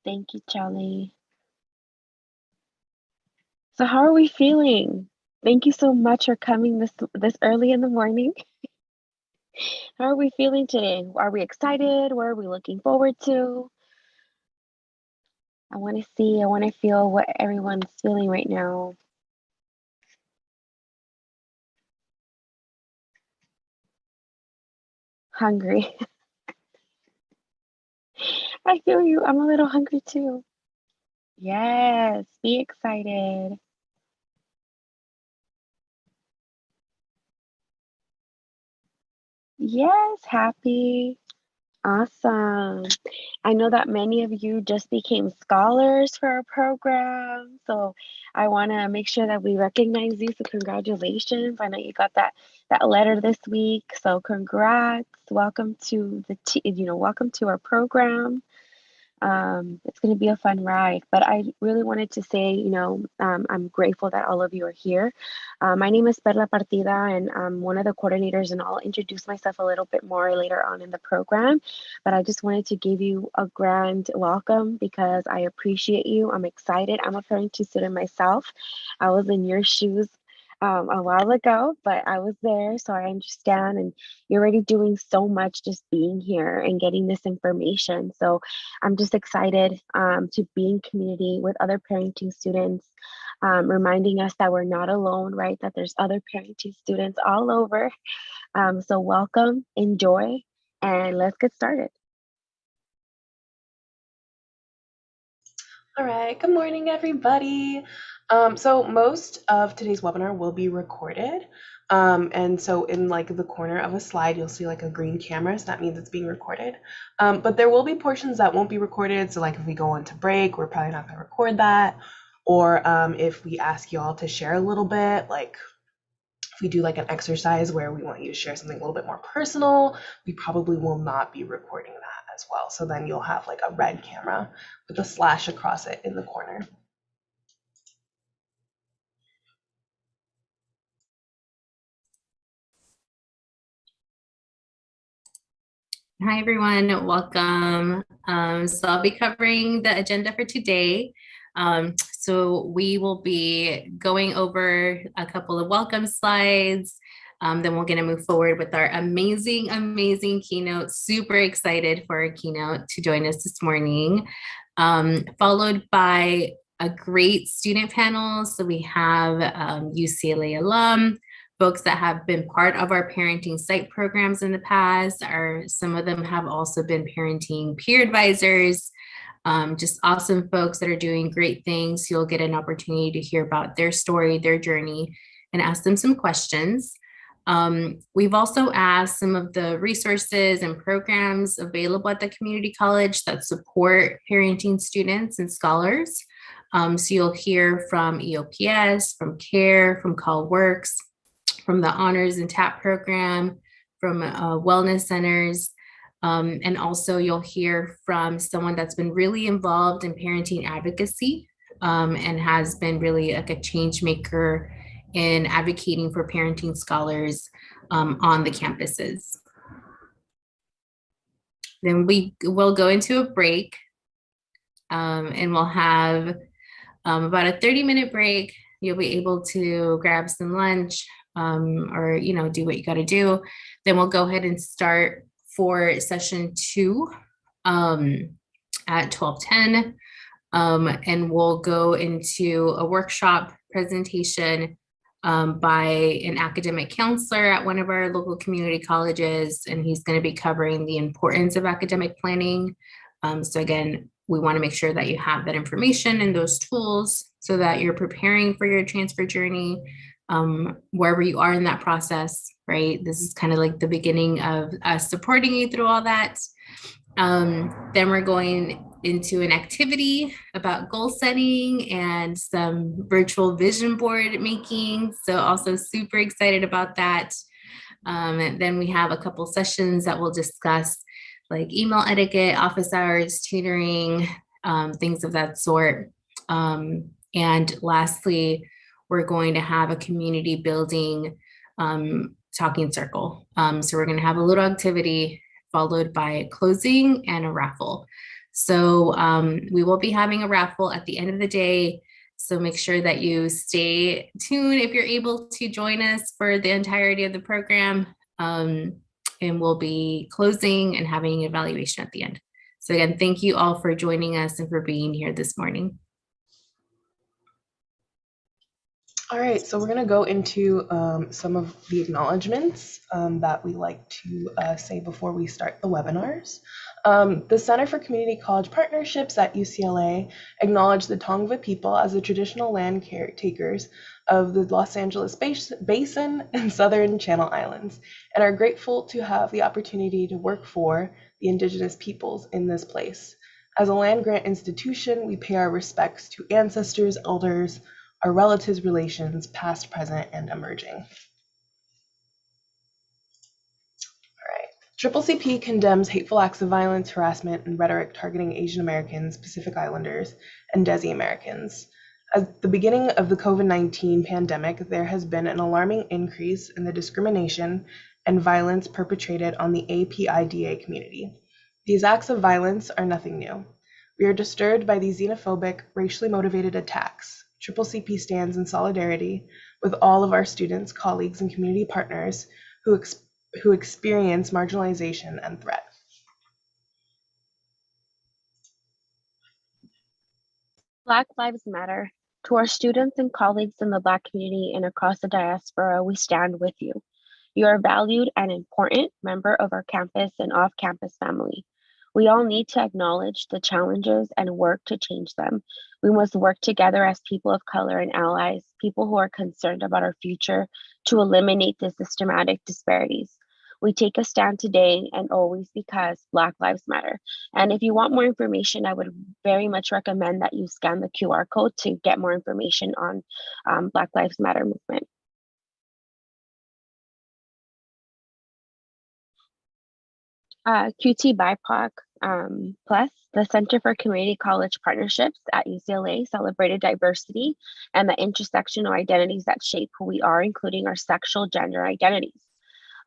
Thank you, Charlie. So how are we feeling? Thank you so much for coming this early in the morning. How are we feeling today? Are we excited? What are we looking forward to? I want to feel what everyone's feeling right now. Hungry. I feel you. I'm a little hungry too. Yes, be excited. Yes, happy. Awesome. I know that many of you just became scholars for our program, so I want to make sure that we recognize you. So congratulations. I know you got that letter this week. So congrats. Welcome to welcome to our program. It's going to be a fun ride, but I really wanted to say, I'm grateful that all of you are here. My name is Perla Partida, and I'm one of the coordinators, and I'll introduce myself a little bit more later on in the program. But I just wanted to give you a grand welcome because I appreciate you. I'm excited. I'm a parenting student myself. I was in your shoes a while ago, but I was there, so I understand. And you're already doing so much just being here and getting this information. So I'm just excited to be in community with other parenting students, reminding us that we're not alone, right? That there's other parenting students all over. So welcome, enjoy, and let's get started. All right, good morning, everybody. So most of today's webinar will be recorded. And so in like the corner of a slide, you'll see like a green camera, so that means it's being recorded. But there will be portions that won't be recorded. So like if we go into break, we're probably not gonna record that. Or if we ask y'all to share a little bit, like if we do like an exercise where we want you to share something a little bit more personal, we probably will not be recording that as well. So then you'll have like a red camera with a slash across it in the corner. Hi, everyone. Welcome. So I'll be covering the agenda for today. So we will be going over a couple of welcome slides. Then we're going to move forward with our amazing, amazing keynote. Super excited for our keynote to join us this morning, followed by a great student panel. So we have UCLA alum, folks that have been part of our parenting site programs in the past, or some of them have also been parenting peer advisors, just awesome folks that are doing great things. You'll get an opportunity to hear about their story, their journey, and ask them some questions. We've also asked some of the resources and programs available at the community college that support parenting students and scholars. So you'll hear from EOPS, from CARE, from CallWorks, from the Honors and TAP program, from wellness centers. And also you'll hear from someone that's been really involved in parenting advocacy and has been really like a change maker in advocating for parenting scholars on the campuses. Then we will go into a break and we'll have about a 30-minute break. You'll be able to grab some lunch, or do what you got to do. Then we'll go ahead and start for session 2 at 12:10, and we'll go into a workshop presentation by an academic counselor at one of our local community colleges, and he's going to be covering the importance of academic planning. So again, we want to make sure that you have that information and those tools so that you're preparing for your transfer journey, wherever you are in that process, right? This is kind of like the beginning of us supporting you through all that. Then we're going into an activity about goal setting and some virtual vision board making. So also super excited about that. And then we have a couple sessions that we'll discuss like email etiquette, office hours, tutoring, things of that sort. And lastly, we're going to have a community building talking circle. So we're going to have a little activity followed by a closing and a raffle. So we will be having a raffle at the end of the day. So make sure that you stay tuned if you're able to join us for the entirety of the program. And we'll be closing and having an evaluation at the end. So again, thank you all for joining us and for being here this morning. All right, so we're going to go into some of the acknowledgements that we like to say before we start the webinars. The Center for Community College Partnerships at UCLA acknowledge the Tongva people as the traditional land caretakers of the Los Angeles Basin and Southern Channel Islands, and are grateful to have the opportunity to work for the Indigenous peoples in this place. As a land-grant institution, we pay our respects to ancestors, elders, our relatives' relations, past, present, and emerging. All right. CCCP condemns hateful acts of violence, harassment, and rhetoric targeting Asian Americans, Pacific Islanders, and Desi Americans. At the beginning of the COVID-19 pandemic, there has been an alarming increase in the discrimination and violence perpetrated on the APIDA community. These acts of violence are nothing new. We are disturbed by these xenophobic, racially motivated attacks. CCCP stands in solidarity with all of our students, colleagues, and community partners who experience marginalization and threat. Black Lives Matter. To our students and colleagues in the Black community and across the diaspora, we stand with you. You are a valued and important member of our campus and off-campus family. We all need to acknowledge the challenges and work to change them. We must work together as people of color and allies, people who are concerned about our future, to eliminate the systematic disparities. We take a stand today and always because Black Lives Matter. And if you want more information, I would very much recommend that you scan the QR code to get more information on Black Lives Matter movement. QT BIPOC Plus, the Center for Community College Partnerships at UCLA celebrated diversity and the intersectional identities that shape who we are, including our sexual gender identities.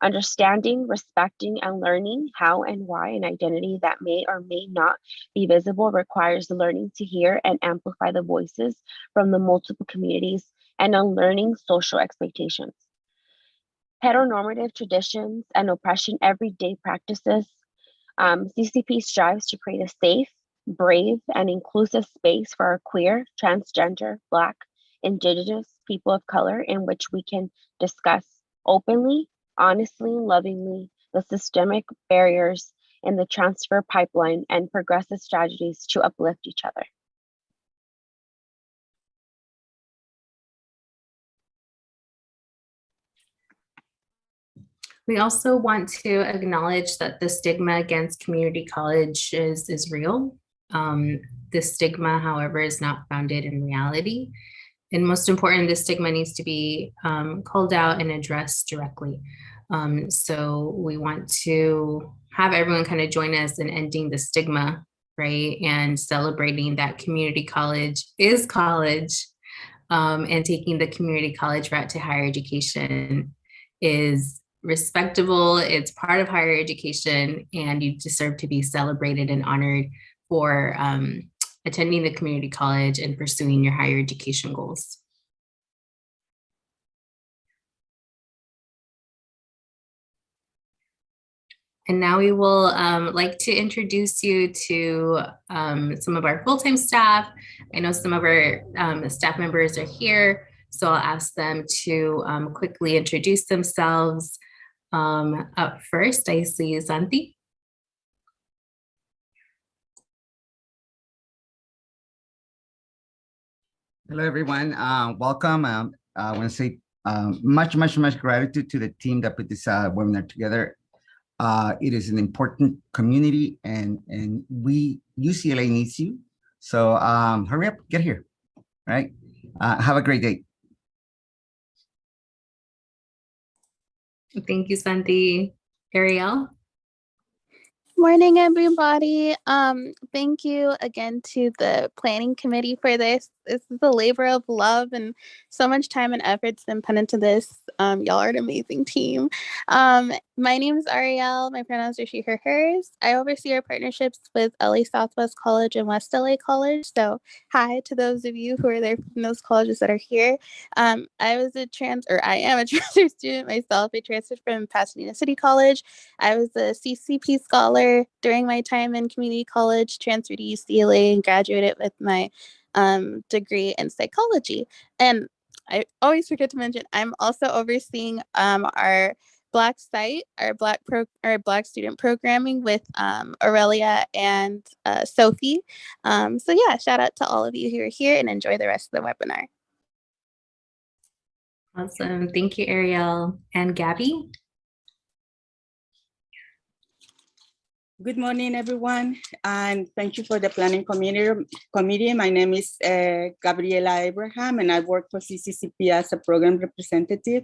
Understanding, respecting, and learning how and why an identity that may or may not be visible requires learning to hear and amplify the voices from the multiple communities and unlearning social expectations. Heteronormative traditions and oppression everyday practices. CCP strives to create a safe, brave, and inclusive space for our queer, transgender, Black, Indigenous, people of color in which we can discuss openly, honestly, and lovingly the systemic barriers in the transfer pipeline and progressive strategies to uplift each other. We also want to acknowledge that the stigma against community college is real. This stigma, however, is not founded in reality. And most important, this stigma needs to be called out and addressed directly. So we want to have everyone kind of join us in ending the stigma, right? And celebrating that community college is college, and taking the community college route to higher education is respectable. It's part of higher education, and you deserve to be celebrated and honored for attending the community college and pursuing your higher education goals. And now we will like to introduce you to some of our full-time staff. I know some of our staff members are here, so I'll ask them to quickly introduce themselves. Up first, I see Santi. Hello, everyone. Welcome. I want to say much gratitude to the team that put this webinar together. It is an important community, and UCLA needs you. So hurry up, get here. All right. Have a great day. Thank you, Santi. Ariel. Morning, everybody. Thank you again to the planning committee for this. This is a labor of love, and so much time and effort's been put into this. Y'all are an amazing team. My name is Ariel. My pronouns are she, her, hers. I oversee our partnerships with LA Southwest College and West LA College. So hi to those of you who are there from those colleges that are here. I am a transfer student myself. I transferred from Pasadena City College. I was a CCP scholar during my time in community college, transferred to UCLA, and graduated with my degree in psychology. And I always forget to mention, I'm also overseeing our Black site, our Black student programming with Aurelia and Sophie. So yeah, shout out to all of you who are here, and enjoy the rest of the webinar. Awesome. Thank you, Ariel. And Gabby? Good morning, everyone, and thank you for the planning committee. My name is Gabriela Abraham, and I work for CCCP as a program representative.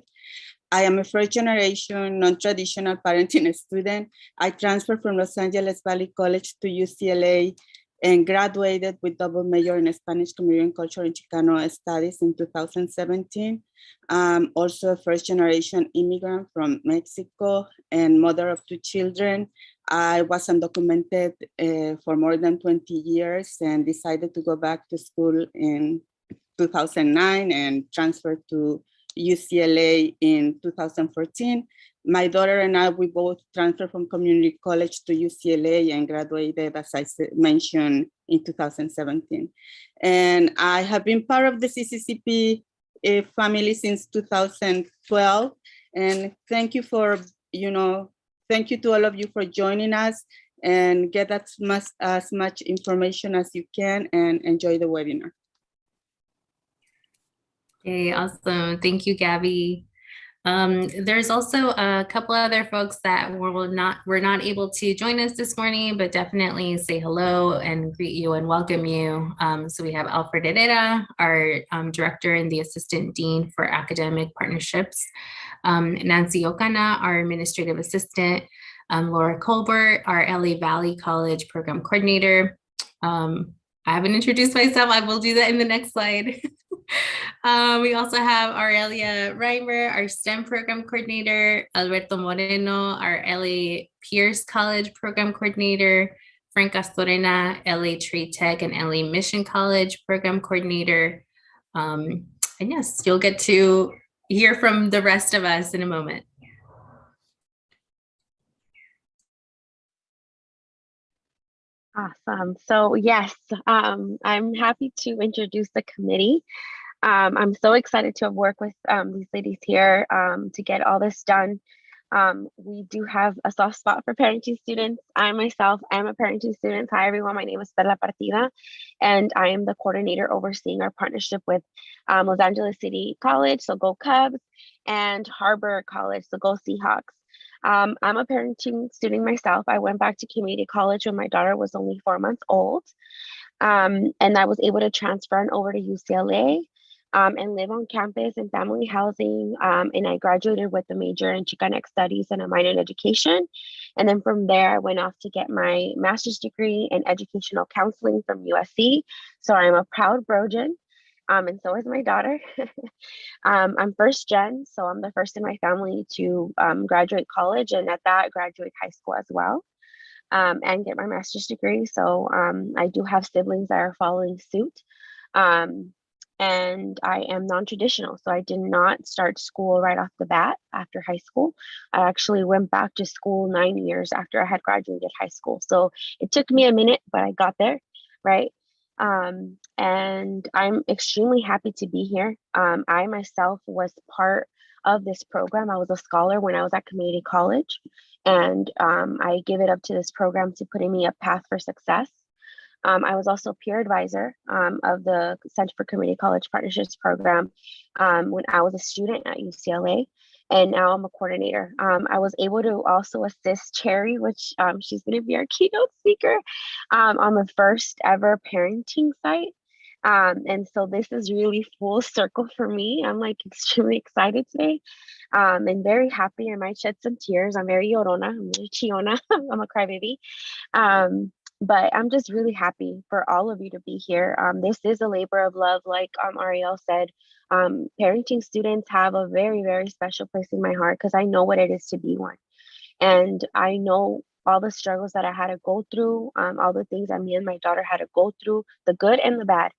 I am a first generation non-traditional parenting student. I transferred from Los Angeles Valley College to UCLA and graduated with double major in Spanish Community Culture and Chicano Studies in 2017. Also a first generation immigrant from Mexico and mother of 2 children. I was undocumented for more than 20 years and decided to go back to school in 2009 and transferred to UCLA in 2014. My daughter and I, we both transferred from community college to UCLA and graduated, as I mentioned, in 2017. And I have been part of the CCCP family since 2012. And thank you thank you to all of you for joining us, and get as much information as you can and enjoy the webinar. Okay, awesome. Thank you, Gabby. There's also a couple other folks that were not able to join us this morning, but definitely say hello and greet you and welcome you. So we have Alfred Herrera, our director and the assistant dean for academic partnerships, Nancy Okana, our administrative assistant, Laura Colbert, our LA Valley College program coordinator. I haven't introduced myself. I will do that in the next slide. We also have Aurelia Reimer, our STEM program coordinator, Alberto Moreno, our LA Pierce College program coordinator, Frank Castorena, LA Trade Tech and LA Mission College program coordinator. And yes, you'll get to hear from the rest of us in a moment. Awesome. So yes, I'm happy to introduce the committee. I'm so excited to have worked with these ladies here to get all this done. We do have a soft spot for parenting students. I myself am a parenting student. Hi everyone, my name is Perla Partida, and I am the coordinator overseeing our partnership with Los Angeles City College, so go Cubs, and Harbor College, so go Seahawks. I'm a parenting student myself. I went back to community college when my daughter was only 4 months old. And I was able to transfer on over to UCLA and live on campus in family housing. And I graduated with a major in Chicanx studies and a minor in education. And then from there, I went off to get my master's degree in educational counseling from USC. So I'm a proud Brojan. And so is my daughter. I'm first gen, so I'm the first in my family to graduate college, and at that, graduate high school as well, and get my master's degree. So I do have siblings that are following suit. And I am non-traditional, so I did not start school right off the bat after high school. I actually went back to school 9 years after I had graduated high school. So it took me a minute, but I got there, right? And I'm extremely happy to be here. I myself was part of this program. I was a scholar when I was at community college, and I give it up to this program to putting me a path for success. I was also peer advisor of the Center for Community College Partnerships program when I was a student at UCLA, and now I'm a coordinator. I was able to also assist Cherry, which she's going to be our keynote speaker on the first ever parenting site. And so this is really full circle for me. I'm like extremely excited today and very happy. I might shed some tears. I'm very llorona. I'm very chillona. I'm a crybaby. But I'm just really happy for all of you to be here. This is a labor of love, like Ariel said. Parenting students have a very, very special place in my heart because I know what it is to be one. And I know all the struggles that I had to go through, all the things that me and my daughter had to go through, the good and the bad,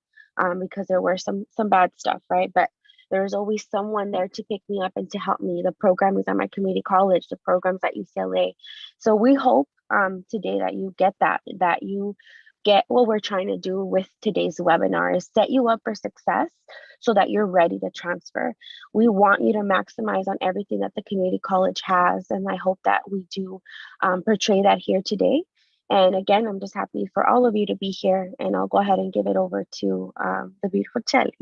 because there were some bad stuff, right? But there's always someone there to pick me up and to help me. The programs at my community college, the programs at UCLA. So we hope today that you get that you get what we're trying to do with today's webinar is set you up for success so that you're ready to transfer. We want you to maximize on everything that the community college has, and I hope that we do portray that here today. And again, I'm just happy for all of you to be here, and I'll go ahead and give it over to the beautiful Chelly.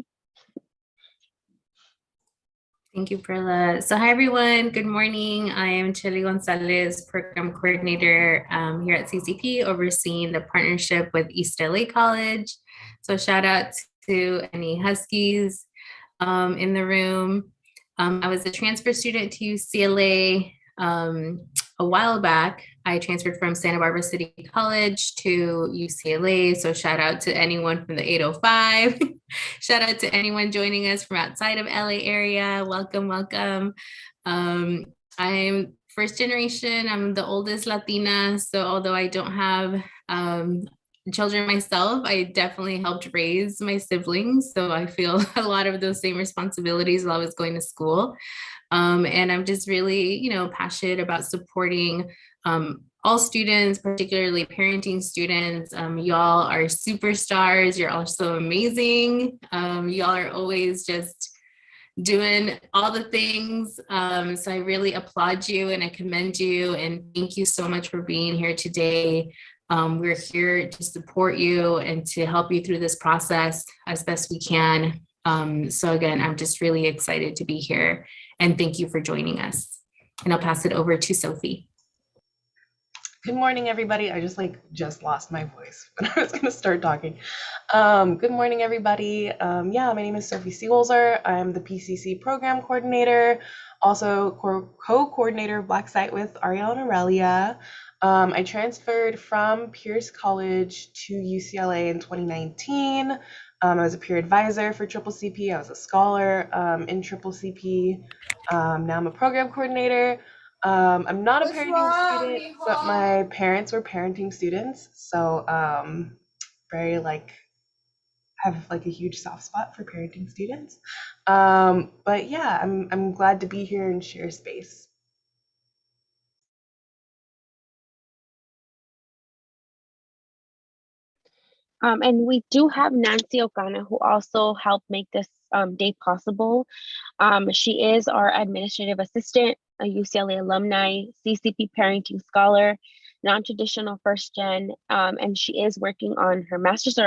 Thank you, Perla. So hi, everyone. Good morning. I am Chelly Gonzalez, Program Coordinator here at CCP, overseeing the partnership with East LA College. So shout out to any Huskies in the room. I was a transfer student to UCLA a while back. I transferred from Santa Barbara City College to UCLA. So shout out to anyone from the 805. Shout out to anyone joining us from outside of LA area. Welcome, welcome. I'm first generation. I'm the oldest Latina. So although I don't have children myself, I definitely helped raise my siblings. So I feel a lot of those same responsibilities while I was going to school. And I'm just really, passionate about supporting all students, particularly parenting students. Y'all are superstars. You're also amazing. Y'all are always just doing all the things. So I really applaud you and I commend you. And thank you so much for being here today. We're here to support you and to help you through this process as best we can. So again, I'm just really excited to be here. And thank you for joining us. And I'll pass it over to Sophie. Good morning, everybody. I just lost my voice when I was going to start talking. Good morning, everybody. My name is Sophie Seewolzer. I'm the PCC program coordinator, also co-coordinator of Black Site with Ariel and Aurelia. I transferred from Pierce College to UCLA in 2019. I was a peer advisor for Triple CP. I was a scholar in Triple CP. Now I'm a program coordinator. I'm not a parenting student, but my parents were parenting students. So have a huge soft spot for parenting students. But yeah, I'm glad to be here and share space. And we do have Nancy Okana, who also helped make this day possible. She is our administrative assistant, a UCLA alumni, CCP parenting scholar, non-traditional first gen, and she is working on her master's,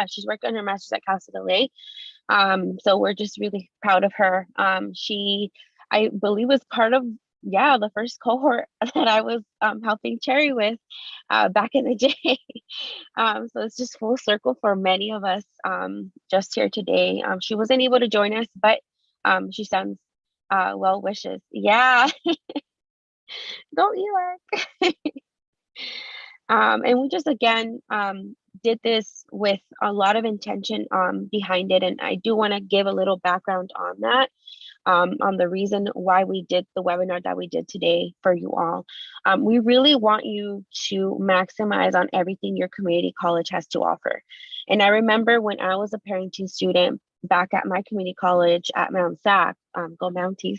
she's working on her master's at Cal State LA. So we're just really proud of her. She, I believe, was part of the first cohort that I was helping Cherry with back in the day. So it's just full circle for many of us just here today. She wasn't able to join us, but she sends well wishes. Yeah. Go Ewok. And we just again did this with a lot of intention behind it. And I do want to give a little background on that. On the reason why we did the webinar that we did today for you all. We really want you to maximize on everything your community college has to offer. And I remember when I was a parenting student back at my community college at Mount SAC, go Mounties,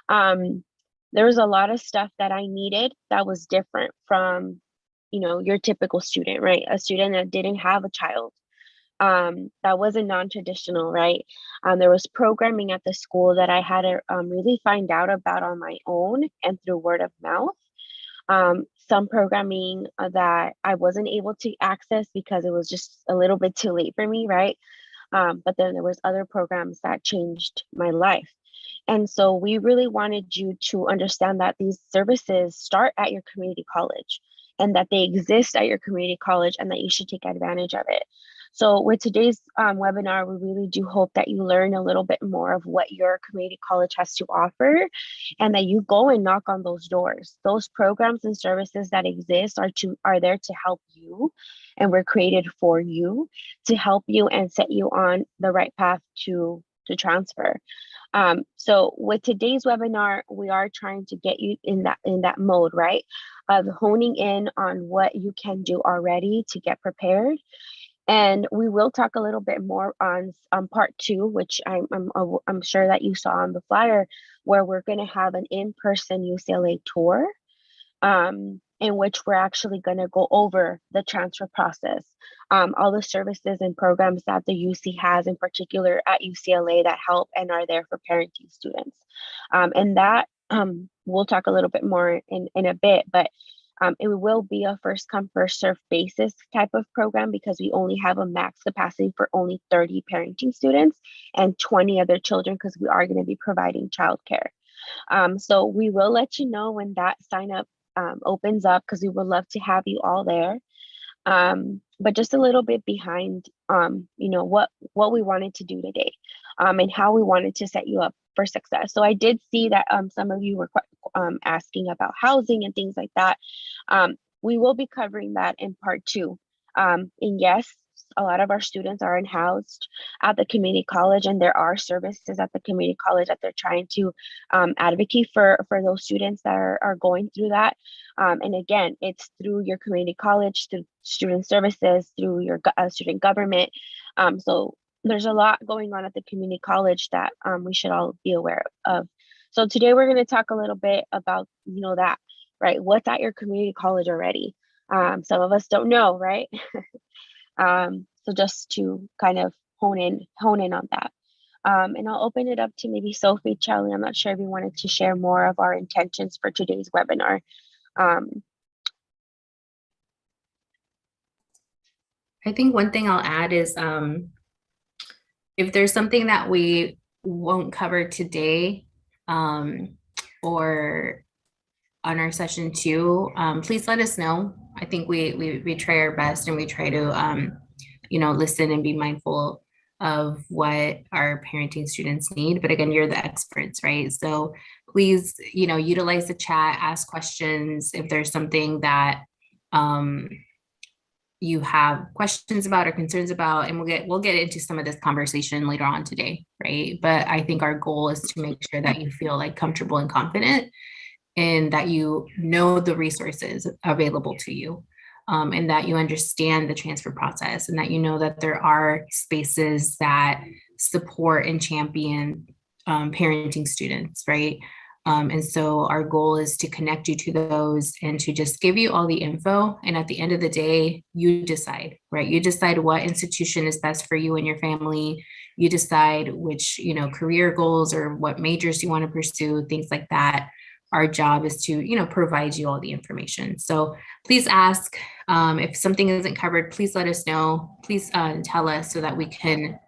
there was a lot of stuff that I needed that was different from, your typical student, right? A student that didn't have a child. That wasn't non-traditional, right? There was programming at the school that I had to really find out about on my own and through word of mouth. Some programming that I wasn't able to access because it was just a little bit too late for me, right? But then there was other programs that changed my life. And so we really wanted you to understand that these services start at your community college and that they exist at your community college and that you should take advantage of it. So with today's webinar, we really do hope that you learn a little bit more of what your community college has to offer, and that you go and knock on those doors. Those programs and services that exist are there to help you, and were created for you to help you and set you on the right path to transfer. So with today's webinar, we are trying to get you in that mode, right? Of honing in on what you can do already to get prepared. And we will talk a little bit more on part 2, which I'm sure that you saw on the flyer, where we're going to have an in-person UCLA tour, in which we're actually going to go over the transfer process, all the services and programs that the UC has, in particular at UCLA, that help and are there for parenting students. And that we'll talk a little bit more in a bit, but it will be a first come, first serve basis type of program, because we only have a max capacity for only 30 parenting students and 20 other children, because we are going to be providing childcare. So we will let you know when that sign up opens up, because we would love to have you all there. But just a little bit behind, what we wanted to do today, and how we wanted to set you up for success. So I did see that some of you were asking about housing and things like that. We will be covering that in part 2. And yes, a lot of our students are housed at the community college, and there are services at the community college that they're trying to advocate for those students that are going through that. And again, it's through your community college, through student services, through your student government. So there's a lot going on at the community college that we should all be aware of. So today we're going to talk a little bit about, that, right? What's at your community college already? Some of us don't know, right? So just to kind of hone in on that. And I'll open it up to maybe Sophie, Charlie. I'm not sure if you wanted to share more of our intentions for today's webinar. I think one thing I'll add is if there's something that we won't cover today, or on our session 2, please let us know. I think we try our best, and we try to listen and be mindful of what our parenting students need. But again, you're the experts, right? So please, utilize the chat, ask questions if there's something that you have questions about or concerns about, and we'll get into some of this conversation later on today, right? But I think our goal is to make sure that you feel like comfortable and confident, and that you know the resources available to you, and that you understand the transfer process, and that you know that there are spaces that support and champion parenting students, right? And so our goal is to connect you to those and to just give you all the info. And at the end of the day, you decide, right? You decide what institution is best for you and your family. You decide which, career goals or what majors you want to pursue, things like that. Our job is to, provide you all the information. So please ask, if something isn't covered, please let us know. Please tell us so that we can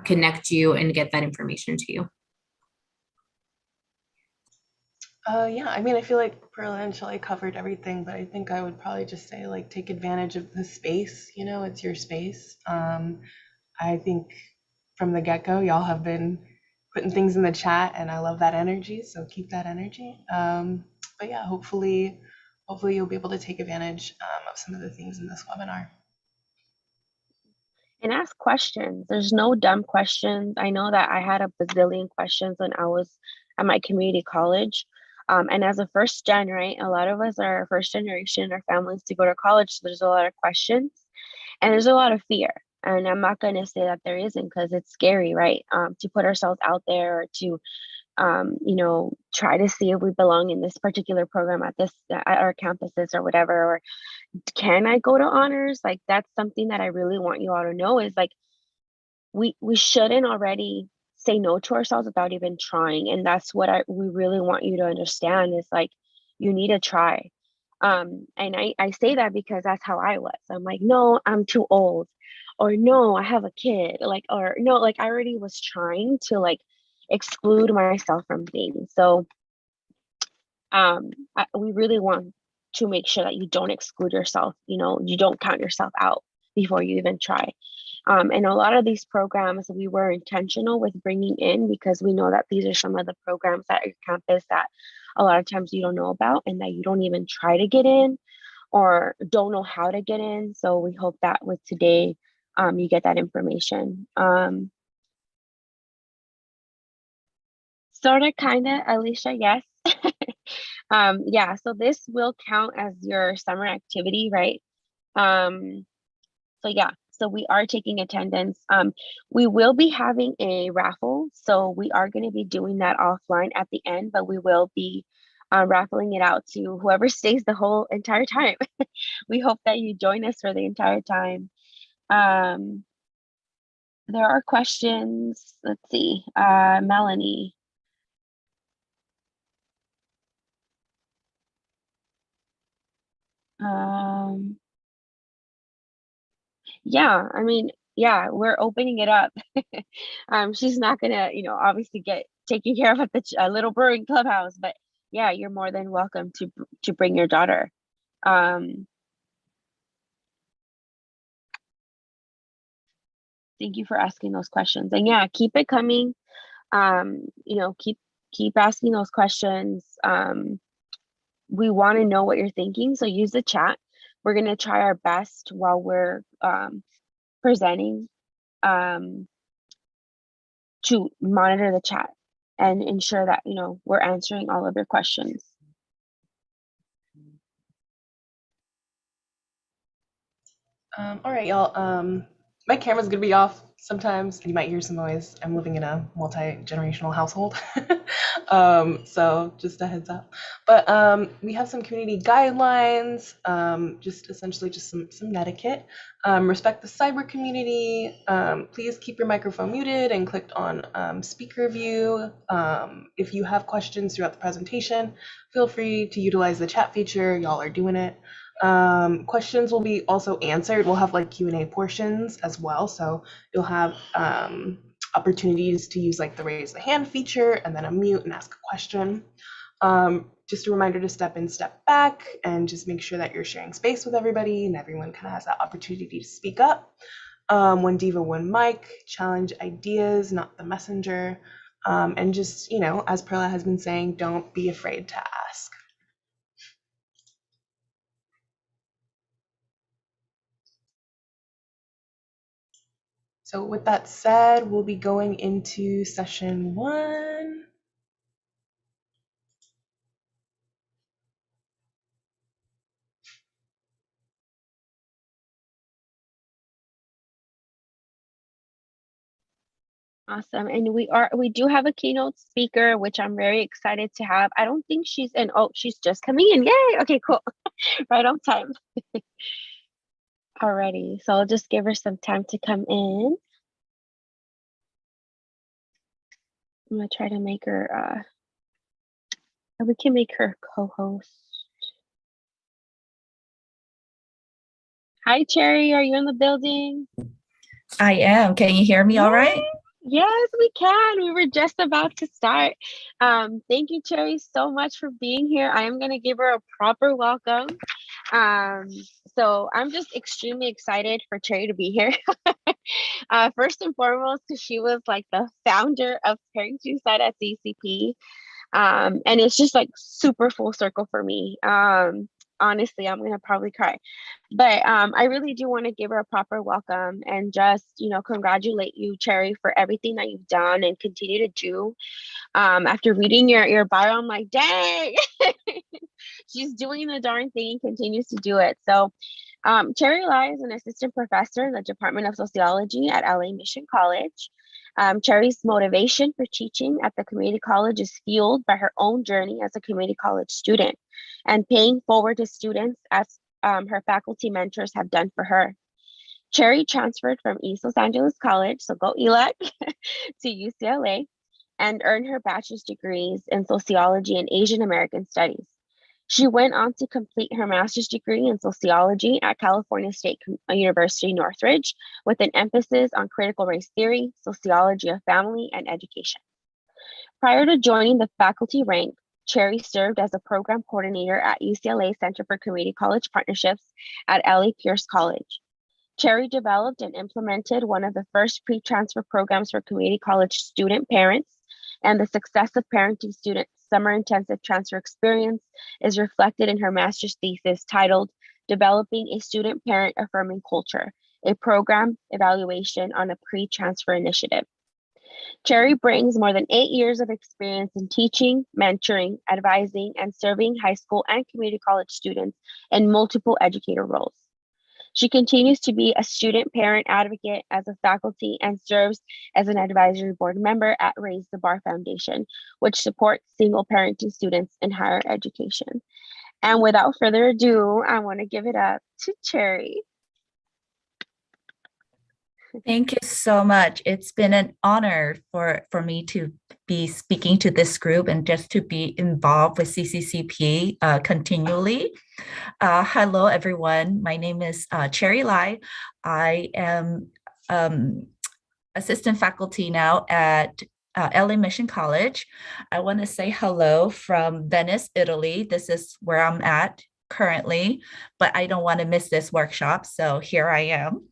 connect you and get that information to you. Yeah, I mean, I feel like Perla and Shelley covered everything, but I think I would probably just say, take advantage of the space, it's your space. I think from the get-go, y'all have been putting things in the chat, and I love that energy, so keep that energy. But yeah, hopefully you'll be able to take advantage of some of the things in this webinar. And ask questions. There's no dumb questions. I know that I had a bazillion questions when I was at my community college. And as a first gen, right, a lot of us are first generation in our families to go to college. So there's a lot of questions, and there's a lot of fear. And I'm not going to say that there isn't, because it's scary, right? To put ourselves out there, or to, try to see if we belong in this particular program at our campuses or whatever. Or can I go to honors? That's something that I really want you all to know is we shouldn't already say no to ourselves without even trying. And that's what we really want you to understand is you need to try. And I say that because that's how I was. I'm like, no, I'm too old, or no, I have a kid, or no, I already was trying to exclude myself from things. So we really want to make sure that you don't exclude yourself, you don't count yourself out before you even try. And a lot of these programs we were intentional with bringing in because we know that these are some of the programs at your campus that a lot of times you don't know about and that you don't even try to get in or don't know how to get in. So we hope that with today, you get that information. Sort of, kind of, Alicia, yes. Yeah, so this will count as your summer activity, right? So yeah, so we are taking attendance. We will be having a raffle, so we are going to be doing that offline at the end, but we will be raffling it out to whoever stays the whole entire time. We hope that you join us for the entire time. There are questions. Let's see, Melanie. Yeah, I mean, yeah, we're opening it up. She's not gonna, obviously get taken care of at the Little Brewing Clubhouse, but yeah, you're more than welcome to bring your daughter. Thank you for asking those questions, and yeah, keep it coming. Keep asking those questions. We want to know what you're thinking, so use the chat. We're gonna try our best while we're presenting to monitor the chat and ensure that we're answering all of your questions. All right, y'all. My camera's gonna be off sometimes. You might hear some noise. I'm living in a multi-generational household. So just a heads up. But we have some community guidelines, just essentially just some etiquette. Respect the cyber community. Please keep your microphone muted and clicked on speaker view. If you have questions throughout the presentation, feel free to utilize the chat feature. Y'all are doing it. Questions will be also answered. We'll have like Q&A portions as well, so you'll have opportunities to use like the raise the hand feature and then unmute and ask a question. Just a reminder to step in, step back, and just make sure that you're sharing space with everybody and everyone kind of has that opportunity to speak up. One diva, one mic, challenge ideas, not the messenger. And just, as Perla has been saying, don't be afraid to ask. So with that said, we'll be going into session 1. Awesome. And we do have a keynote speaker, which I'm very excited to have. I don't think she's in. Oh, she's just coming in. Yay. Okay, cool. Right on time. Alrighty. So I'll just give her some time to come in. I'm gonna try to make her we can make her co-host. Hi, Cherry. Are you in the building? I am. Can you hear me all right? Yes, we can. We were just about to start. Thank you, Cherry, so much for being here. I am going to give her a proper welcome. So I'm just extremely excited for Cherry to be here. First and foremost, because she was like the founder of Pairing Suicide at CCP. And it's just like super full circle for me. Honestly, I'm gonna probably cry, but I really do want to give her a proper welcome and just congratulate you, Cherry, for everything that you've done and continue to do. After reading your bio, I'm like, dang, she's doing the darn thing and continues to do it. So Cherry Lai is an assistant professor in the Department of Sociology at LA Mission College. Cherry's motivation for teaching at the community college is fueled by her own journey as a community college student and paying forward to students as her faculty mentors have done for her. Cherry transferred from East Los Angeles College, so go ELAC, to UCLA and earned her bachelor's degrees in sociology and Asian American studies. She went on to complete her master's degree in sociology at California State University, Northridge, with an emphasis on critical race theory, sociology of family, and education. Prior to joining the faculty rank, Cherry served as a program coordinator at UCLA Center for Community College Partnerships at LA Pierce College. Cherry developed and implemented one of the first pre-transfer programs for community college student parents, and the success of parenting students' summer intensive transfer experience is reflected in her master's thesis titled Developing a Student Parent Affirming Culture, a program evaluation on a pre-transfer initiative. Cherry brings more than 8 years of experience in teaching, mentoring, advising, and serving high school and community college students in multiple educator roles. She continues to be a student parent advocate as a faculty and serves as an advisory board member at Raise the Bar Foundation, which supports single parenting students in higher education. And without further ado, I want to give it up to Cherry. Thank you so much. It's been an honor for me to be speaking to this group and just to be involved with CCCP continually. Hello, everyone. My name is Cherry Lai. I am assistant faculty now at LA Mission College. I want to say hello from Venice, Italy. This is where I'm at currently, but I don't want to miss this workshop, so here I am.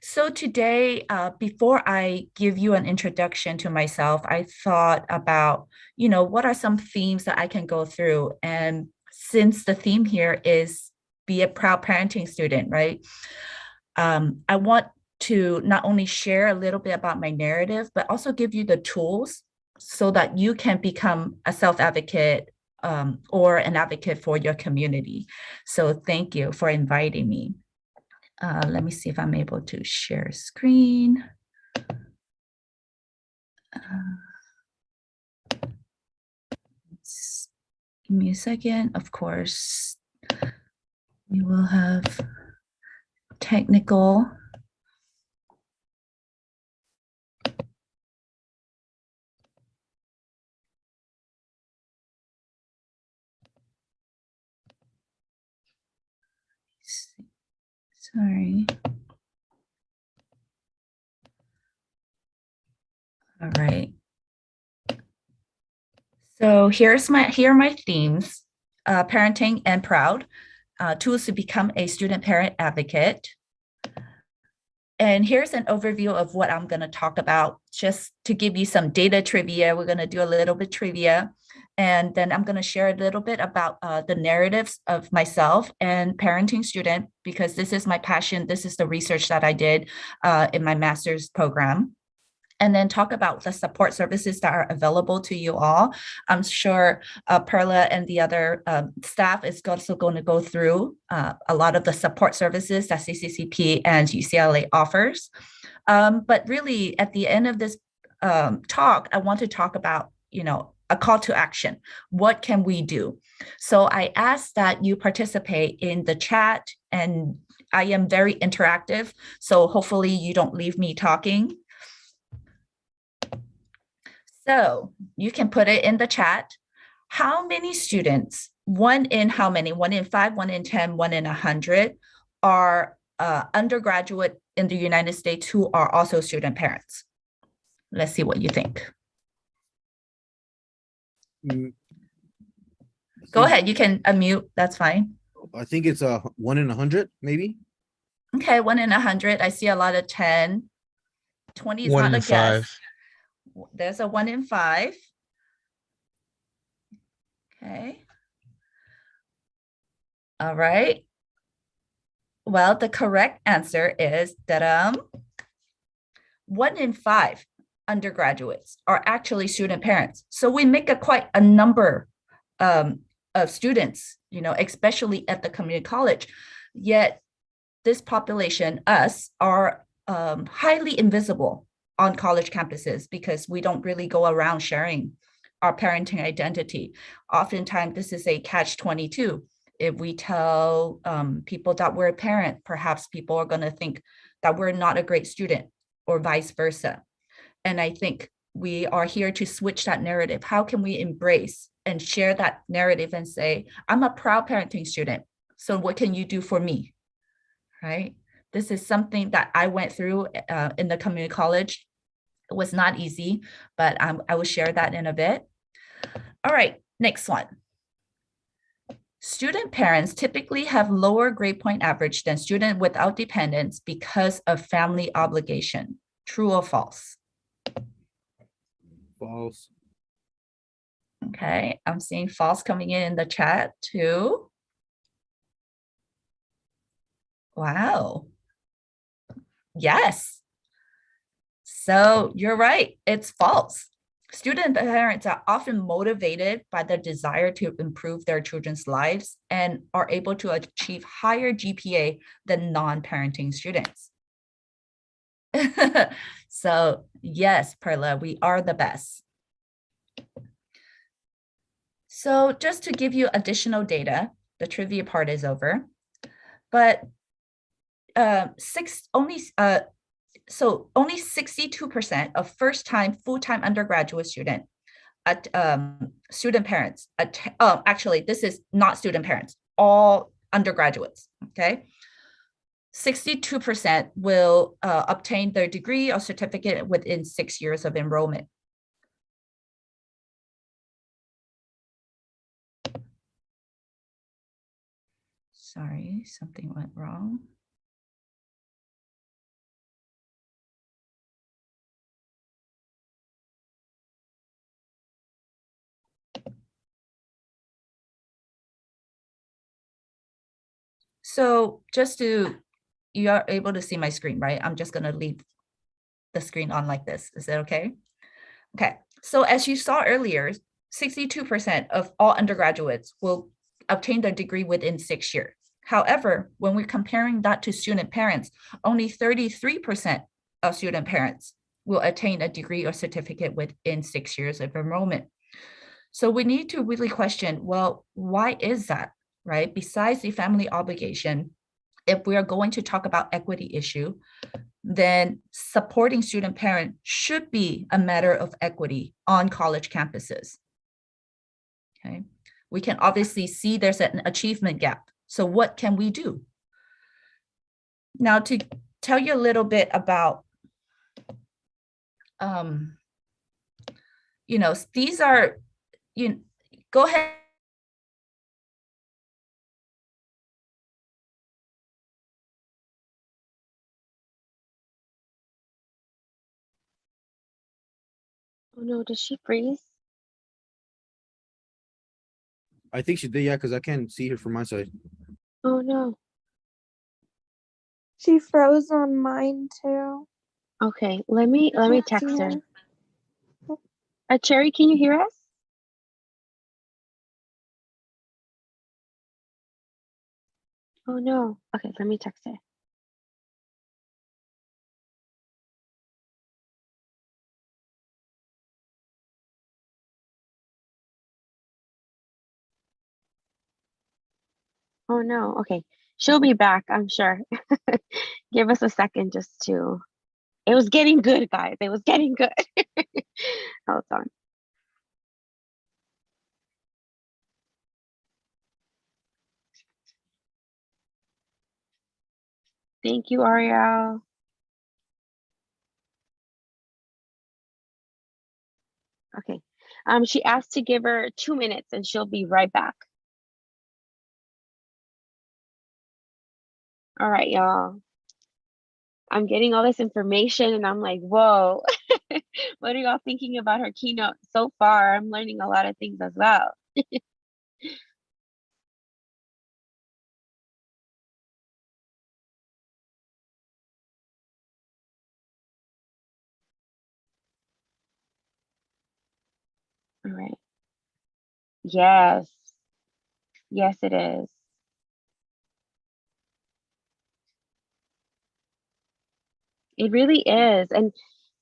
So today, before I give you an introduction to myself, I thought about, what are some themes that I can go through? And since the theme here is be a proud parenting student, right? I want to not only share a little bit about my narrative, but also give you the tools so that you can become a self-advocate or an advocate for your community. So thank you for inviting me. Let me see if I'm able to share screen. Give me a second. Of course, we will have technical. Sorry. All right. So here are my themes: parenting and proud, tools to become a student parent advocate. And here's an overview of what I'm going to talk about, just to give you some data trivia. We're going to do a little bit trivia. And then I'm going to share a little bit about the narratives of myself and parenting student, because this is my passion. This is the research that I did in my master's program. And then talk about the support services that are available to you all. I'm sure Perla and the other staff is also going to go through a lot of the support services that CCCP and UCLA offers. But really, at the end of this talk, I want to talk about, a call to action. What can we do? So I ask that you participate in the chat, and I am very interactive. So hopefully you don't leave me talking. So you can put it in the chat. How many students, one in how many? 1 in 5, 1 in 10, 1 in 100 are undergraduate in the United States who are also student parents? Let's see what you think. Go ahead, you can unmute, that's fine. I think it's 1 in 100, maybe. Okay, 1 in 100. I see a lot of 10. 20 is 1 not in a 5. guess. There's a 1 in 5. Okay. All right. Well, the correct answer is that 1 in 5 undergraduates are actually student parents. So we make quite a number of students, especially at the community college. Yet this population, us, are highly invisible on college campuses because we don't really go around sharing our parenting identity. Oftentimes, this is a catch-22. If we tell people that we're a parent, perhaps people are going to think that we're not a great student, or vice versa. And I think we are here to switch that narrative. How can we embrace and share that narrative and say, I'm a proud parenting student, so what can you do for me, right? This is something that I went through in the community college. It was not easy, but I will share that in a bit. All right, next one. Student parents typically have lower grade point average than student without dependents because of family obligation. True or false? False. Okay, I'm seeing false coming in the chat too. Wow. Yes. So you're right, it's false. Student parents are often motivated by the desire to improve their children's lives and are able to achieve higher GPA than non-parenting students. So yes, Perla, we are the best. So just to give you additional data, the trivia part is over, but only 62% of first-time full-time undergraduate student student parents, actually, this is not student parents, all undergraduates, okay? 62% will obtain their degree or certificate within 6 years of enrollment. Sorry, something went wrong. So you are able to see my screen, right? I'm just gonna leave the screen on like this. Is that okay? Okay, so as you saw earlier, 62% of all undergraduates will obtain their degree within 6 years. However, when we're comparing that to student parents, only 33% of student parents will attain a degree or certificate within 6 years of enrollment. So we need to really question, well, why is that, right? Besides the family obligation, if we are going to talk about equity issue, then supporting student parent should be a matter of equity on college campuses. Okay, we can obviously see there's an achievement gap. So what can we do? Now to tell you a little bit about, these are, go ahead. Oh no, does she freeze? I think she did, yeah, because I can't see her from my side. Oh no. She froze on mine too. Okay, let me text her. Yeah. Cherry, can you hear us? Oh no. Okay, let me text her. Oh no. Okay. She'll be back, I'm sure. Give us a second just to. It was getting good, guys. It was getting good. Hold on. Thank you, Ariel. Okay. She asked to give her 2 minutes and she'll be right back. All right, y'all. I'm getting all this information and I'm like, whoa, what are y'all thinking about her keynote so far? I'm learning a lot of things as well. All right. Yes. Yes, it is. It really is.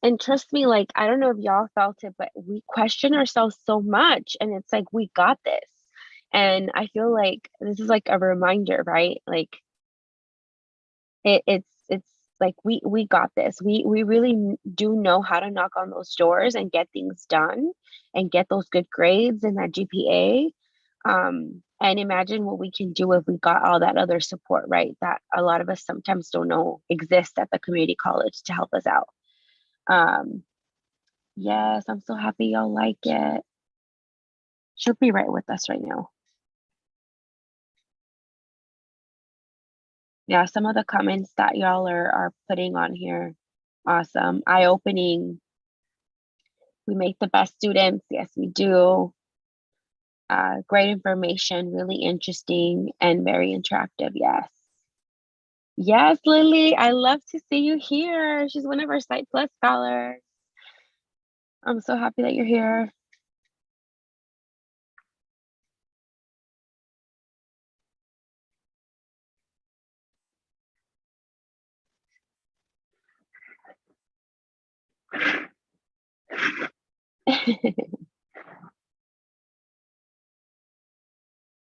And trust me, like, I don't know if y'all felt it, but we question ourselves so much and it's like we got this. And I feel like this is like a reminder, right? Like it's like we got this. We really do know how to knock on those doors and get things done and get those good grades and that GPA. And imagine what we can do if we got all that other support, right? That a lot of us sometimes don't know exists at the community college to help us out. Yes, I'm so happy y'all like it. She'll be right with us right now. Yeah, some of the comments that y'all are putting on here, awesome, eye-opening. We make the best students. Yes, we do. Great information, really interesting and very interactive. Yes. Yes, Lily, I love to see you here. She's one of our Site Plus scholars. I'm so happy that you're here.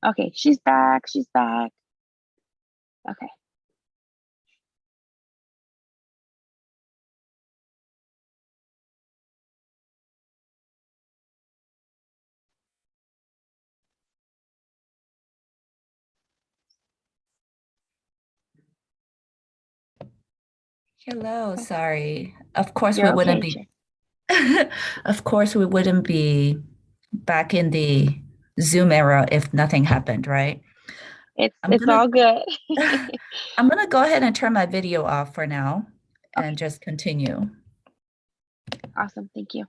Okay, she's back. She's back. Okay. Hello, sorry. Of course, we You're wouldn't okay, be, of course, we wouldn't be back in the Zoom era if nothing happened, right? It's I'm it's gonna all good. I'm gonna go ahead and turn my video off for now Okay. and just continue. Awesome. Thank you.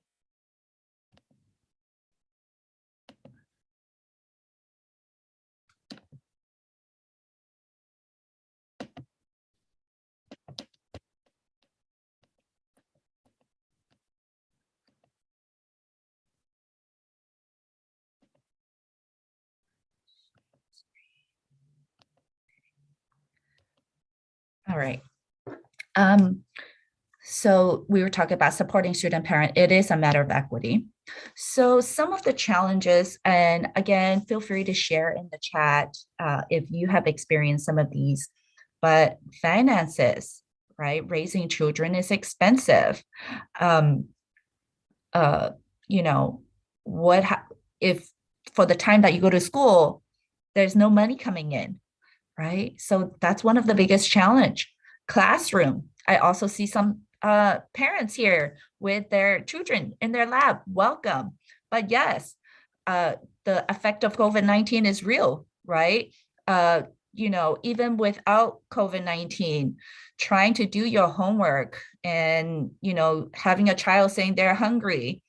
All right. So we were talking about supporting student parent. It is a matter of equity. So some of the challenges, and again, feel free to share in the chat if you have experienced some of these, but finances, right? Raising children is expensive. You know, if for the time that you go to school, there's no money coming in, right? So that's one of the biggest challenge. Classroom. I also see some parents here with their children in their lab. Welcome. But yes, the effect of COVID-19 is real, right? You know, even without COVID-19, trying to do your homework and, you know, having a child saying they're hungry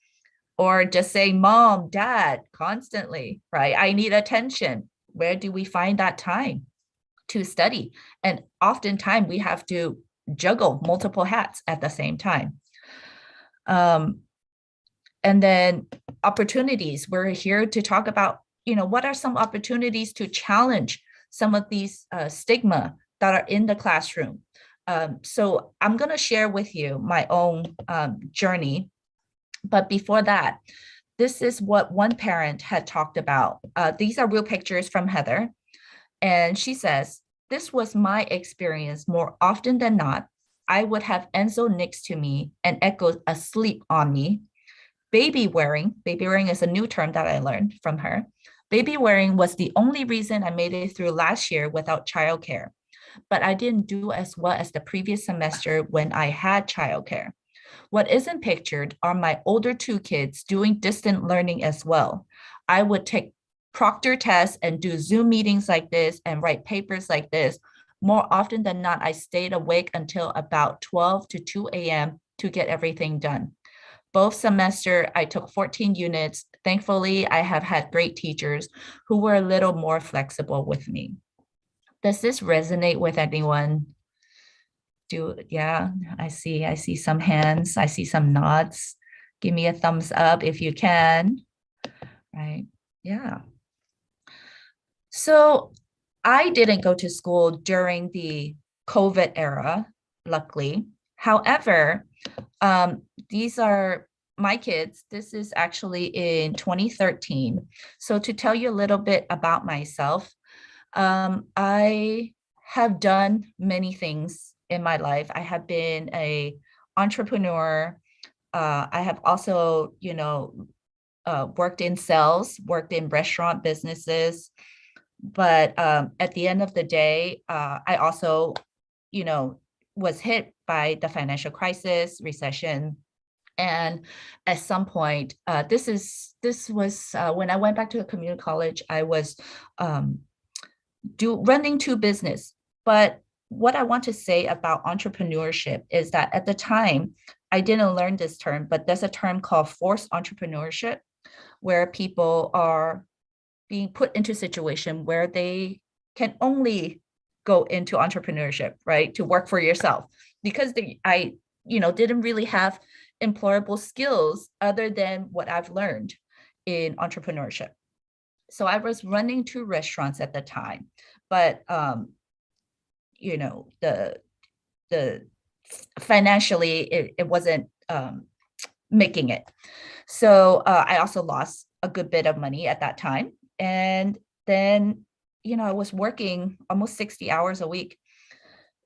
or just saying, Mom, Dad, constantly, right? I need attention. Where do we find that time to study? And oftentimes we have to juggle multiple hats at the same time. And then opportunities. We're here to talk about, you know, what are some opportunities to challenge some of these stigma that are in the classroom. So I'm going to share with you my own journey. But before that, this is what one parent had talked about. These are real pictures from Heather. And she says, this was my experience more often than not. I would have Enzo next to me and Echo asleep on me. Baby wearing is a new term that I learned from her. Baby wearing was the only reason I made it through last year without childcare. But I didn't do as well as the previous semester when I had childcare. What isn't pictured are my older two kids doing distant learning as well. I would take proctor tests and do Zoom meetings like this and write papers like this. More often than not, I stayed awake until about 12 to 2 a.m. to get everything done. Both semester, I took 14 units. Thankfully, I have had great teachers who were a little more flexible with me. Does this resonate with anyone? Yeah, I see some hands. I see some nods. Give me a thumbs up if you can. Right, yeah. So I didn't go to school during the COVID era, luckily. However, these are my kids. This is actually in 2013. So to tell you a little bit about myself, I have done many things in my life. I have been an entrepreneur. I have also, you know, worked in sales, worked in restaurant businesses. But at the end of the day, I also, you know, was hit by the financial crisis, recession. And at some point, this was when I went back to a community college, I was running two business, but what I want to say about entrepreneurship is that at the time, I didn't learn this term, but there's a term called forced entrepreneurship, where people are being put into a situation where they can only go into entrepreneurship, right? To work for yourself, because I didn't really have employable skills other than what I've learned in entrepreneurship. So I was running 2 restaurants at the time, but the financially it wasn't making it. So I also lost a good bit of money at that time. And then, I was working almost 60 hours a week.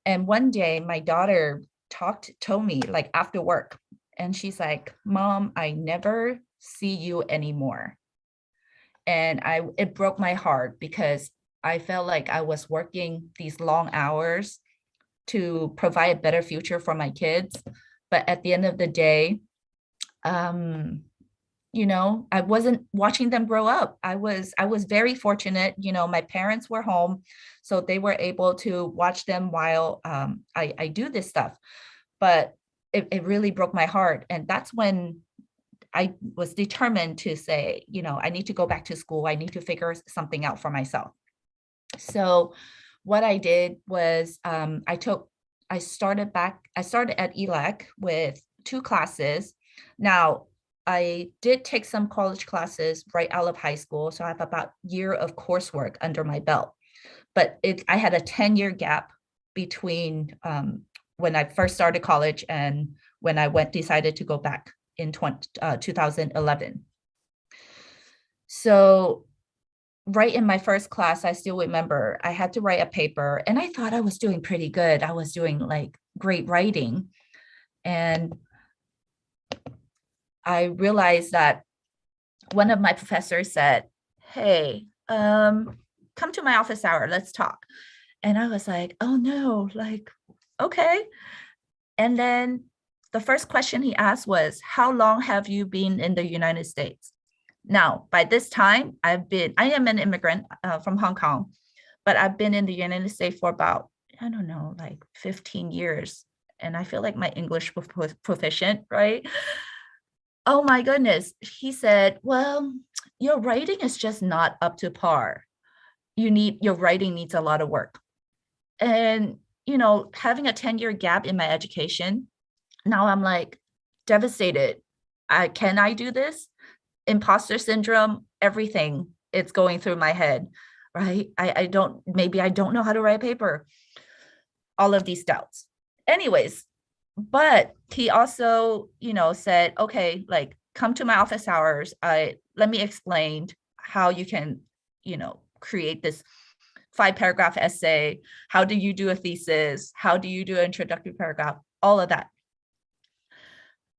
And one day my daughter told me, like, after work, and she's like, "Mom, I never see you anymore." And it broke my heart, because I felt like I was working these long hours to provide a better future for my kids. But at the end of the day, I wasn't watching them grow up. I was very fortunate. My parents were home, so they were able to watch them while I do this stuff. But it really broke my heart. And that's when I was determined to say, I need to go back to school. I need to figure something out for myself. So what I did was I started at ELAC with 2 classes. Now, I did take some college classes right out of high school, so I have about a year of coursework under my belt. But I had a 10-year gap between when I first started college and when I decided to go back in 2011. So right in my first class, I still remember I had to write a paper, and I thought I was doing pretty good. I was doing like great writing. And I realized that one of my professors said, "Hey, come to my office hour, let's talk." And I was like, "Oh no, like, okay." And then the first question he asked was, "How long have you been in the United States?" Now, by this time, I am an immigrant from Hong Kong, but I've been in the United States for about, I don't know, like 15 years. And I feel like my English was proficient, right? Oh my goodness. He said, "Well, your writing is just not up to par. Your writing needs a lot of work." And, having a 10-year gap in my education, now I'm like devastated. Can I do this? Imposter syndrome, everything, it's going through my head, right? Maybe I don't know how to write a paper. All of these doubts. Anyways, but he also, said, "Okay, like, come to my office hours. Let me explain how you can, create this 5-paragraph essay. How do you do a thesis? How do you do an introductory paragraph? All of that."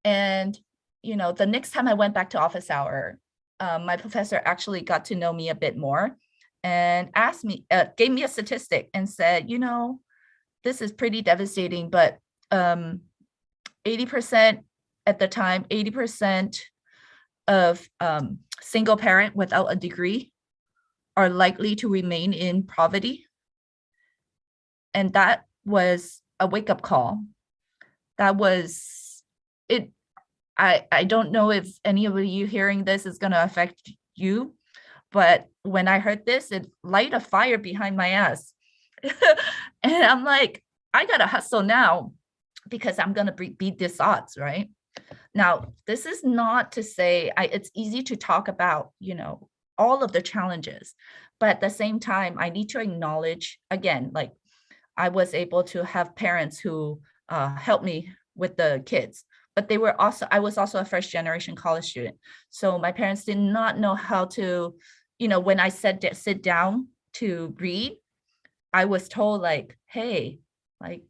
And, the next time I went back to office hour, my professor actually got to know me a bit more and gave me a statistic and said, "This is pretty devastating, but 80% at the time, 80% of single parent without a degree are likely to remain in poverty." And that was a wake-up call. That was it. I don't know if any of you hearing this is going to affect you, but when I heard this, it light a fire behind my ass. And I'm like, I got to hustle now, because I'm going to beat these odds, right? Now, this is not to say it's easy to talk about, all of the challenges, but at the same time, I need to acknowledge, again, like, I was able to have parents who helped me with the kids, but I was also a first generation college student. So my parents did not know how to, when I said sit down to read, I was told, like, "Hey, like,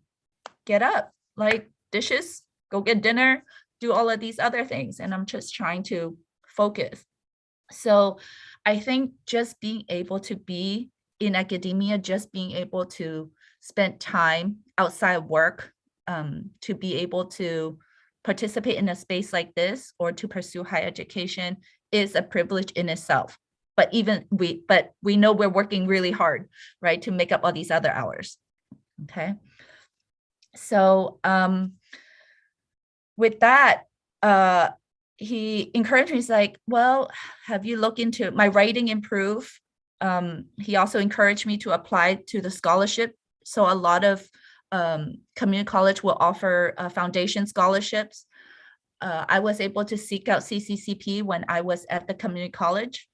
get up, like, dishes, go get dinner, do all of these other things." And I'm just trying to focus. So I think just being able to be in academia, just being able to spend time outside of work, to be able to participate in a space like this or to pursue higher education is a privilege in itself. But we know we're working really hard, right, to make up all these other hours. Okay. So with that, he encouraged me. He's like, well, have you looked into my writing improve? He also encouraged me to apply to the scholarship. So a lot of community college will offer foundation scholarships. I was able to seek out CCCP when I was at the community college,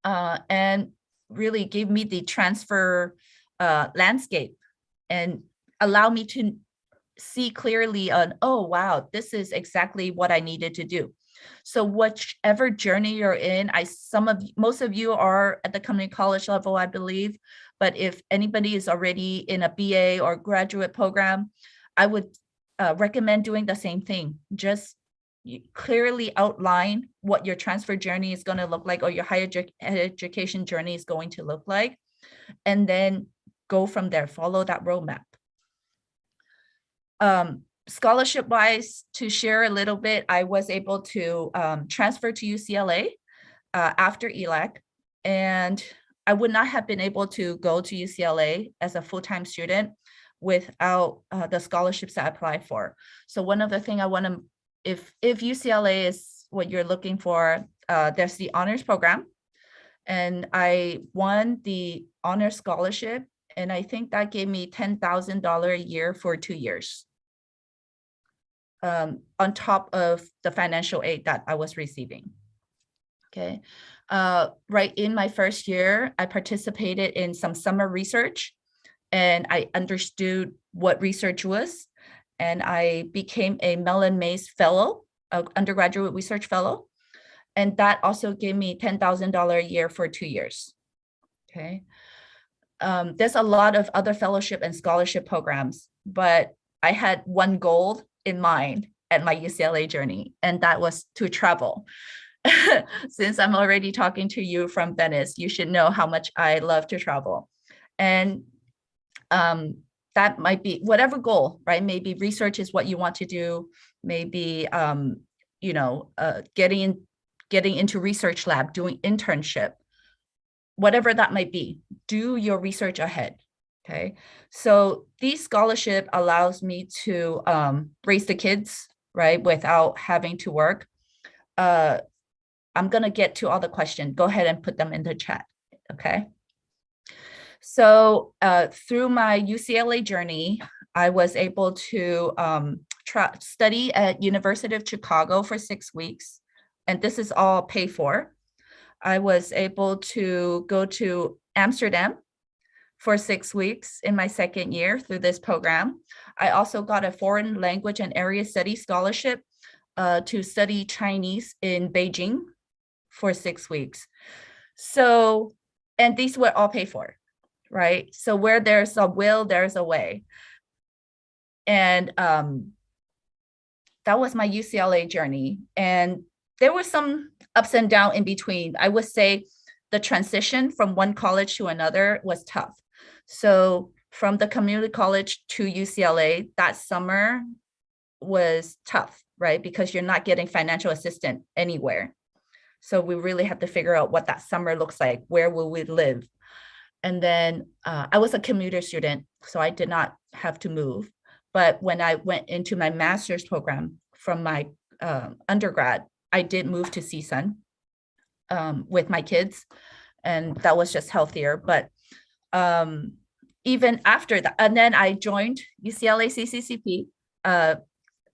and really gave me the transfer landscape and allow me to see clearly on, oh, wow, this is exactly what I needed to do. So whichever journey you're in, most of you are at the community college level, I believe, but if anybody is already in a BA or graduate program, I would recommend doing the same thing. Just clearly outline what your transfer journey is going to look like, or your higher education journey is going to look like, and then go from there, follow that roadmap. Scholarship wise, to share a little bit, I was able to transfer to UCLA after ELAC, and I would not have been able to go to UCLA as a full-time student without the scholarships that I applied for. So one of the things I want to, if UCLA is what you're looking for, there's the honors program, and I won the honors scholarship, and I think that gave me $10,000 a year for 2 years, on top of the financial aid that I was receiving. Okay, right in my first year, I participated in some summer research, and I understood what research was, and I became a Mellon Mays Fellow, an undergraduate research fellow, and that also gave me $10,000 a year for 2 years. Okay, there's a lot of other fellowship and scholarship programs, but I had one goal in mind at my UCLA journey, and that was to travel. Since I'm already talking to you from Venice, you should know how much I love to travel. And that might be whatever goal, right? Maybe research is what you want to do. Maybe, getting into research lab, doing internship, whatever that might be, do your research ahead. Okay, so this scholarship allows me to raise the kids, right, without having to work. I'm gonna get to all the questions. Go ahead and put them in the chat, okay? So through my UCLA journey, I was able to study at University of Chicago for 6 weeks, and this is all paid for. I was able to go to Amsterdam for 6 weeks in my second year through this program. I also got a foreign language and area studies scholarship to study Chinese in Beijing for 6 weeks. So, and these were all paid for, right? So where there's a will, there's a way. And that was my UCLA journey. And there were some ups and downs in between. I would say the transition from one college to another was tough. So from the community college to UCLA, that summer was tough, right? Because you're not getting financial assistance anywhere. So we really have to figure out what that summer looks like. Where will we live? And then I was a commuter student, so I did not have to move. But when I went into my master's program from my undergrad, I did move to CSUN with my kids, and that was just healthier. But even after that, and then I joined UCLA CCCP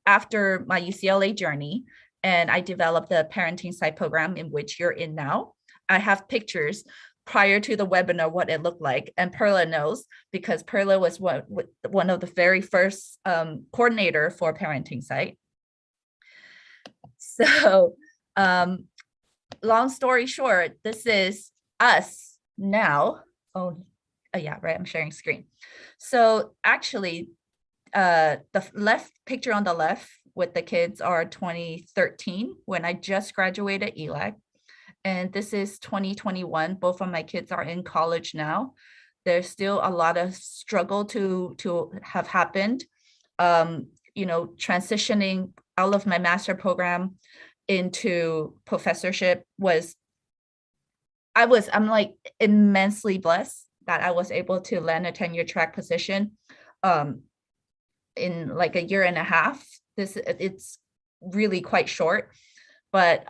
after my UCLA journey, and I developed the parenting site program in which you're in now. I have pictures prior to the webinar what it looked like, and Perla knows because Perla was one of the very first coordinator for parenting site. So long story short, this is us now. Oh yeah, right, I'm sharing screen. So actually the left picture on the left with the kids are 2013 when I just graduated ELAC. And this is 2021. Both of my kids are in college now. There's still a lot of struggle to have happened. Transitioning out of my master program into professorship I'm like immensely blessed that I was able to land a tenure track position. in like a year and a half. It's really quite short, but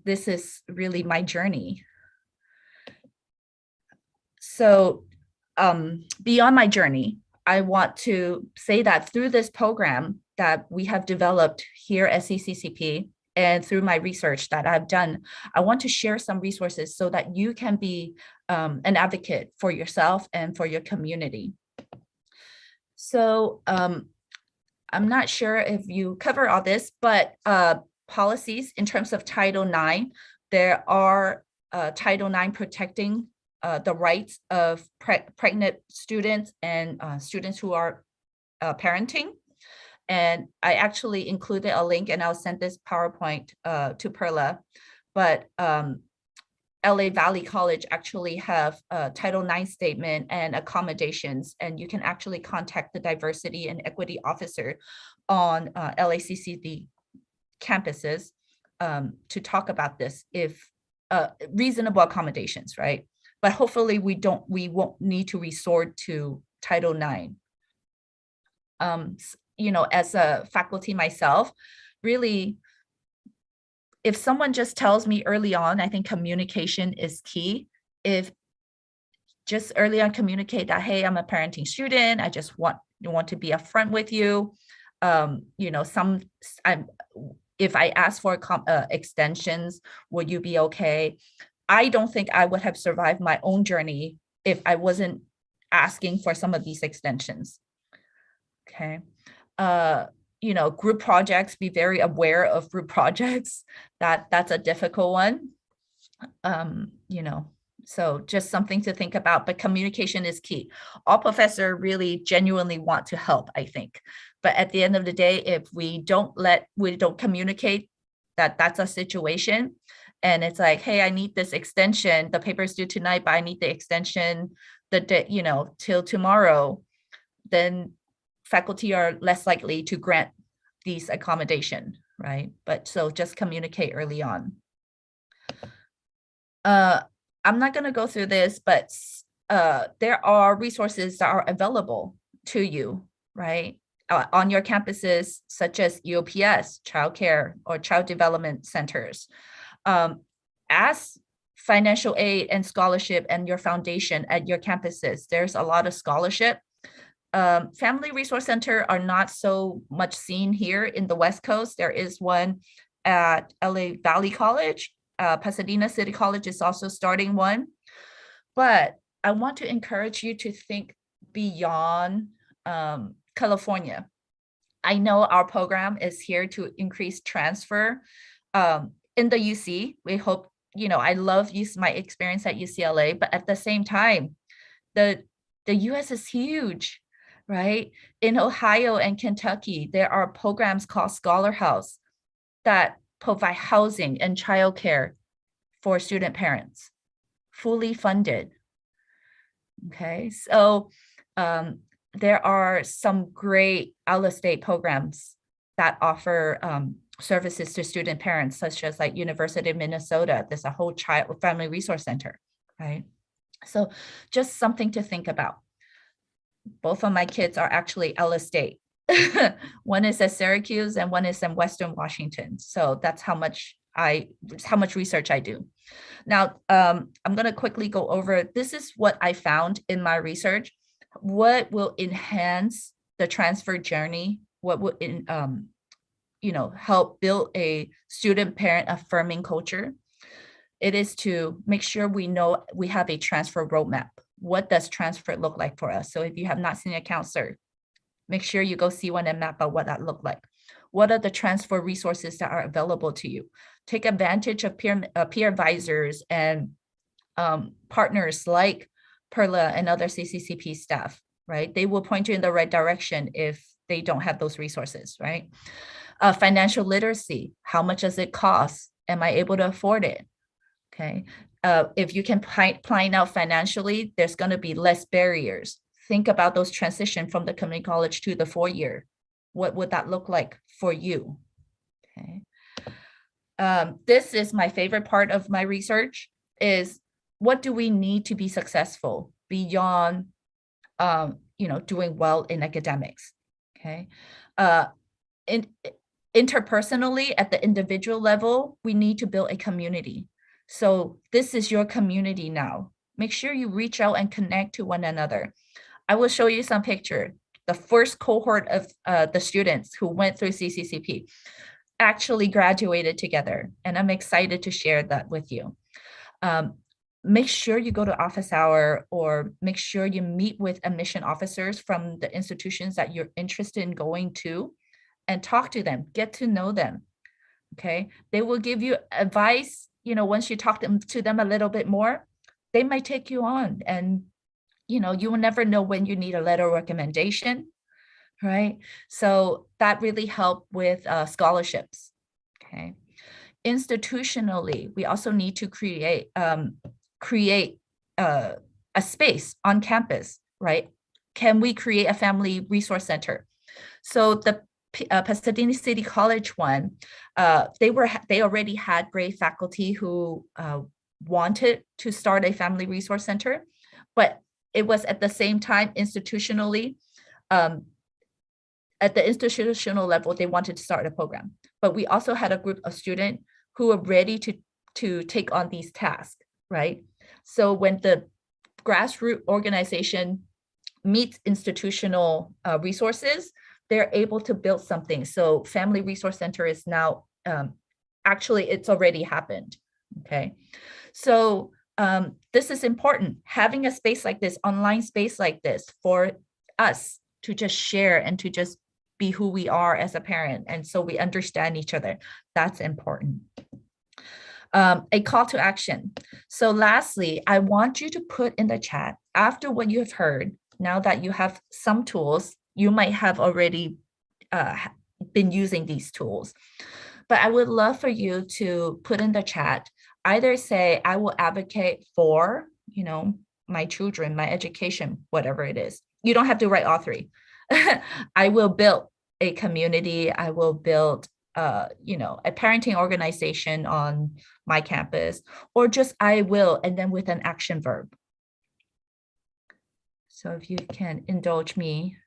this is really my journey. So beyond my journey, I want to say that through this program that we have developed here at CCCP and through my research that I've done, I want to share some resources so that you can be an advocate for yourself and for your community. So I'm not sure if you cover all this, but policies in terms of Title IX, there are Title IX protecting the rights of pregnant students and students who are parenting. And I actually included a link, and I'll send this PowerPoint to Perla. But LA Valley College actually have a Title IX statement and accommodations, and you can actually contact the diversity and equity officer on LACCD campuses to talk about this, if reasonable accommodations, right? But hopefully we won't need to resort to Title IX. You know, as a faculty myself, really, if someone just tells me early on, I think communication is key. If just early on communicate that, hey, I'm a parenting student, I just want to be upfront with you. You know, if I ask for extensions, would you be okay? I don't think I would have survived my own journey if I wasn't asking for some of these extensions. Okay. You know, group projects, be very aware of group projects. That's a difficult one. You know, so just something to think about, but communication is key. All professors really genuinely want to help, I think. But at the end of the day, if we don't communicate that's a situation, and it's like, hey, I need this extension, the paper's due tonight, but I need the extension you know, till tomorrow, then faculty are less likely to grant these accommodation, right? But so just communicate early on. I'm not going to go through this, but there are resources that are available to you, right? On your campuses, such as EOPS, childcare, or child development centers. As financial aid and scholarship and your foundation at your campuses, there's a lot of scholarship. Family Resource Center are not so much seen here in the West Coast. There is one at LA Valley College. Pasadena City College is also starting one. But I want to encourage you to think beyond California. I know our program is here to increase transfer in the UC. We hope, you know, I love my experience at UCLA, but at the same time, the US is huge. Right? In Ohio and Kentucky, there are programs called Scholar House that provide housing and childcare for student parents, fully funded. Okay, so there are some great out-of-state programs that offer services to student parents, such as like University of Minnesota. There's a whole family resource center, right? So just something to think about. Both of my kids are actually out of state. One is at Syracuse and one is in Western Washington. So that's how much research I do. Now, I'm going to quickly go over, this is what I found in my research. What will enhance the transfer journey? What will you know, help build a student parent affirming culture? It is to make sure we know we have a transfer roadmap. What does transfer look like for us? So if you have not seen a counselor, make sure you go see one and map out what that looked like. What are the transfer resources that are available to you? Take advantage of peer advisors and partners like Perla and other CCCP staff, right? They will point you in the right direction if they don't have those resources, right? Financial literacy, how much does it cost? Am I able to afford it? Okay. If you can plan out financially, there's going to be less barriers. Think about those transition from the community college to the 4-year. What would that look like for you? Okay. This is my favorite part of my research, is what do we need to be successful beyond doing well in academics. Okay. Interpersonally, at the individual level, we need to build a community. So this is your community now. Make sure you reach out and connect to one another. I will show you some picture. The first cohort of the students who went through CCCP actually graduated together, and I'm excited to share that with you. Make sure you go to office hour, or make sure you meet with admission officers from the institutions that you're interested in going to, and talk to them, get to know them. Okay, they will give you advice. Once you talk to them a little bit more, they might take you on, and you will never know when you need a letter of recommendation, right? So that really helped with scholarships. Okay, institutionally, we also need to create a space on campus, right? Can we create a family resource center? So the Pasadena City College one, they already had great faculty who wanted to start a family resource center, but it was at the same time institutionally, at the institutional level, they wanted to start a program. But we also had a group of students who were ready to take on these tasks, right? So when the grassroots organization meets institutional resources, they're able to build something. So Family Resource Center is now, actually, it's already happened, okay? So this is important, having a space like this, online space like this, for us to just share and to just be who we are as a parent. And so we understand each other. That's important. A call to action. So lastly, I want you to put in the chat, after what you have heard, now that you have some tools, you might have already been using these tools, but I would love for you to put in the chat, either say, I will advocate for, my children, my education, whatever it is. You don't have to write all three. I will build a community. I will build, a parenting organization on my campus, or just I will, and then with an action verb. So if you can indulge me.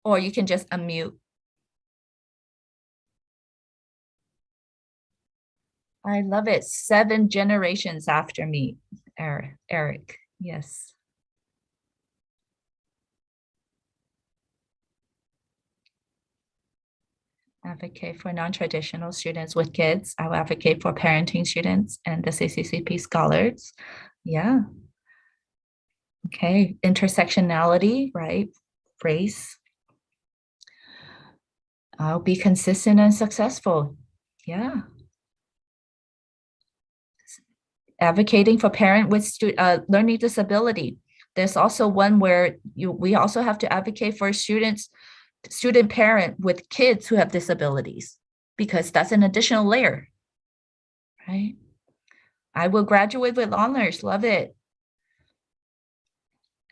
Or you can just unmute. I love it. 7 generations after me, Eric. Yes. Advocate for non-traditional students with kids. I will advocate for parenting students and the CCCP scholars. Yeah. Okay. Intersectionality, right? Race. I'll be consistent and successful. Yeah. Advocating for parent with learning disability. There's also one where we also have to advocate for student parent with kids who have disabilities, because that's an additional layer, right? I will graduate with honors. Love it.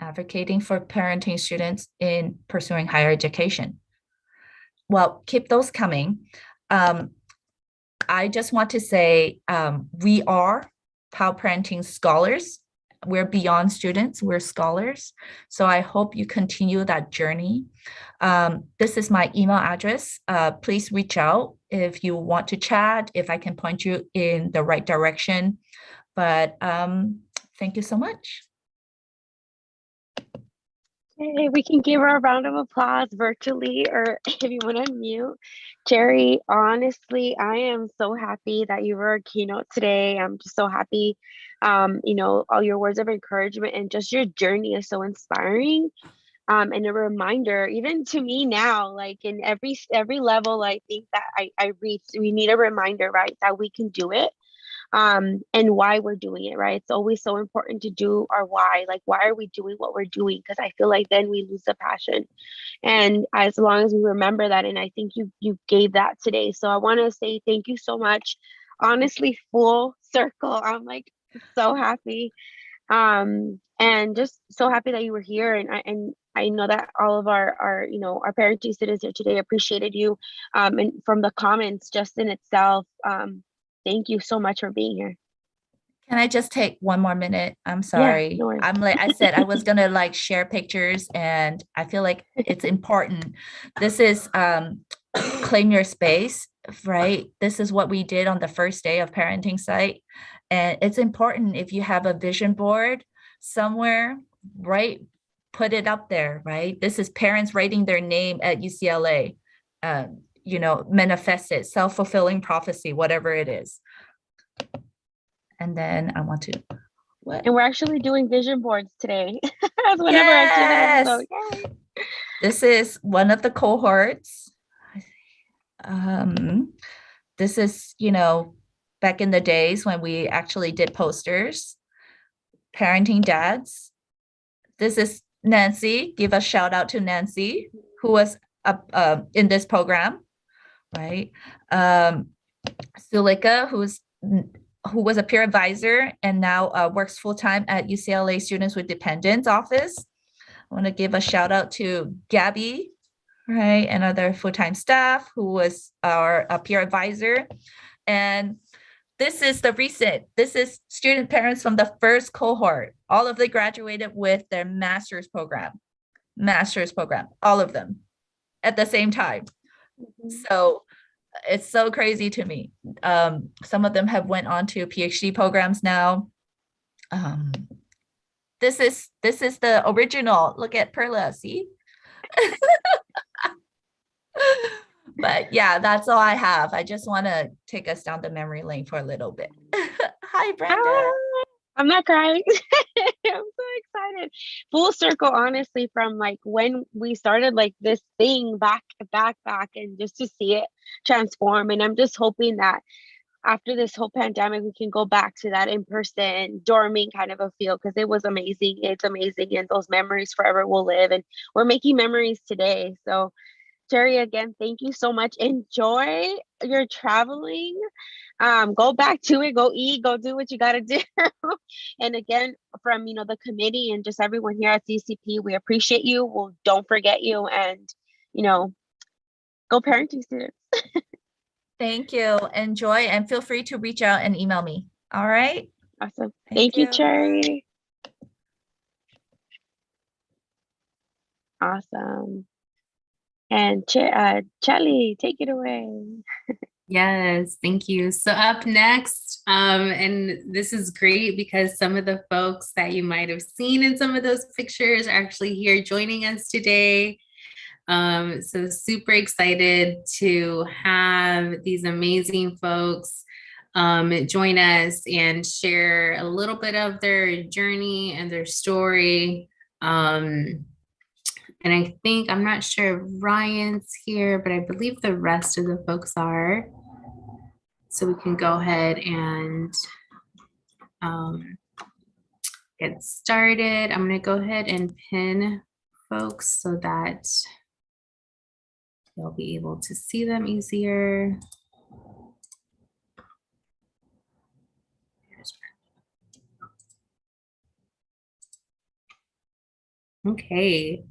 Advocating for parenting students in pursuing higher education. Well, keep those coming. I just want to say we are POW Parenting Scholars. We're beyond students, we're scholars. So I hope you continue that journey. This is my email address. Please reach out if you want to chat, if I can point you in the right direction. But thank you so much. Hey, we can give her a round of applause virtually, or if you want to mute. Jerry, honestly, I am so happy that you were a keynote today. I'm just so happy. All your words of encouragement and just your journey is so inspiring. And a reminder, even to me now, like in every level, I think that I reached, we need a reminder, right, that we can do it. And why we're doing it, right? It's always so important to do our why. Like, why are we doing what we're doing? Because I feel like then we lose the passion. And as long as we remember that, and I think you gave that today. So I want to say thank you so much. Honestly, full circle. I'm like so happy. And just so happy that you were here. And I know that all of our our parenting students here today appreciated you. And from the comments just in itself, thank you so much for being here. Can I just take one more minute? I'm Yeah, sorry. no worries. I'm like I said, I was gonna like share pictures, and I feel like it's important. This is claim your space, right? This is what we did on the first day of parenting site. And it's important if you have a vision board somewhere, right? Put it up there, right? This is parents writing their name at UCLA, manifest it, self-fulfilling prophecy, whatever it is. And then I want to, what? And we're actually doing vision boards today as one of our activities. So yay. This is one of the cohorts. This is, back in the days when we actually did posters, parenting dads. This is Nancy. Give a shout out to Nancy, who was in this program, right? Sulika, who was a peer advisor and now works full-time at UCLA Students with Dependents office. I want to give a shout out to Gabby, right? And other full-time staff who was our peer advisor. And this is student parents from the first cohort. All of them graduated with their master's program, all of them at the same time. Mm-hmm. So it's so crazy to me. Some of them have went on to PhD programs now. This is the original. Look at Perla, see? But yeah, that's all I have. I just want to take us down the memory lane for a little bit. Hi, Brenda. Hi. I'm not crying. I'm so excited. Full circle, honestly, from like when we started like this thing back, and just to see it transform. And I'm just hoping that after this whole pandemic, we can go back to that in-person dorming kind of a feel, because it was amazing. It's amazing. And those memories forever will live. And we're making memories today. So Terry, again, thank you so much. Enjoy your traveling. Go back to it, go eat, go do what you got to do. And again, from, the committee and just everyone here at CCP, we appreciate you. We'll don't forget you, and, go parenting students. Thank you. Enjoy, and feel free to reach out and email me. All right. Awesome. Thank you, Cherry. Awesome. And Charlie, take it away. Yes, thank you. So up next, and this is great because some of the folks that you might have seen in some of those pictures are actually here joining us today. So super excited to have these amazing folks join us and share a little bit of their journey and their story. And I think, I'm not sure if Ryan's here, but I believe the rest of the folks are. So we can go ahead and get started. I'm going to go ahead and pin folks so that you'll be able to see them easier. Okay.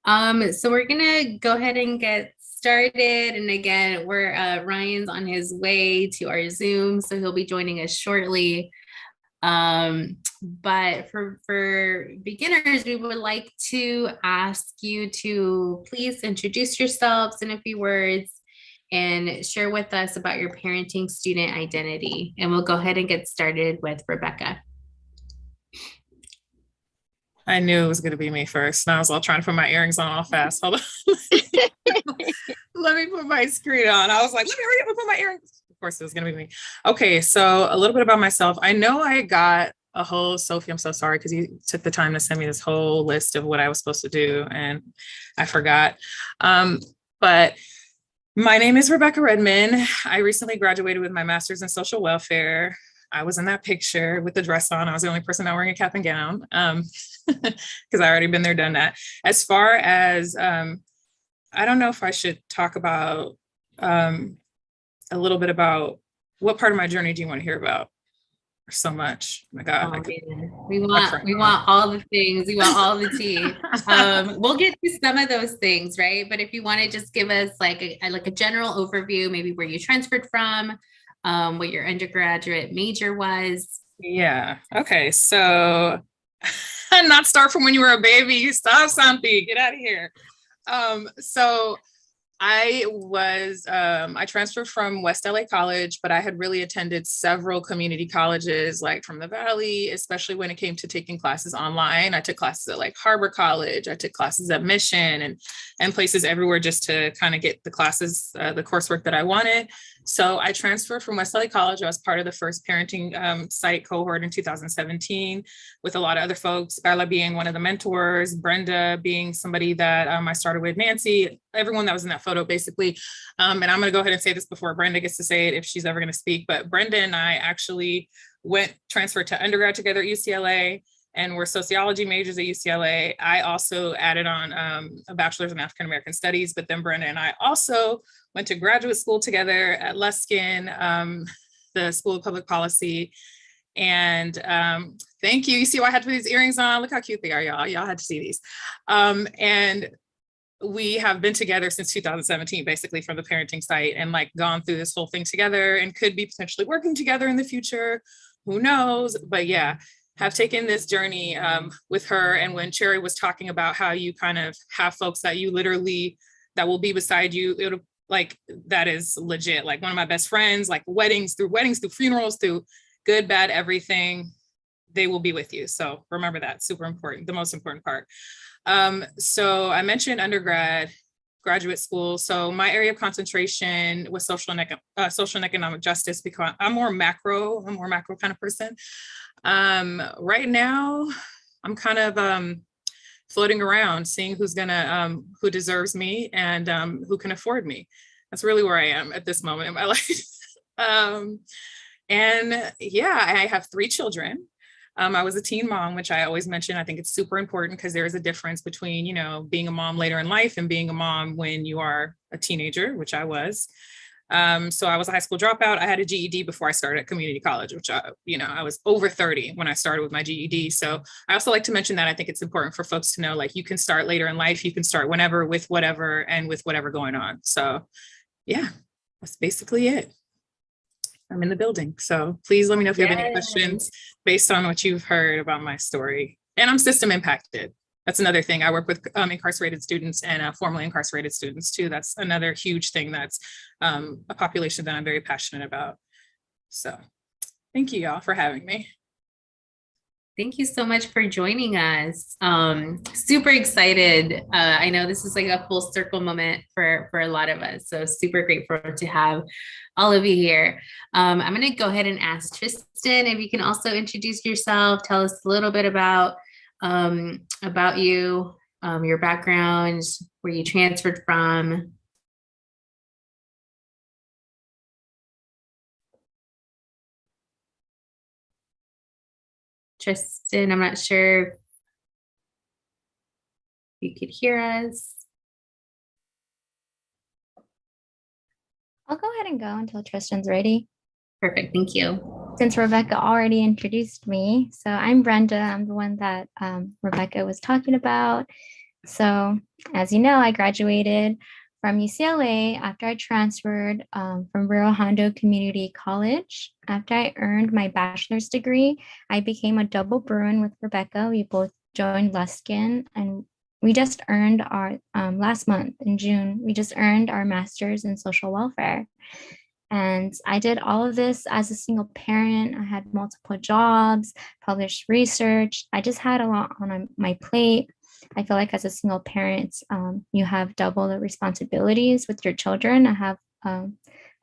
So we're gonna go ahead and get started. And again, Ryan's on his way to our Zoom, so he'll be joining us shortly. But for beginners, we would like to ask you to please introduce yourselves in a few words and share with us about your parenting student identity. And we'll go ahead and get started with Rebecca. I knew it was going to be me first. And I was all trying to put my earrings on all fast. Hold on. Let me put my screen on. I was like, let me hurry up and put my earrings. Of course, it was going to be me. Okay, so a little bit about myself. I know I got a whole, Sophie, I'm so sorry, because you took the time to send me this whole list of what I was supposed to do, and I forgot. But my name is Rebecca Redmond. I recently graduated with my master's in social welfare. I was in that picture with the dress on. I was the only person not wearing a cap and gown because I already been there, done that. As far as, I don't know if I should talk about a little bit about what part of my journey do you want to hear about? so much. Oh my God. Oh, I could- man. We want all the things. We want all the tea. We'll get to some of those things, right? But if you want to just give us like a general overview, maybe where you transferred from, what your undergraduate major was. Yeah. Okay. So not start from when you were a baby. Stop, Santi. Get out of here. So I transferred from West LA College, but I had really attended several community colleges, like from the Valley, especially when it came to taking classes online. I took classes at like Harbor College. I took classes at Mission and places everywhere just to kind of get the classes, the coursework that I wanted. So I transferred from West LA College. I was part of the first parenting site cohort in 2017 with a lot of other folks, Bella being one of the mentors, Brenda being somebody that I started with, Nancy, everyone that was in that photo basically. And I'm going to go ahead and say this before Brenda gets to say it if she's ever going to speak, but Brenda and I actually transferred to undergrad together at UCLA and we're sociology majors at UCLA. I also added on a bachelor's in African American studies, but then Brenda and I also went to graduate school together at Luskin, the School of Public Policy. And thank you. You see why I had to put these earrings on? Look how cute they are, y'all. Y'all had to see these. And we have been together since 2017, basically from the parenting site and like gone through this whole thing together and could be potentially working together in the future. Who knows? But yeah, have taken this journey with her. And when Cherry was talking about how you kind of have folks that you literally, that will be beside you, it'll like, that is legit. Like one of my best friends, like weddings, through funerals, through good, bad, everything, they will be with you. So remember that, super important, the most important part. So I mentioned graduate school. So my area of concentration was social and economic justice because I'm more macro kind of person. Right now, I'm kind of floating around, seeing who's gonna, who deserves me and who can afford me. That's really where I am at this moment in my life. And yeah, I have 3 children. I was a teen mom, which I always mention. I think it's super important because there is a difference between, you know, being a mom later in life and being a mom when you are a teenager, which I was. So I was a high school dropout. I had a GED before I started at community college, which I was over 30 when I started with my GED. So I also like to mention that I think it's important for folks to know, like, you can start later in life, you can start whenever, with whatever, and with whatever going on. So yeah, that's basically it. I'm in the building. So please let me know if you have any questions based on what you've heard about my story. And I'm system impacted. That's another thing. I work with incarcerated students and formerly incarcerated students too. That's another huge thing. That's a population that I'm very passionate about. So thank you y'all for having me. Thank you so much for joining us. Super excited. I know this is like a full circle moment for a lot of us. So super grateful to have all of you here. I'm going to go ahead and ask Tristan if you can also introduce yourself. Tell us a little bit about you, your background, where you transferred from. Tristan, I'm not sure if you could hear us. I'll go ahead and go until Tristan's ready. Perfect, thank you. Since Rebecca already introduced me, so I'm Brenda. I'm the one that Rebecca was talking about. So as you know, I graduated from UCLA after I transferred from Rio Hondo Community College. After I earned my bachelor's degree, I became a double Bruin with Rebecca. We both joined Luskin, and we just earned our, last month in June, we just earned our master's in social welfare. And I did all of this as a single parent. I had multiple jobs, published research. I just had a lot on my plate. I feel like as a single parent, you have double the responsibilities with your children. I have a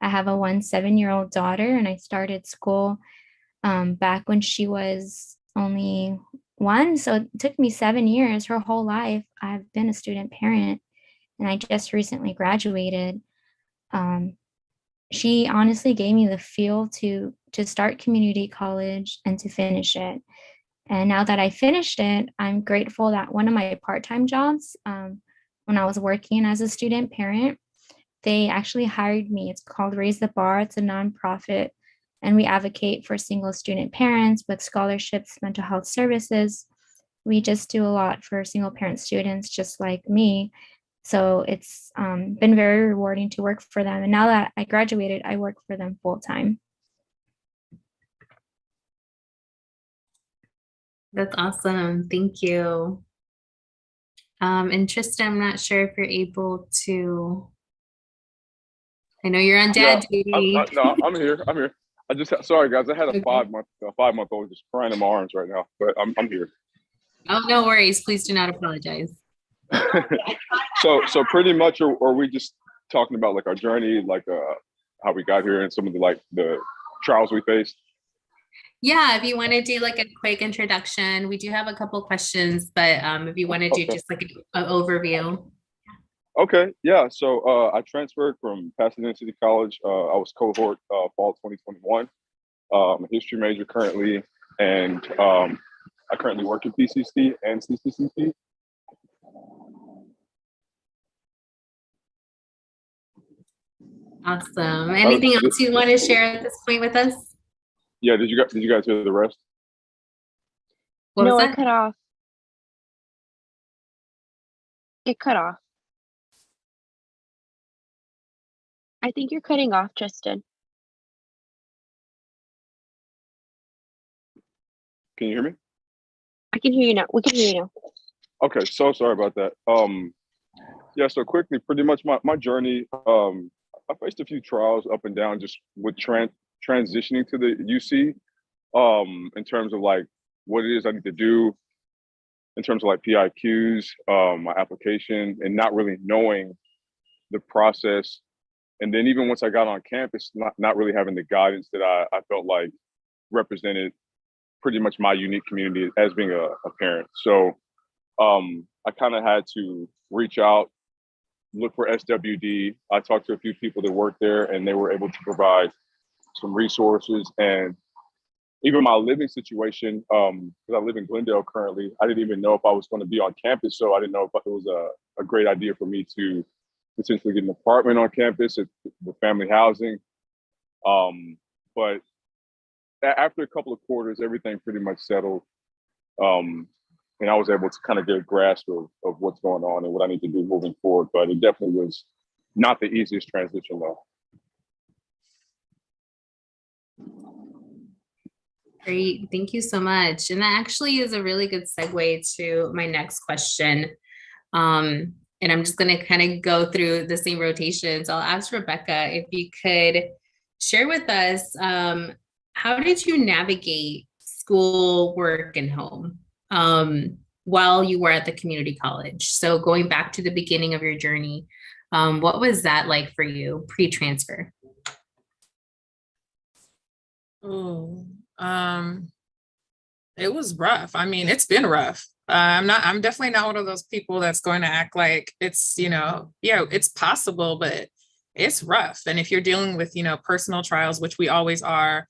7-year-old daughter, and I started school back when she was only 1. So it took me 7 years, her whole life. I've been a student parent, and I just recently graduated. She honestly gave me the feel to start community college and to finish it. And now that I finished it, I'm grateful that one of my part-time jobs, when I was working as a student parent, they actually hired me. It's called Raise the Bar. It's a nonprofit and we advocate for single student parents with scholarships, mental health services. We just do a lot for single parent students just like me. So it's been very rewarding to work for them. And now that I graduated, I work for them full time. That's awesome. Thank you. And Tristan, I'm not sure if you're able to. I know you're on dad duty. No, I'm here. I'm here. Sorry guys, I had a 5-month-old just crying in my arms right now, but I'm here. Oh, no worries. Please do not apologize. So pretty much, are we just talking about like our journey, like how we got here and some of the trials we faced? Yeah, if you want to do like a quick introduction, we do have a couple questions, but if you want to do just like an overview. Okay, yeah. So I transferred from Pasadena City College. I was cohort fall 2021. I'm a history major currently, and I currently work in PCC and CCCP. Awesome. Anything else you want to share at this point with us? Yeah, did you guys hear the rest? No, it cut off. It cut off. I think you're cutting off, Tristan. Can you hear me? I can hear you now. We can hear you now. Okay, so sorry about that. Yeah, so quickly, pretty much my journey, I faced a few trials up and down just with transitioning to the UC, in terms of like what it is I need to do, in terms of like PIQs, my application, and not really knowing the process. And then even once I got on campus, not really having the guidance that I felt like represented pretty much my unique community as being a parent. So I kind of had to reach out, look for SWD. I talked to a few people that worked there and they were able to provide some resources. And even my living situation, because I live in Glendale currently, I didn't even know if I was going to be on campus. So I didn't know if it was a great idea for me to potentially get an apartment on campus with family housing. But after a couple of quarters, everything pretty much settled. And I was able to kind of get a grasp of what's going on and what I need to do moving forward. But it definitely was not the easiest transition though. Great, thank you so much. And that actually is a really good segue to my next question. And I'm just gonna kind of go through the same rotation. So I'll ask Rebecca if you could share with us, how did you navigate school, work, and home while you were at the community college? So going back to the beginning of your journey, what was that like for you pre-transfer? Oh, it was rough. I mean, it's been rough. I'm definitely not one of those people that's going to act like it's, yeah, it's possible, but it's rough. And if you're dealing with, personal trials, which we always are,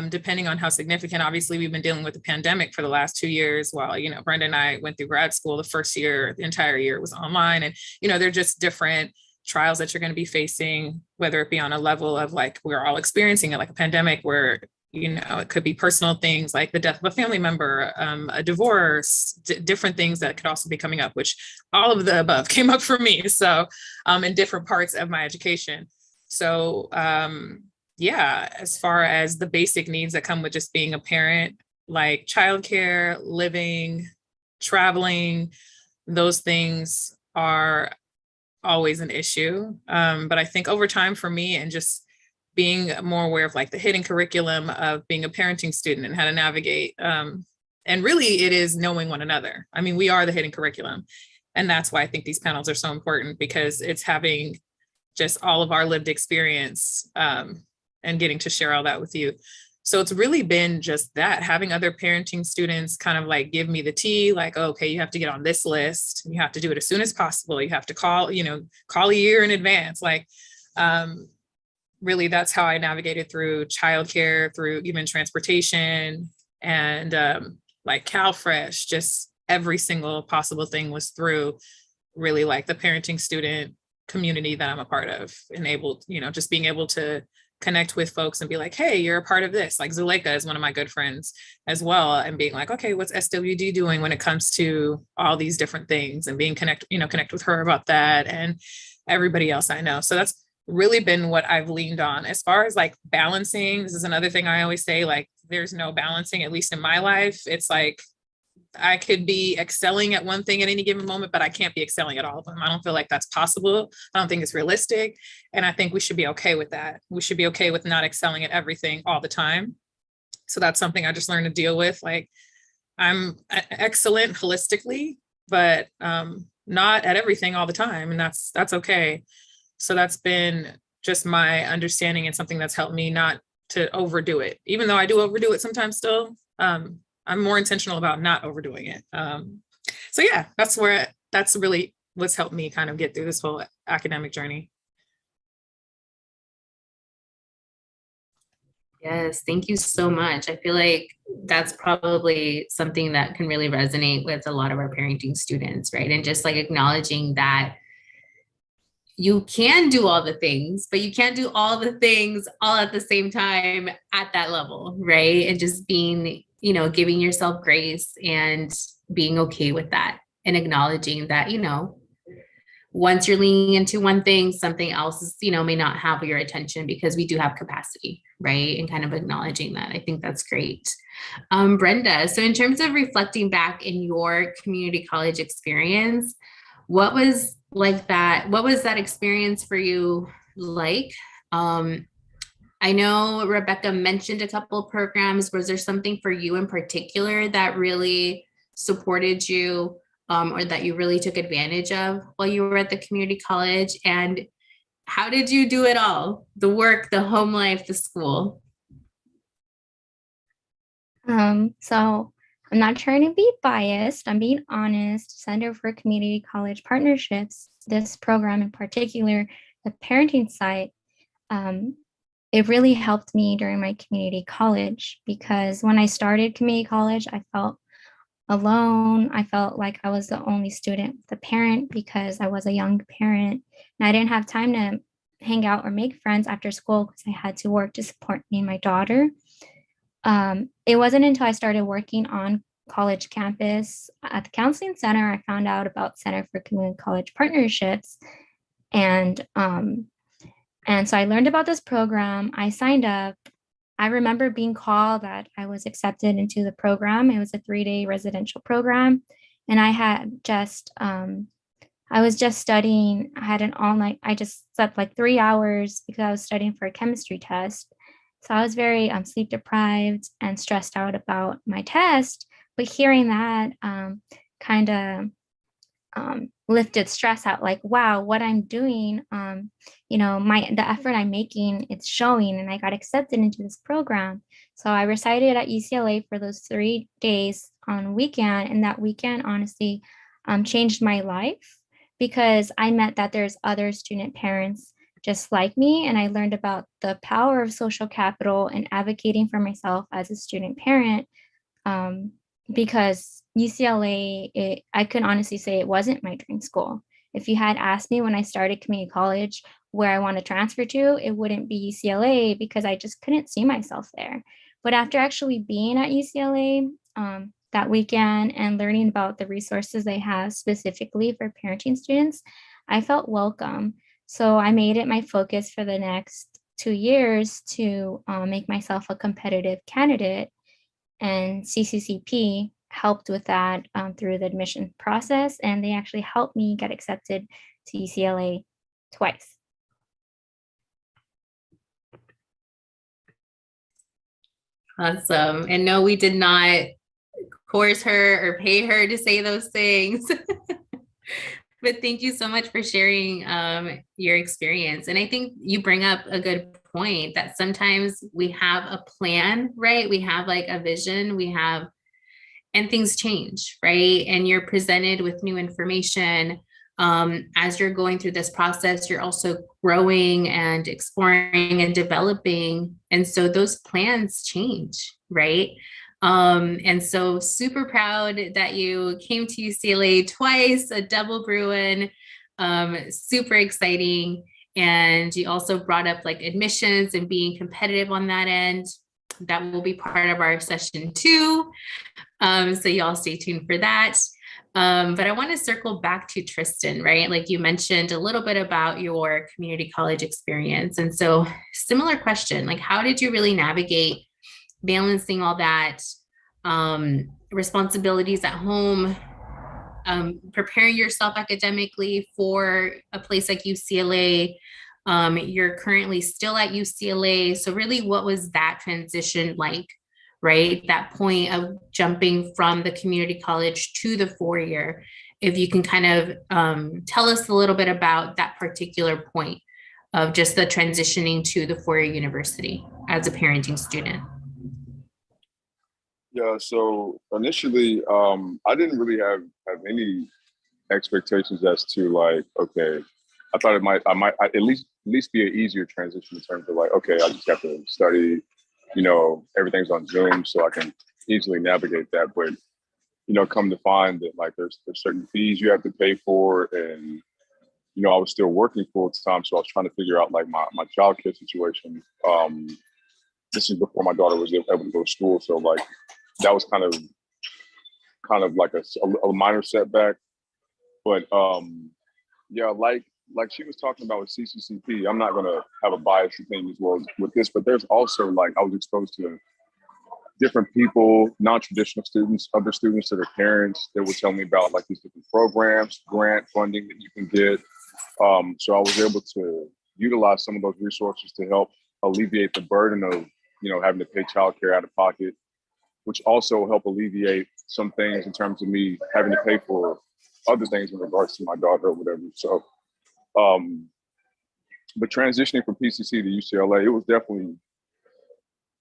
depending on how significant, obviously we've been dealing with the pandemic for the last 2 years while, Brenda and I went through grad school. The first year, the entire year was online, and, they're just different trials that you're going to be facing, whether it be on a level of like, we're all experiencing it, like a pandemic where, it could be personal things like the death of a family member, a divorce, different things that could also be coming up, which all of the above came up for me. So in different parts of my education. So yeah, as far as the basic needs that come with just being a parent, like childcare, living, traveling, those things are always an issue. But I think over time for me, and just being more aware of like the hidden curriculum of being a parenting student and how to navigate, and really it is knowing one another. I mean, we are the hidden curriculum. And that's why I think these panels are so important, because it's having just all of our lived experience, and getting to share all that with you. So it's really been just that, having other parenting students kind of like give me the tea, like, okay, you have to get on this list. You have to do it as soon as possible. You have to call a year in advance. Like, really, that's how I navigated through childcare, through even transportation, and like CalFresh, just every single possible thing was through really like the parenting student community that I'm a part of, and able, just being able to connect with folks and be like, hey, you're a part of this. Like Zuleika is one of my good friends as well. And being like, okay, what's SWD doing when it comes to all these different things, and being connect with her about that and everybody else I know. So that's really been what I've leaned on. As far as like balancing, this is another thing I always say, like, there's no balancing, at least in my life. It's like, I could be excelling at one thing at any given moment, but I can't be excelling at all of them. I don't feel like that's possible. I don't think it's realistic. And I think we should be okay with that. We should be okay with not excelling at everything all the time. So that's something I just learned to deal with. Like, I'm excellent holistically, but not at everything all the time. And that's okay. So that's been just my understanding, and something that's helped me not to overdo it, even though I do overdo it sometimes still. I'm more intentional about not overdoing it. So yeah, that's really what's helped me kind of get through this whole academic journey. Yes, thank you so much. I feel like that's probably something that can really resonate with a lot of our parenting students, right? And just like acknowledging that you can do all the things, but you can't do all the things all at the same time at that level, right? And just being, giving yourself grace and being okay with that, and acknowledging that, once you're leaning into one thing, something else is, may not have your attention, because we do have capacity, right? And kind of acknowledging that. I think that's great. Brenda, so in terms of reflecting back in your community college experience, what was that experience for you like? I know Rebecca mentioned a couple of programs. Was there something for you in particular that really supported you, or that you really took advantage of while you were at the community college? And how did you do it all? The work, the home life, the school? So I'm not trying to be biased. I'm being honest. Center for Community College Partnerships, this program in particular, the parenting site, it really helped me during my community college, because when I started community college, I felt alone. I felt like I was the only student with a parent, because I was a young parent and I didn't have time to hang out or make friends after school, because I had to work to support me and my daughter. It wasn't until I started working on college campus at the counseling center, I found out about Center for Community College Partnerships. And so I learned about this program. I signed up. I remember being called that I was accepted into the program. It was a 3-day residential program. And I was just studying. I had an all-night, I just slept like 3 hours because I was studying for a chemistry test. So I was very sleep deprived and stressed out about my test. But hearing that kind of lifted stress out, like, wow, what I'm doing, the effort I'm making, it's showing, and I got accepted into this program. So I resided at UCLA for those 3 days on weekend, and that weekend honestly changed my life, because I met that there's other student parents just like me, and I learned about the power of social capital and advocating for myself as a student parent, because UCLA, I can honestly say it wasn't my dream school. If you had asked me when I started community college where I want to transfer to, it wouldn't be UCLA, because I just couldn't see myself there. But after actually being at UCLA that weekend and learning about the resources they have specifically for parenting students, I felt welcome. So I made it my focus for the next 2 years to make myself a competitive candidate. And CCCP helped with that through the admission process, and they actually helped me get accepted to UCLA twice. Awesome. And no, we did not coerce her or pay her to say those things. But thank you so much for sharing your experience. And I think you bring up a good point that sometimes we have a plan, right? We have like a vision, and things change, right? And you're presented with new information. As you're going through this process, you're also growing and exploring and developing. And so those plans change, right? And so super proud that you came to UCLA twice, a double Bruin, super exciting. And you also brought up like admissions and being competitive on that end. That will be part of our session 2. So y'all stay tuned for that. But I want to circle back to Tristan, right? Like you mentioned a little bit about your community college experience. And so similar question, like how did you really navigate balancing all that responsibilities at home, preparing yourself academically for a place like UCLA? You're currently still at UCLA. So really, what was that transition like, right? That point of jumping from the community college to the 4-year. If you can kind of tell us a little bit about that particular point of just the transitioning to the 4-year university as a parenting student. Yeah, so initially, I didn't really have any expectations as to like, okay, I thought I might at least be an easier transition in terms of like, okay, I just have to study, everything's on Zoom, so I can easily navigate that. But come to find that like there's certain fees you have to pay for, and I was still working full time, so I was trying to figure out like my childcare situation. This is before my daughter was able to go to school, so like that was kind of like a minor setback. But yeah, like she was talking about with CCCP, I'm not gonna have a biased opinion as well with this, but there's also like I was exposed to different people, non-traditional students, other students that are parents that would tell me about like these different programs, grant funding that you can get. So I was able to utilize some of those resources to help alleviate the burden of having to pay childcare out of pocket, which also help alleviate some things in terms of me having to pay for other things in regards to my daughter or whatever. So, but transitioning from PCC to UCLA, it was definitely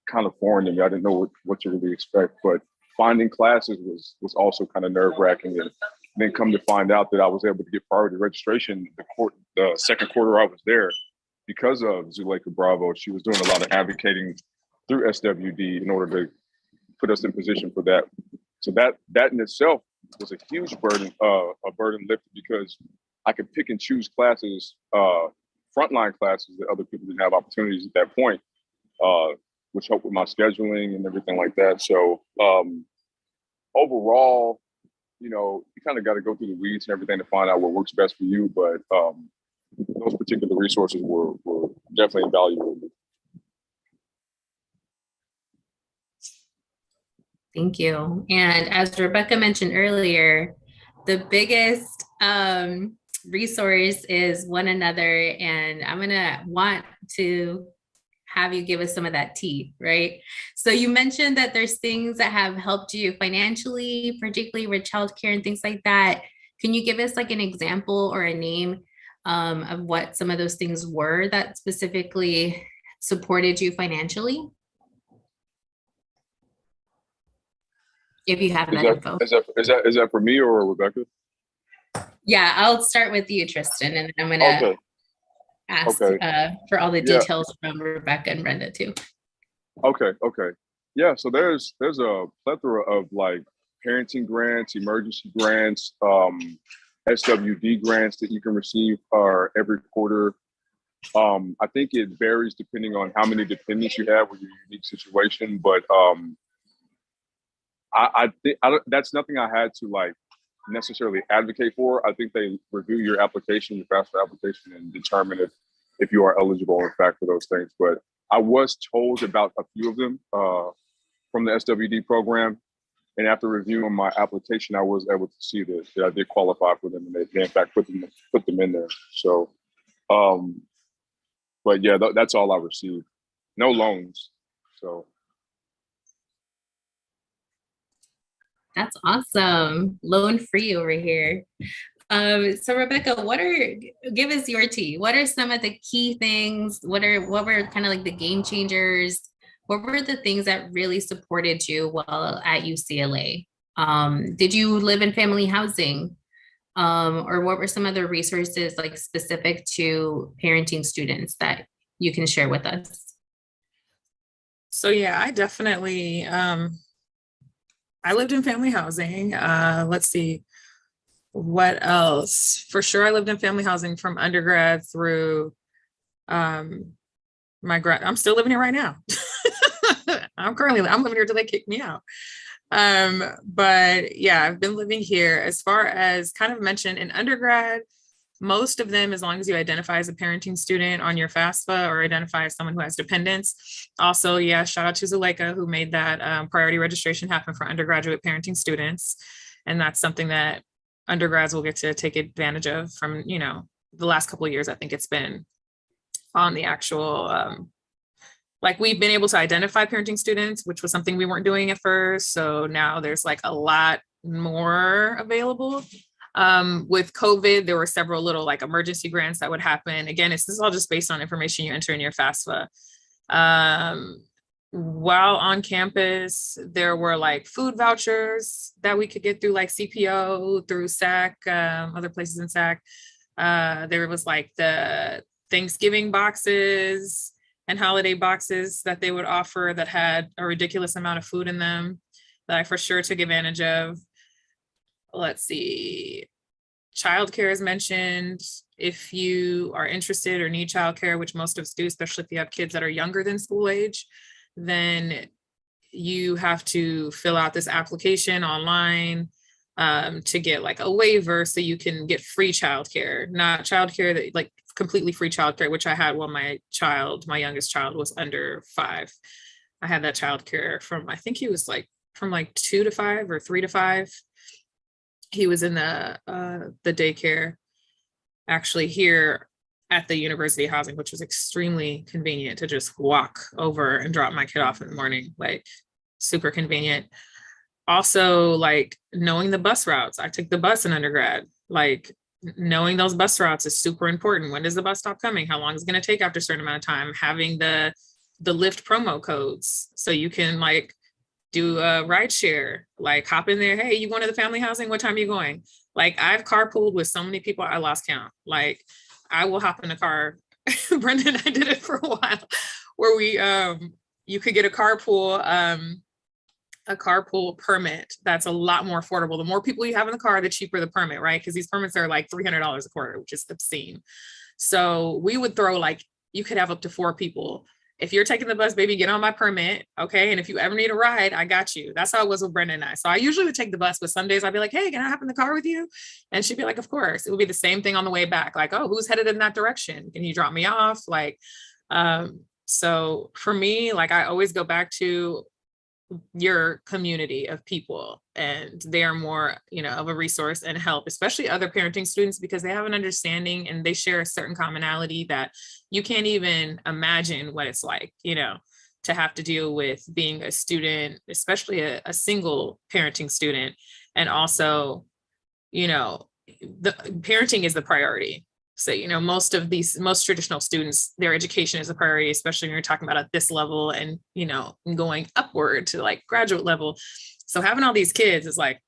kind of foreign to me. I didn't know what to really expect, but finding classes was also kind of nerve-wracking. And then come to find out that I was able to get priority registration the second quarter I was there because of Zuleika Bravo. She was doing a lot of advocating through SWD in order to put us in position for that. So that in itself was a huge burden lifted, because I could pick and choose classes, frontline classes that other people didn't have opportunities at that point, which helped with my scheduling and everything like that. So overall, you kind of got to go through the weeds and everything to find out what works best for you. But those particular resources were definitely invaluable. Thank you. And as Rebecca mentioned earlier, the biggest resource is one another. And I'm gonna want to have you give us some of that tea, right? So you mentioned that there's things that have helped you financially, particularly with childcare and things like that. Can you give us like an example or a name of what some of those things were that specifically supported you financially? If you have that info. Is that for me or Rebecca? Yeah, I'll start with you, Tristan, and then I'm gonna ask for all the details from Rebecca and Brenda too. Okay. Yeah, so there's a plethora of like parenting grants, emergency grants, SWD grants that you can receive every quarter. I think it varies depending on how many dependents you have with your unique situation, but I think that's nothing I had to like necessarily advocate for. I think they review your application, your FAFSA application, and determine if you are eligible, in fact, for those things. But I was told about a few of them from the SWD program, and after reviewing my application, I was able to see that I did qualify for them, and they in fact put them in there. So, but yeah, that's all I received. No loans. So. That's awesome. Loan free over here. So Rebecca, give us your tea. What are some of the key things? What were kind of like the game changers? What were the things that really supported you while at UCLA? Did you live in family housing? Or what were some other resources like specific to parenting students that you can share with us? So yeah, I definitely, I lived in family housing. Let's see, what else? For sure, I lived in family housing from undergrad through I'm still living here right now. I'm living here till they kick me out. But yeah, I've been living here. As far as kind of mentioned in undergrad, most of them, as long as you identify as a parenting student on your FAFSA or identify as someone who has dependents. Also, yeah, shout out to Zuleika who made that priority registration happen for undergraduate parenting students. And that's something that undergrads will get to take advantage of from, you know, the last couple of years. I think it's been on the actual, like we've been able to identify parenting students, which was something we weren't doing at first. So now there's like a lot more available. With COVID, there were several little like emergency grants that would happen. Again, this is all just based on information you enter in your FAFSA. While on campus, there were like food vouchers that we could get through like CPO, through SAC, other places in SAC. There was like the Thanksgiving boxes and holiday boxes that they would offer that had a ridiculous amount of food in them that I for sure took advantage of. Let's see, childcare is mentioned. If you are interested or need childcare, which most of us do, especially if you have kids that are younger than school age, then you have to fill out this application online to get like a waiver so you can get free childcare, not childcare that like completely free childcare, which I had when my youngest child was under 5. I had that childcare from, I think he was like from like 2 to 5 or 3 to 5. He was in the daycare actually here at the university housing, which was extremely convenient to just walk over and drop my kid off in the morning, like super convenient. Also, like knowing the bus routes. I took the bus in undergrad. Like knowing those bus routes is super important. When is the bus stop coming? How long is it going to take after a certain amount of time? Having the Lyft promo codes so you can like do a ride share, like hop in there. Hey, you going to the family housing? What time are you going? Like I've carpooled with so many people, I lost count. Like I will hop in a car. Brenda and I did it for a while where we, you could get a carpool permit that's a lot more affordable. The more people you have in the car, the cheaper the permit, right? Because these permits are like $300 a quarter, which is obscene. So we would throw like, you could have up to 4 people. If you're taking the bus, baby, get on my permit, okay? And if you ever need a ride, I got you. That's how it was with Brenda and I. So I usually would take the bus, but some days I'd be like, hey, can I hop in the car with you? And she'd be like, of course. It would be the same thing on the way back. Like, oh, who's headed in that direction? Can you drop me off? Like, so for me, like I always go back to your community of people, and they are more, you know, of a resource and help, especially other parenting students, because they have an understanding and they share a certain commonality that you can't even imagine what it's like, you know, to have to deal with being a student, especially a single parenting student. And also, you know, the parenting is the priority. So, you know, most traditional students, their education is a priority, especially when you're talking about at this level and, you know, going upward to like graduate level. So having all these kids is like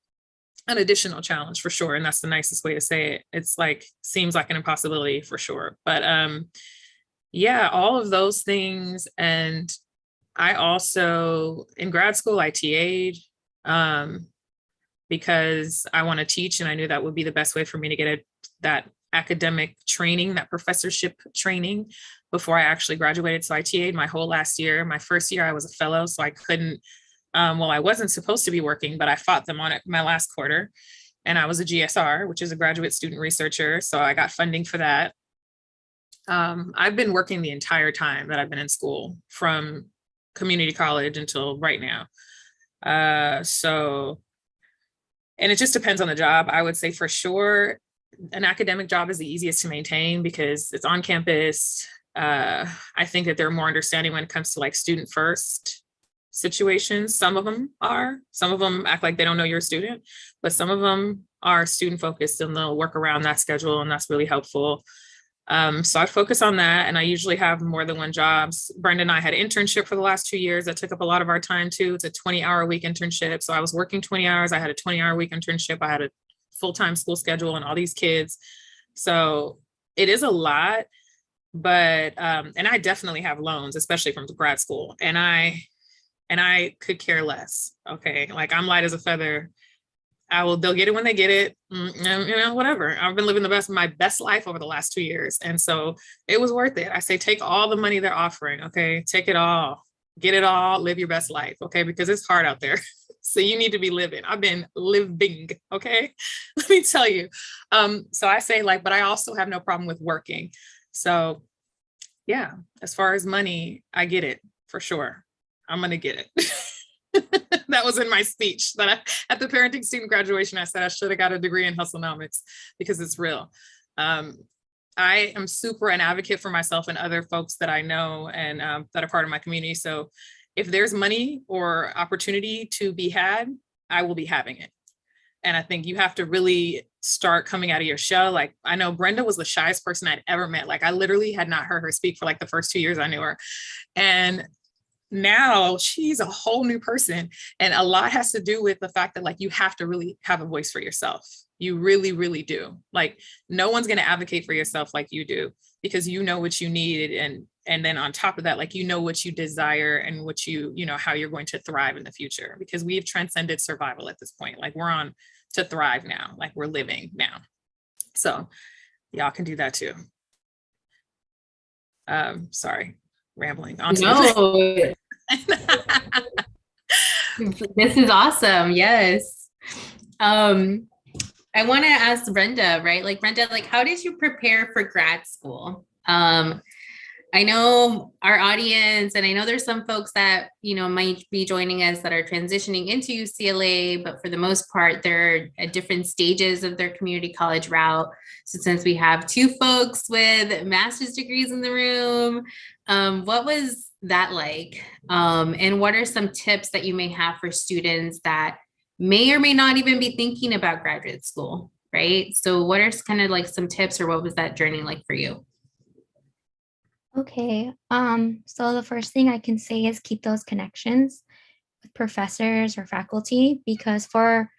an additional challenge for sure. And that's the nicest way to say it. It's like, seems like an impossibility for sure. But yeah, all of those things. And I also, in grad school, I TA'd because I want to teach. And I knew that would be the best way for me to get that academic training, that professorship training before I actually graduated. So I TA'd my whole last year. My first year I was a fellow, so I couldn't, well, I wasn't supposed to be working, but I fought them on it my last quarter. And I was a GSR, which is a graduate student researcher. So I got funding for that. I've been working the entire time that I've been in school, from community college until right now. So, and it just depends on the job. I would say for sure, an academic job is the easiest to maintain because it's on campus. I think that they're more understanding when it comes to like student first situations. Some of them act like they don't know you're a student, but some of them are student focused and they'll work around that schedule, and that's really helpful. So I focus on that, and I usually have more than one jobs. Brenda and I had an internship for the last 2 years that took up a lot of our time too. It's a 20-hour-a-week internship. So I was working 20 hours. I had a 20-hour-a-week internship. I had a full-time school schedule and all these kids. So it is a lot, but, and I definitely have loans, especially from grad school. And I could care less. Okay. Like I'm light as a feather they'll get it when they get it. And, whatever. I've been living my best life over the last 2 years. And so it was worth it. I say, take all the money they're offering. Okay. Take it all, get it all, live your best life. Okay. Because it's hard out there. So you need to be living. I've been living. Okay. Let me tell you. So I say but I also have no problem with working. So yeah, as far as money, I get it for sure. I'm going to get it. That was in my speech at the parenting student graduation. I said I should have got a degree in hustlenomics because it's real. I am super an advocate for myself and other folks that I know and that are part of my community. So if there's money or opportunity to be had, I will be having it. And I think you have to really start coming out of your shell. I know Brenda was the shyest person I'd ever met. I literally had not heard her speak for the first 2 years I knew her. And now she's a whole new person. And a lot has to do with the fact that you have to really have a voice for yourself. You really, really do. No one's going to advocate for yourself like you do, because you know what you need. And then on top of that, you know what you desire and what you know, how you're going to thrive in the future, because we've transcended survival at this point. We're on to thrive now, we're living now. So y'all can do that too. Sorry, rambling on. No. This is awesome. Yes. I want to ask Brenda, right? Brenda, how did you prepare for grad school? I know our audience, and I know there's some folks that, might be joining us that are transitioning into UCLA, but for the most part, they're at different stages of their community college route. So since we have 2 folks with master's degrees in the room, what was that like? And what are some tips that you may have for students that may or may not even be thinking about graduate school, right? So what are kind of some tips, or what was that journey like for you? Okay, so the first thing I can say is keep those connections with professors or faculty, because for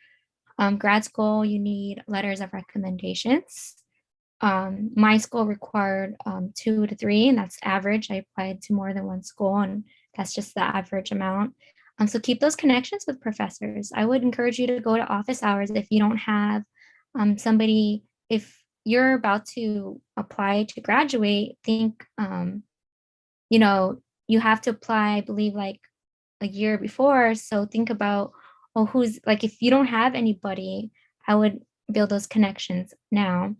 grad school, you need letters of recommendations. My school required 2 to 3, and that's average. I applied to more than one school, and that's just the average amount. So keep those connections with professors. I would encourage you to go to office hours if you don't have somebody. If you're about to apply to graduate, think, you have to apply, I believe, a year before. So think about, who's if you don't have anybody, I would build those connections now.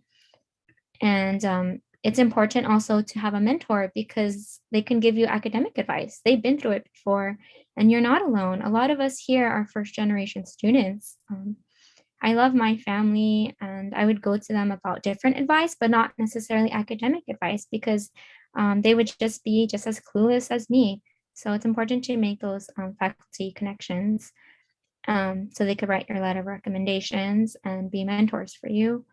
And it's important also to have a mentor, because they can give you academic advice. They've been through it before, and you're not alone. A lot of us here are first-generation students. I love my family, and I would go to them about different advice, but not necessarily academic advice, because they would just be just as clueless as me. So it's important to make those faculty connections, so they could write your letter of recommendations and be mentors for you.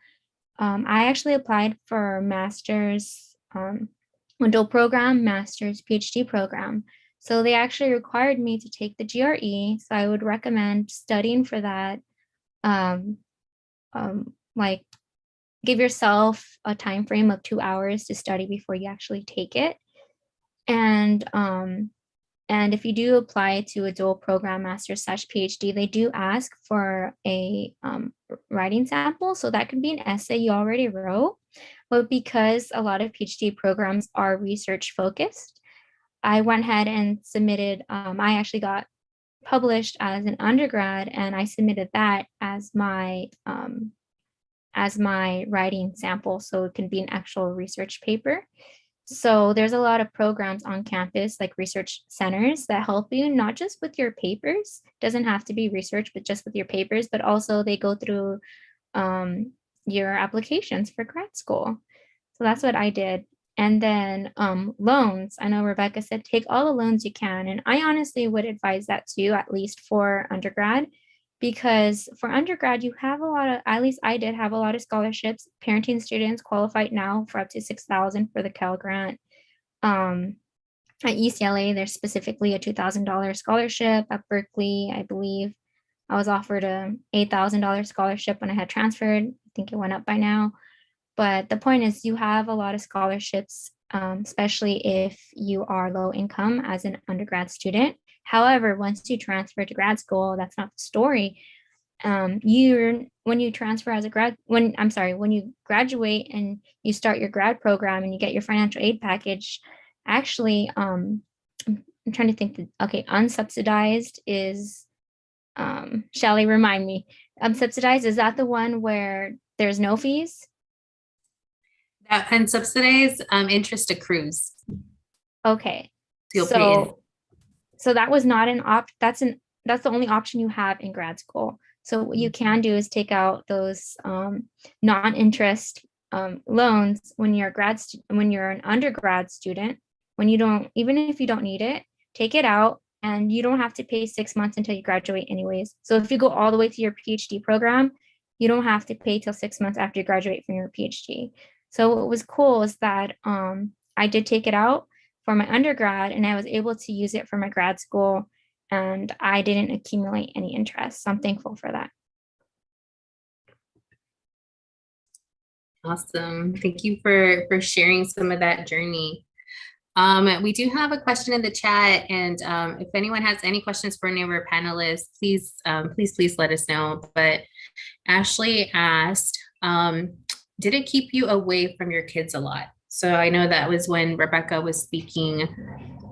I actually applied for master's dual program, master's PhD program. So they actually required me to take the GRE. So I would recommend studying for that. Give yourself a time frame of 2 hours to study before you actually take it. And if you do apply to a dual program, master's / PhD, they do ask for a writing sample. So that could be an essay you already wrote. But because a lot of PhD programs are research focused, I went ahead and submitted, I actually got published as an undergrad, and I submitted that as my writing sample, so it can be an actual research paper. So there's a lot of programs on campus, like research centers, that help you not just with your papers. Doesn't have to be research, but just with your papers, but also they go through your applications for grad school. So that's what I did. And then loans. I know Rebecca said take all the loans you can. And I honestly would advise that too, at least for undergrad, because for undergrad, you have a lot of, at least I did have a lot of scholarships. Parenting students qualified now for up to $6,000 for the Cal Grant. At UCLA, there's specifically a $2,000 scholarship. At Berkeley, I believe I was offered a $8,000 scholarship when I had transferred. I think it went up by now. But the point is, you have a lot of scholarships, especially if you are low income as an undergrad student. However, once you transfer to grad school, that's not the story. when you transfer as a when you graduate and you start your grad program and you get your financial aid package, actually, I'm trying to think. Okay, unsubsidized is, Shelly, remind me. Unsubsidized, is that the one where there's no fees? That unsubsidized interest accrues. Okay, You'll pay in. so that was not an that's the only option you have in grad school. So what you can do is take out those non-interest loans when you're when you're an undergrad student, when you don't, even if you don't need it, take it out, and you don't have to pay 6 months until you graduate anyways. So if you go all the way to your PhD program, you don't have to pay till 6 months after you graduate from your PhD. So what was cool is that I did take it out for my undergrad, and I was able to use it for my grad school, and I didn't accumulate any interest. So I'm thankful for that. Awesome. Thank you for sharing some of that journey. We do have a question in the chat, and if anyone has any questions for any of our panelists, please let us know. But Ashley asked, did it keep you away from your kids a lot? So I know that was when Rebecca was speaking,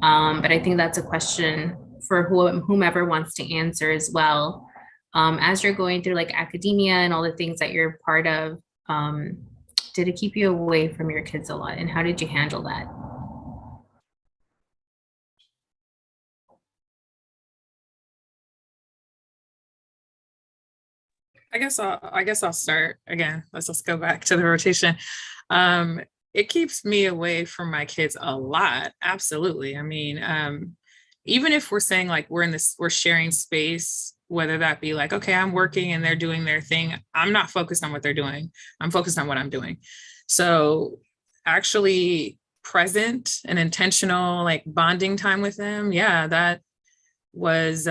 but I think that's a question for whomever wants to answer as well. As you're going through like academia and all the things that you're part of, did it keep you away from your kids a lot, and how did you handle that? I guess I'll start again. Let's go back to the rotation. It keeps me away from my kids a lot. Absolutely. I mean, even if we're saying like we're sharing space, whether that be like, okay, I'm working and they're doing their thing, I'm not focused on what they're doing. I'm focused on what I'm doing. So actually present and intentional like bonding time with them. Yeah, that was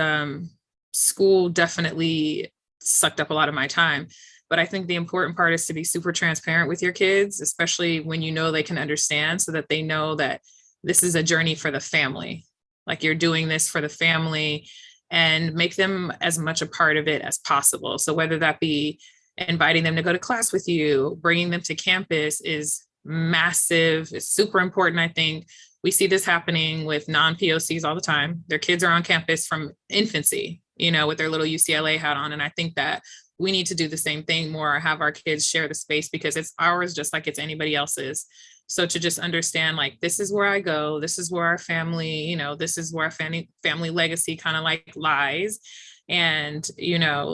school definitely sucked up a lot of my time. But I think the important part is to be super transparent with your kids, especially when you know they can understand, so that they know that this is a journey for the family. Like you're doing this for the family, and make them as much a part of it as possible. So whether that be inviting them to go to class with you, bringing them to campus is massive. It's super important. I think we see this happening with non-POCs all the time. Their kids are on campus from infancy, with their little UCLA hat on. And I think that we need to do the same thing more, have our kids share the space, because it's ours just like it's anybody else's. So to just understand, like, this is where I go, this is where our family, this is where our family legacy kind of like lies. And,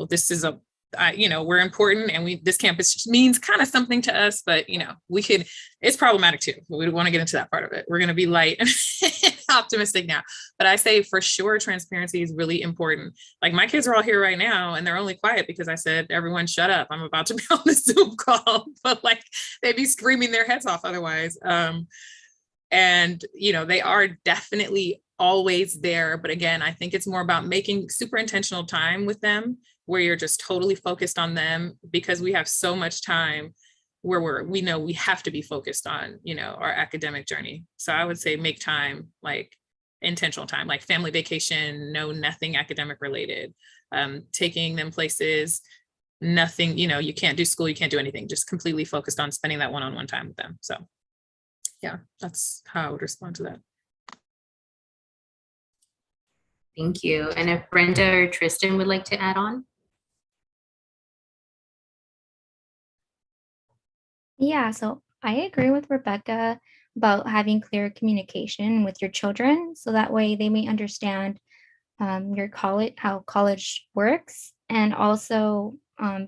this is we're important, and this campus means kind of something to us, but it's problematic too. We don't want to get into that part of it. We're going to be light and optimistic now, but I say for sure, transparency is really important. Like my kids are all here right now and they're only quiet because I said, everyone shut up, I'm about to be on the Zoom call, but like they'd be screaming their heads off otherwise. And they are definitely always there. But again, I think it's more about making super intentional time with them, where you're just totally focused on them, because we have so much time where we know we have to be focused on, our academic journey. So I would say make time, like intentional time, like family vacation, nothing academic related, taking them places, nothing, you can't do school, you can't do anything, just completely focused on spending that one-on-one time with them. So yeah, that's how I would respond to that. Thank you. And if Brenda or Tristan would like to add on. Yeah, so I agree with Rebecca about having clear communication with your children, so that way they may understand how college works, and also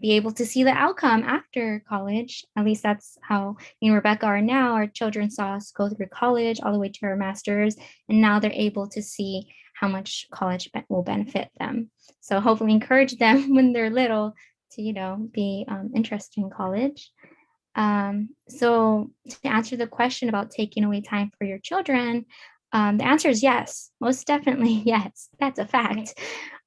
be able to see the outcome after college. At least that's how me and Rebecca are now. Our children saw us go through college all the way to our master's, and now they're able to see how much college will benefit them. So hopefully encourage them when they're little to, be interested in college. So to answer the question about taking away time for your children, the answer is yes, most definitely yes, that's a fact.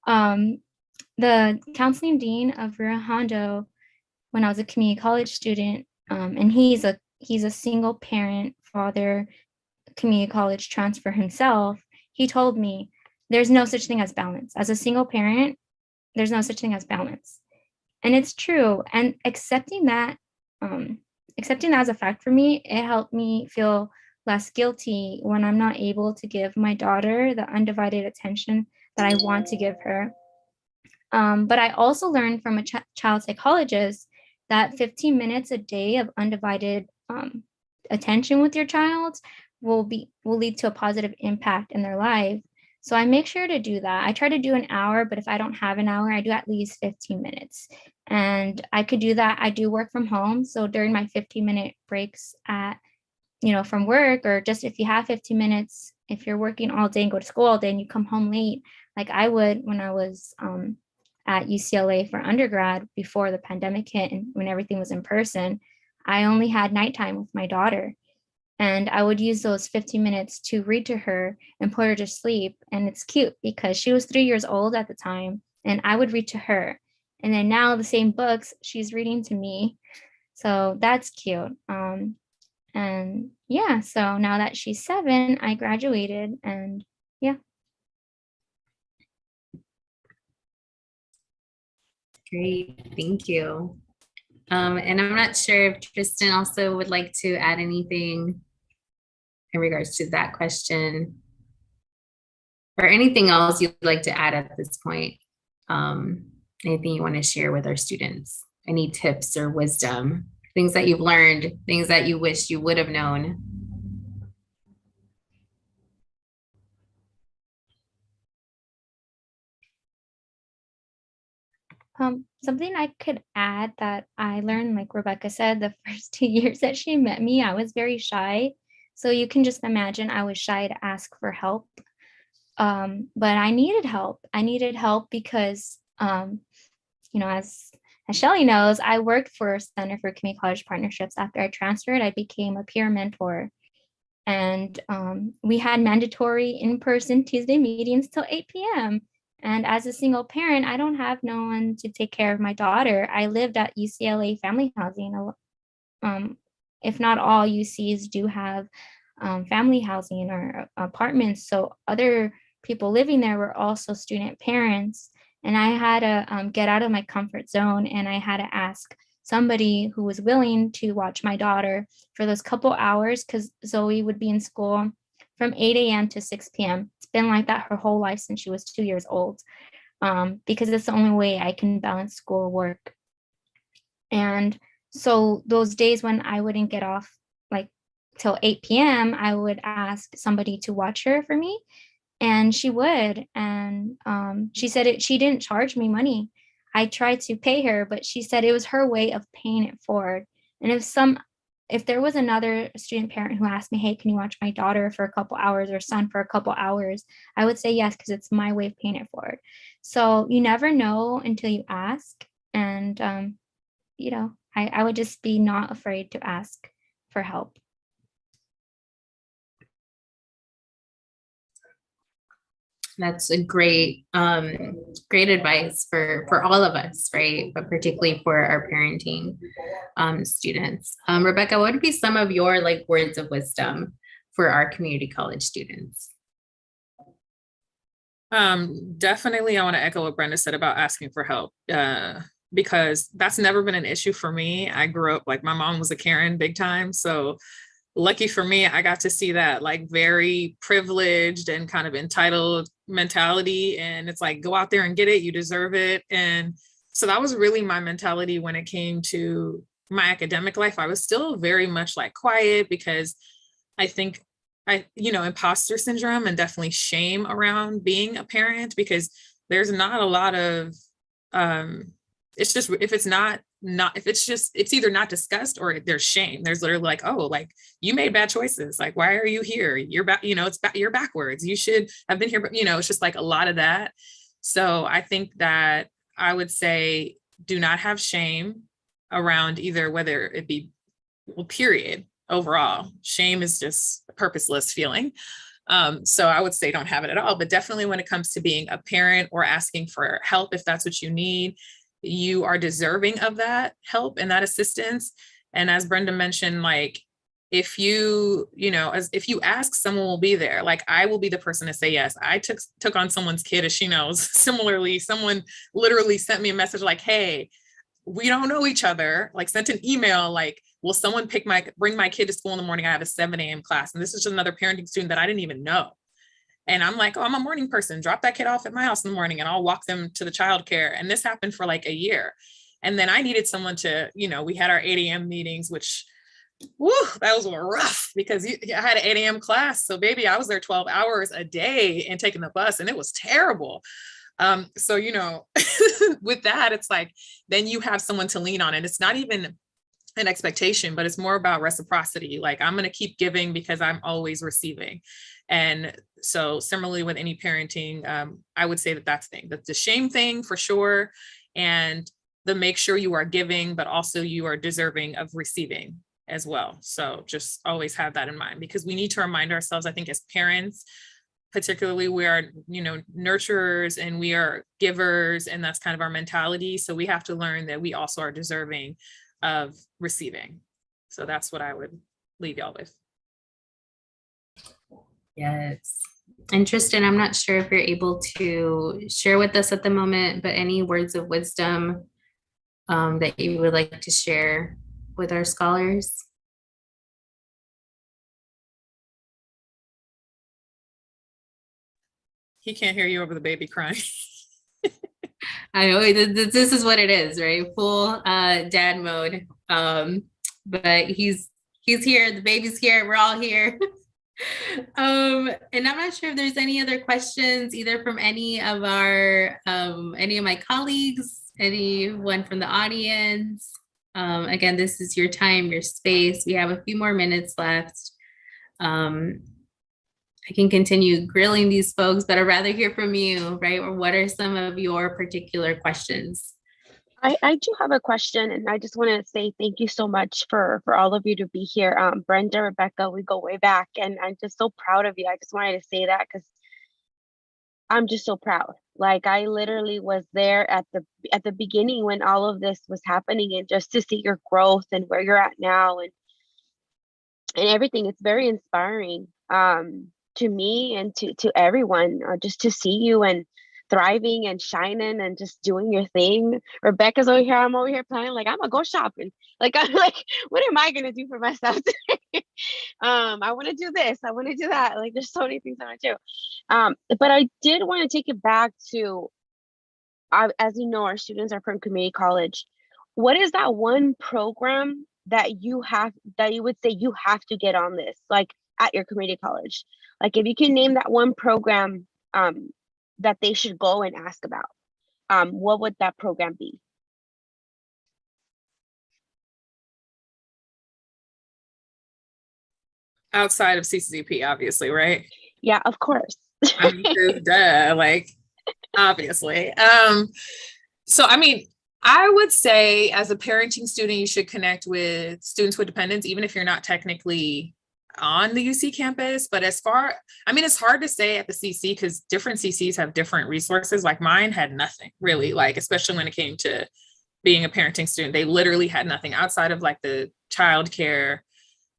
The counseling dean of Rio Hondo, when I was a community college student, and he's a single parent father, community college transfer himself, he told me there's no such thing as balance. As a single parent, there's no such thing as balance. And it's true. And accepting that as a fact for me, it helped me feel less guilty when I'm not able to give my daughter the undivided attention that I want to give her. But I also learned from a child psychologist that 15 minutes a day of undivided attention with your child will lead to a positive impact in their life. So I make sure to do that. I try to do an hour, but if I don't have an hour, I do at least 15 minutes. And I could do that. I do work from home. So during my 15-minute breaks from work, or just if you have 15 minutes, if you're working all day and go to school all day and you come home late, like I would when I was at UCLA for undergrad before the pandemic hit and when everything was in person, I only had nighttime with my daughter. And I would use those 15 minutes to read to her and put her to sleep. And it's cute because she was 3 years old at the time and I would read to her. And then now the same books she's reading to me. So that's cute. And yeah, so now that she's 7, I graduated and yeah. Great, thank you. And I'm not sure if Tristan also would like to add anything in regards to that question or anything else you'd like to add at this point. Anything you want to share with our students? Any tips or wisdom, things that you've learned, things that you wish you would have known? Something I could add that I learned, like Rebecca said, the first 2 years that she met me, I was very shy. So you can just imagine I was shy to ask for help. But I needed help. I needed help because, as Shelly knows, I worked for Center for Community College Partnerships. After I transferred, I became a peer mentor. And we had mandatory in-person Tuesday meetings till 8 p.m. And as a single parent, I don't have no one to take care of my daughter. I lived at UCLA Family Housing. If not all UCs do have family housing or apartments. So other people living there were also student parents. And I had to get out of my comfort zone and I had to ask somebody who was willing to watch my daughter for those couple hours because Zoe would be in school from 8 a.m. to 6 p.m. It's been like that her whole life since she was 2 years old because it's the only way I can balance school work. And so those days when I wouldn't get off like till 8 p.m., I would ask somebody to watch her for me. And she would. And she said she didn't charge me money. I tried to pay her, but she said it was her way of paying it forward. And if there was another student parent who asked me, hey, can you watch my daughter for a couple hours or son for a couple hours? I would say yes, because it's my way of paying it forward. So you never know until you ask. And, I would just be not afraid to ask for help. That's a great advice for all of us, right? But particularly for our parenting students. Rebecca, what would be some of your words of wisdom for our community college students? Definitely, I want to echo what Brenda said about asking for help because that's never been an issue for me. I grew up, my mom was a Karen big time. So lucky for me, I got to see that very privileged and kind of entitled mentality. And it's go out there and get it, you deserve it. And so that was really my mentality when it came to my academic life. I was still very much quiet because I think imposter syndrome and definitely shame around being a parent because there's not a lot of, it's just, if it's either not discussed or there's shame. There's literally you made bad choices. Why are you here? You're you're backwards. You should have been here. But it's just a lot of that. So I think that I would say, do not have shame around either, whether it be, period, overall. Shame is just a purposeless feeling. So I would say don't have it at all, but definitely when it comes to being a parent or asking for help, if that's what you need, you are deserving of that help and that assistance. And as Brenda mentioned, if you ask, someone will be there. I will be the person to say yes. I took on someone's kid, as she knows. Similarly, someone literally sent me a message hey, we don't know each other, like sent an email, like, will someone bring my kid to school in the morning? I have a 7 a.m. class. And this is just another parenting student that I didn't even know. And I'm like, oh, I'm a morning person. Drop that kid off at my house in the morning and I'll walk them to the childcare. And this happened for like a year. And then I needed someone to, we had our 8 a.m. meetings, which, woo, that was rough because I had an 8 a.m. class. So baby, I was there 12 hours a day and taking the bus, and it was terrible. So, with that, it's like, then you have someone to lean on, and it's not even an expectation, but it's more about reciprocity. Like, I'm going to keep giving because I'm always receiving. And so similarly with any parenting, I would say that's the shame thing for sure. And the make sure you are giving, but also you are deserving of receiving as well. So just always have that in mind, because we need to remind ourselves, I think, as parents, particularly, we are, nurturers and we are givers, and that's kind of our mentality. So we have to learn that we also are deserving of receiving. So that's what I would leave y'all with. Yes. And Tristan, I'm not sure if you're able to share with us at the moment, but any words of wisdom that you would like to share with our scholars? He can't hear you over the baby crying. I know this is what it is, right? Full dad mode. But he's here, the baby's here, we're all here. And I'm not sure if there's any other questions, either from any of my colleagues, anyone from the audience. Again, this is your time, your space. We have a few more minutes left. I can continue grilling these folks, but I'd rather hear from you, right? Or what are some of your particular questions? I do have a question, and I just want to say thank you so much for all of you to be here. Brenda, Rebecca, we go way back, and I'm just so proud of you. I just wanted to say that because I'm just so proud. Like, I literally was there at the beginning when all of this was happening, and just to see your growth and where you're at now and everything, it's very inspiring to me and to everyone, just to see you and thriving and shining and just doing your thing. Rebecca's over here, I'm over here planning, like, I'm gonna go shopping. Like, I'm like, what am I gonna do for myself today? I want to do this, I want to do that. Like, there's so many things I want to do. But I did want to take it back to, as you know, our students are from community college. What is that one program that you would say you have to get on this, like, at your community college? Like, if you can name that one program that they should go and ask about, what would that program be? Outside of CCCP, obviously, right? Yeah, of course. I mean, duh, like, obviously. So, I mean, I would say as a parenting student, you should connect with Students with Dependents, even if you're not technically on the UC campus. But it's hard to say at the CC because different CCs have different resources. Like, mine had nothing really, like, especially when it came to being a parenting student, they literally had nothing outside of like the childcare.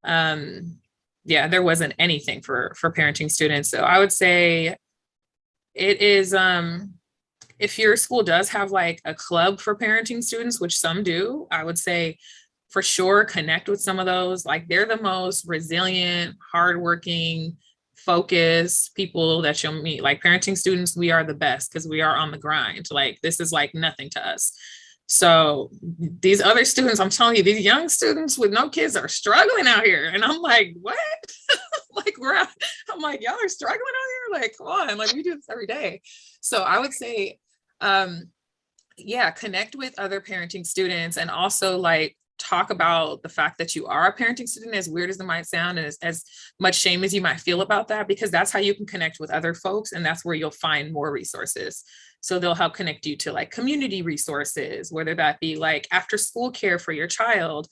There wasn't anything for parenting students. So I would say it is, if your school does have like a club for parenting students, which some do, I would say for sure connect with some of those. Like, they're the most resilient, hardworking, focused people that you'll meet. Like, parenting students, we are the best because we are on the grind. Like, this is like nothing to us. So these other students, I'm telling you, these young students with no kids are struggling out here. And I'm like, what? Like, I'm like, y'all are struggling out here? Like, come on, like, we do this every day. So I would say, connect with other parenting students, and also like talk about the fact that you are a parenting student, as weird as it might sound, and as much shame as you might feel about that, because that's how you can connect with other folks. And that's where you'll find more resources. So they'll help connect you to like community resources, whether that be like after school care for your child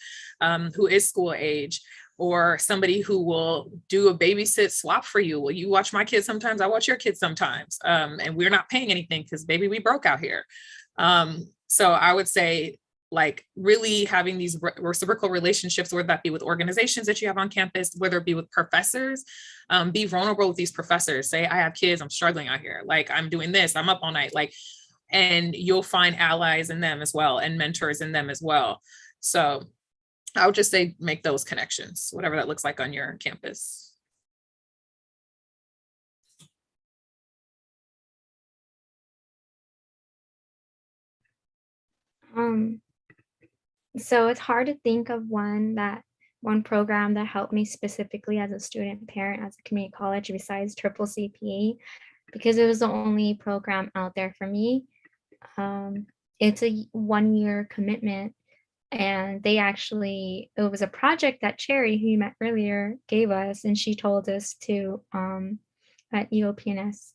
who is school age, or somebody who will do a babysit swap for you. Well, you watch my kids sometimes, I watch your kids sometimes. And we're not paying anything because baby, we broke out here. So I would say, like, really having these reciprocal relationships, whether that be with organizations that you have on campus, whether it be with professors, be vulnerable with these professors. Say, I have kids, I'm struggling out here. Like, I'm doing this, I'm up all night. Like, and you'll find allies in them as well and mentors in them as well. So I would just say make those connections, whatever that looks like on your campus. So it's hard to think of one program that helped me specifically as a student parent as a community college besides Triple CPE, because it was the only program out there for me. It's a 1-year commitment, and it was a project that Cherry, who you met earlier, gave us, and she told us to at EOP&S,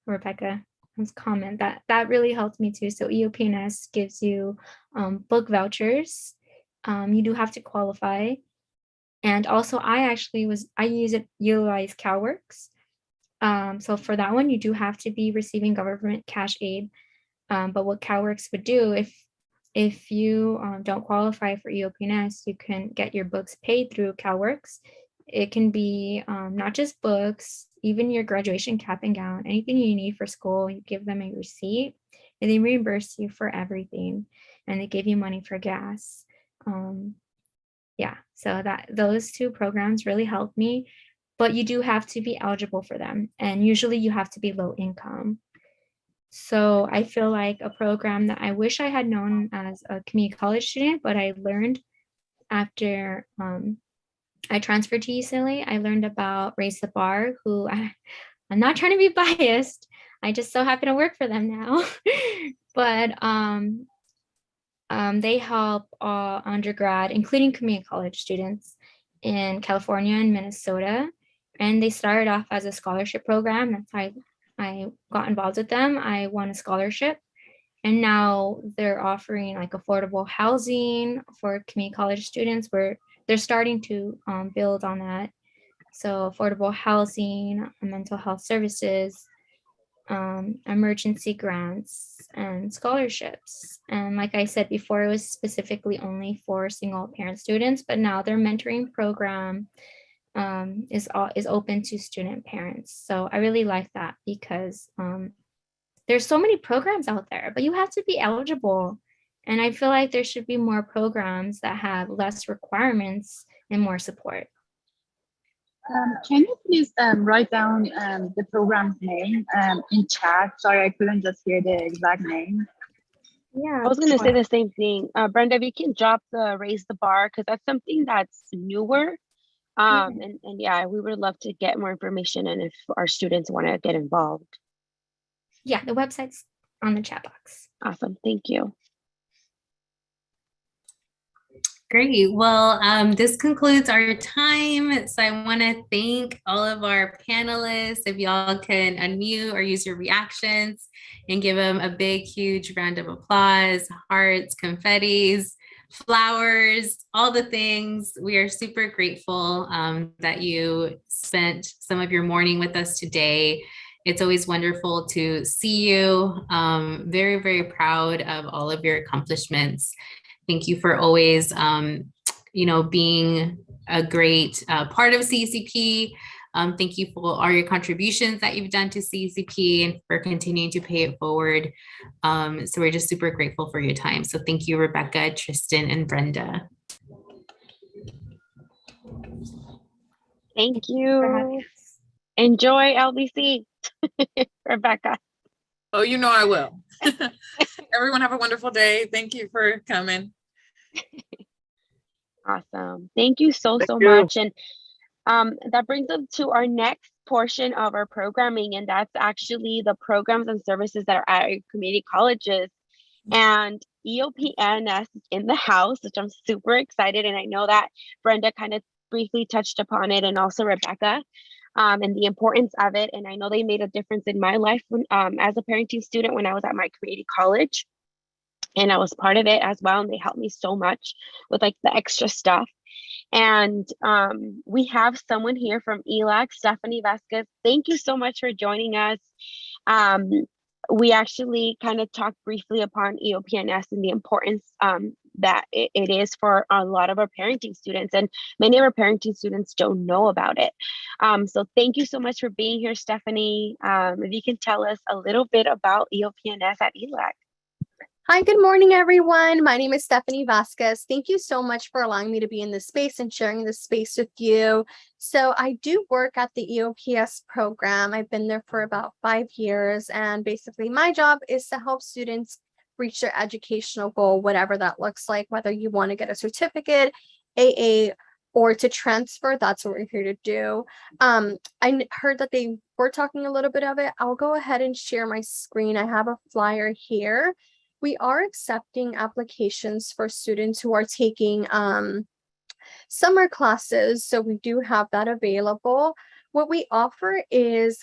Rebecca's comment, that really helped me too. So EOP&S gives you book vouchers. You do have to qualify. And also I utilize CalWORKs. So for that one, you do have to be receiving government cash aid. But what CalWORKs would do, if you don't qualify for EOP&S, you can get your books paid through CalWORKs. It can be not just books, even your graduation cap and gown, anything you need for school. You give them a receipt and they reimburse you for everything, and they give you money for gas. Yeah, so those 2 programs really helped me, but you do have to be eligible for them, and usually you have to be low income. So I feel like a program that I wish I had known as a community college student, but I learned after I transferred to UCLA, I learned about Raise the Bar, who I'm not trying to be biased. I just so happen to work for them now. But they help all undergrad, including community college students in California and Minnesota. And they started off as a scholarship program. That's how I got involved with them. I won a scholarship. And now they're offering like affordable housing for community college students, where they're starting to build on that. So affordable housing, mental health services, emergency grants, and scholarships. And like I said before, it was specifically only for single parent students, but now their mentoring program is open to student parents. So I really like that, because there's so many programs out there, but you have to be eligible. And I feel like there should be more programs that have less requirements and more support. Can you please write down the program's name in chat? Sorry, I couldn't just hear the exact name. Yeah, I was going to say the same thing. Brenda, if you can drop the Raise the Bar, because that's something that's newer. And yeah, we would love to get more information, and if our students want to get involved. Yeah, the website's on the chat box. Awesome. Thank you. Great. Well, this concludes our time. So I want to thank all of our panelists. If y'all can unmute or use your reactions and give them a big, huge round of applause, hearts, confettis, flowers, all the things. We are super grateful that you spent some of your morning with us today. It's always wonderful to see you. Very, very proud of all of your accomplishments. Thank you for always, being a great part of CCP. Thank you for all your contributions that you've done to CCP and for continuing to pay it forward. So we're just super grateful for your time. So thank you, Rebecca, Tristan, and Brenda. Thank you. Enjoy LBC, Rebecca. Oh, you know I will. Everyone have a wonderful day. Thank you for coming. Awesome. Thank you so Thank you. much. And that brings us to our next portion of our programming, and that's actually the programs and services that are at our community colleges. And EOP&S is in the house, which I'm super excited. And I know that Brenda kind of briefly touched upon it, and also Rebecca, and the importance of it. And I know they made a difference in my life when, as a parenting student, when I was at my community college. And I was part of it as well. And they helped me so much with like the extra stuff. And we have someone here from ELAC, Stephanie Vasquez. Thank you so much for joining us. We actually kind of talked briefly upon EOP&S and the importance that it is for a lot of our parenting students, and many of our parenting students don't know about it. So thank you so much for being here, Stephanie. If you can tell us a little bit about EOP&S at ELAC. Hi, good morning, everyone. My name is Stephanie Vasquez. Thank you so much for allowing me to be in this space and sharing this space with you. So I do work at the EOPS program. I've been there for about 5 years, and basically my job is to help students reach their educational goal, whatever that looks like, whether you want to get a certificate, AA, or to transfer. That's what we're here to do. I heard that they were talking a little bit of it. I'll go ahead and share my screen. I have a flyer here. We are accepting applications for students who are taking summer classes. So we do have that available. What we offer is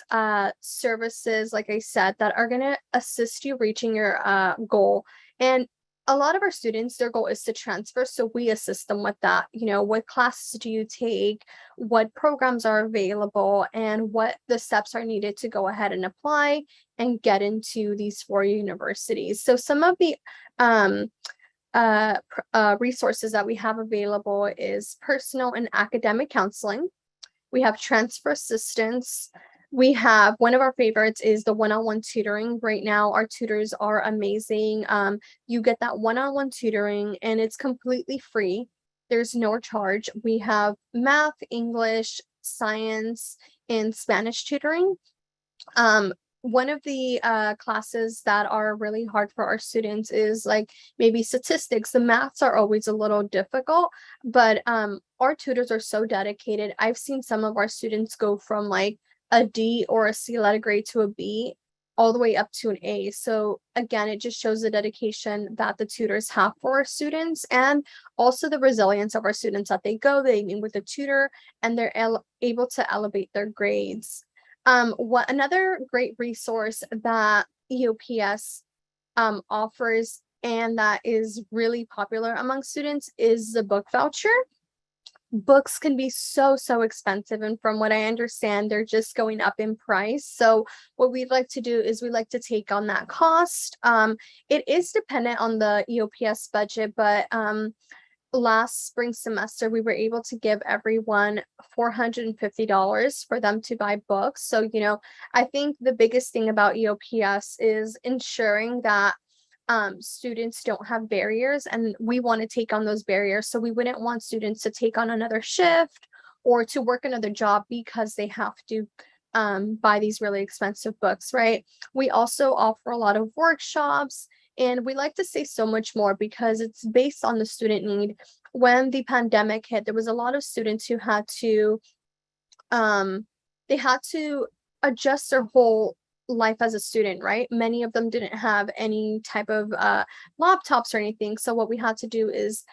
services, like I said, that are going to assist you reaching your goal. And a lot of our students, their goal is to transfer. So we assist them with that. You know, what classes do you take? What programs are available? And what the steps are needed to go ahead and apply and get into these 4 universities. So some of the resources that we have available is personal and academic counseling. We have transfer assistance. We have, one of our favorites is the one-on-one tutoring. Right now, our tutors are amazing. You get that one-on-one tutoring and it's completely free. There's no charge. We have math, English, science, and Spanish tutoring. One of the classes that are really hard for our students is like maybe statistics. The maths are always a little difficult, but our tutors are so dedicated. I've seen some of our students go from like a D or a C letter grade to a B, all the way up to an A. So again, it just shows the dedication that the tutors have for our students, and also the resilience of our students, that they meet with a tutor and they're able to elevate their grades. What another great resource that EOPS offers, and that is really popular among students, is the book voucher. Books can be so expensive, and from what I understand, they're just going up in price. So what we'd like to do is we like to take on that cost. It is dependent on the EOPS budget, but last spring semester we were able to give everyone $450 for them to buy books. So, you know, I think the biggest thing about EOPS is ensuring that students don't have barriers, and we want to take on those barriers. So we wouldn't want students to take on another shift or to work another job because they have to buy these really expensive books, right? We also offer a lot of workshops, and we like to say so much more because it's based on the student need. When the pandemic hit, there was a lot of students who had to adjust their whole life as a student, right? Many of them didn't have any type of laptops or anything. So what we had to do is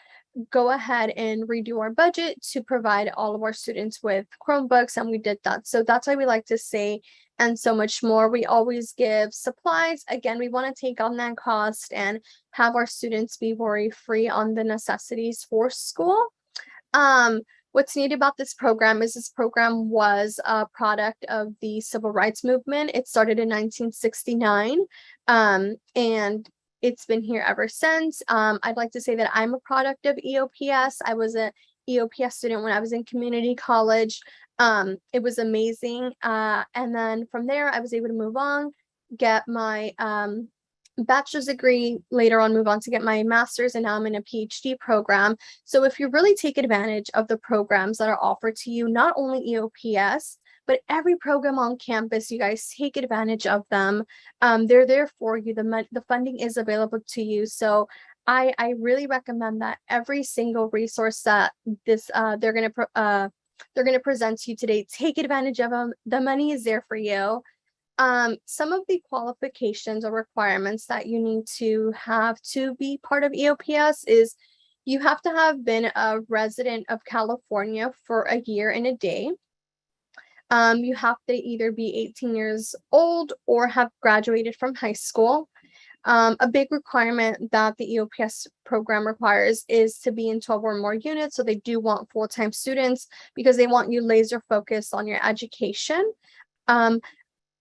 go ahead and redo our budget to provide all of our students with Chromebooks, and we did that. So that's why we like to say, and so much more. We always give supplies. Again, we want to take on that cost and have our students be worry-free on the necessities for school. What's neat about this program is this program was a product of the civil rights movement. It started in 1969, and it's been here ever since. I'd like to say that I'm a product of EOPS. I was an EOPS student when I was in community college. It was amazing. And then from there, I was able to move on, get my bachelor's degree, later on move on to get my master's, and now I'm in a PhD program. So if you really take advantage of the programs that are offered to you, not only EOPS, but every program on campus, you guys take advantage of them. They're there for you. The funding is available to you. So I really recommend that every single resource that they're going to present to you today, take advantage of them. The money is there for you. Some of the qualifications or requirements that you need to have to be part of EOPS is you have to have been a resident of California for a year and a day. You have to either be 18 years old or have graduated from high school. A big requirement that the EOPS program requires is to be in 12 or more units. So they do want full-time students because they want you laser focused on your education.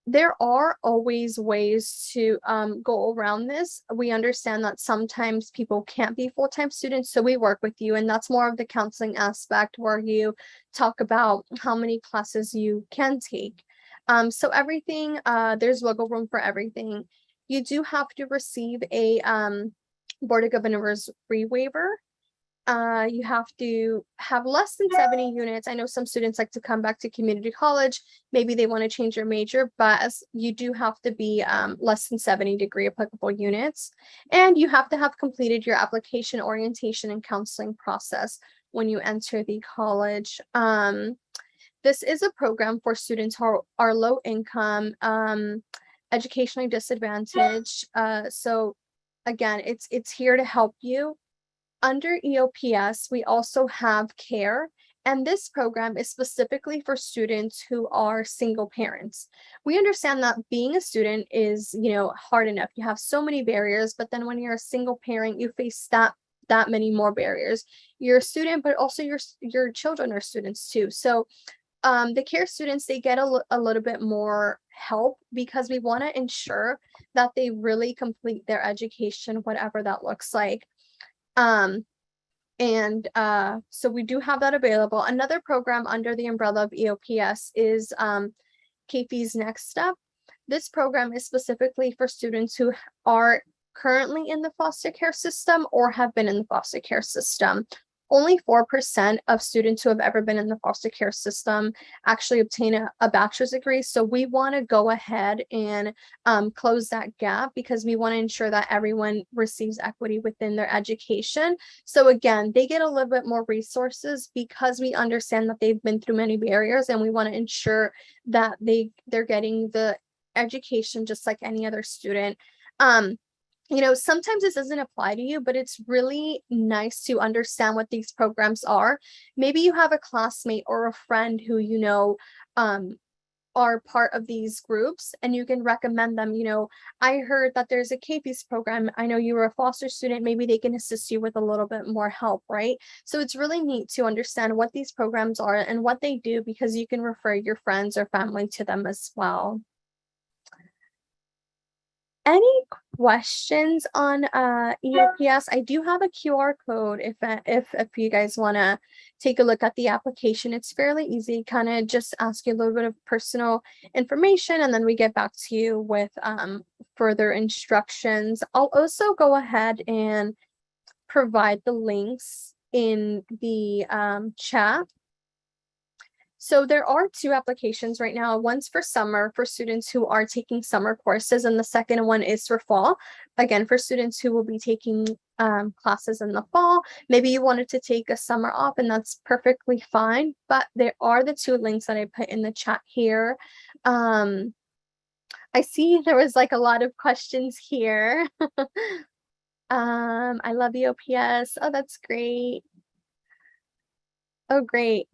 there are always ways to go around this. We understand that sometimes people can't be full-time students, so we work with you, and that's more of the counseling aspect where you talk about how many classes you can take. So everything, there's wiggle room for everything. You do have to receive a Board of Governors waiver. You have to have less than 70 units. I know some students like to come back to community college. Maybe they want to change their major, but you do have to be less than 70 degree applicable units. And you have to have completed your application, orientation, and counseling process when you enter the college. This is a program for students who are low income, educationally disadvantaged. So again, it's here to help you. Under EOPS, we also have CARE, and this program is specifically for students who are single parents. We understand that being a student is, hard enough. You have so many barriers, but then when you're a single parent, you face that many more barriers. You're a student, but also your children are students too. So the CARE students, they get a little bit more help because we want to ensure that they really complete their education, whatever that looks like. So we do have that available. Another program under the umbrella of EOPS is KFE's Next Step. This program is specifically for students who are currently in the foster care system or have been in the foster care system. Only 4% of students who have ever been in the foster care system actually obtain a bachelor's degree. So we want to go ahead and close that gap because we want to ensure that everyone receives equity within their education. So again, they get a little bit more resources because we understand that they've been through many barriers, and we want to ensure that they're getting the education just like any other student. Sometimes this doesn't apply to you, but it's really nice to understand what these programs are. Maybe you have a classmate or a friend who are part of these groups, and you can recommend them. I heard that there's a KP's program. I know you were a foster student. Maybe they can assist you with a little bit more help, right? So it's really neat to understand what these programs are and what they do, because you can refer your friends or family to them as well. Any questions on EOPS? I do have a QR code if you guys want to take a look at the application. It's fairly easy, kind of just ask you a little bit of personal information, and then we get back to you with further instructions. I'll also go ahead and provide the links in the chat. So there are two applications right now. One's for summer for students who are taking summer courses, and the second one is for fall. Again, for students who will be taking classes in the fall. Maybe you wanted to take a summer off, and that's perfectly fine. But there are the two links that I put in the chat here. I see there was like a lot of questions here. I love EOPS. Oh, that's great. Oh, great.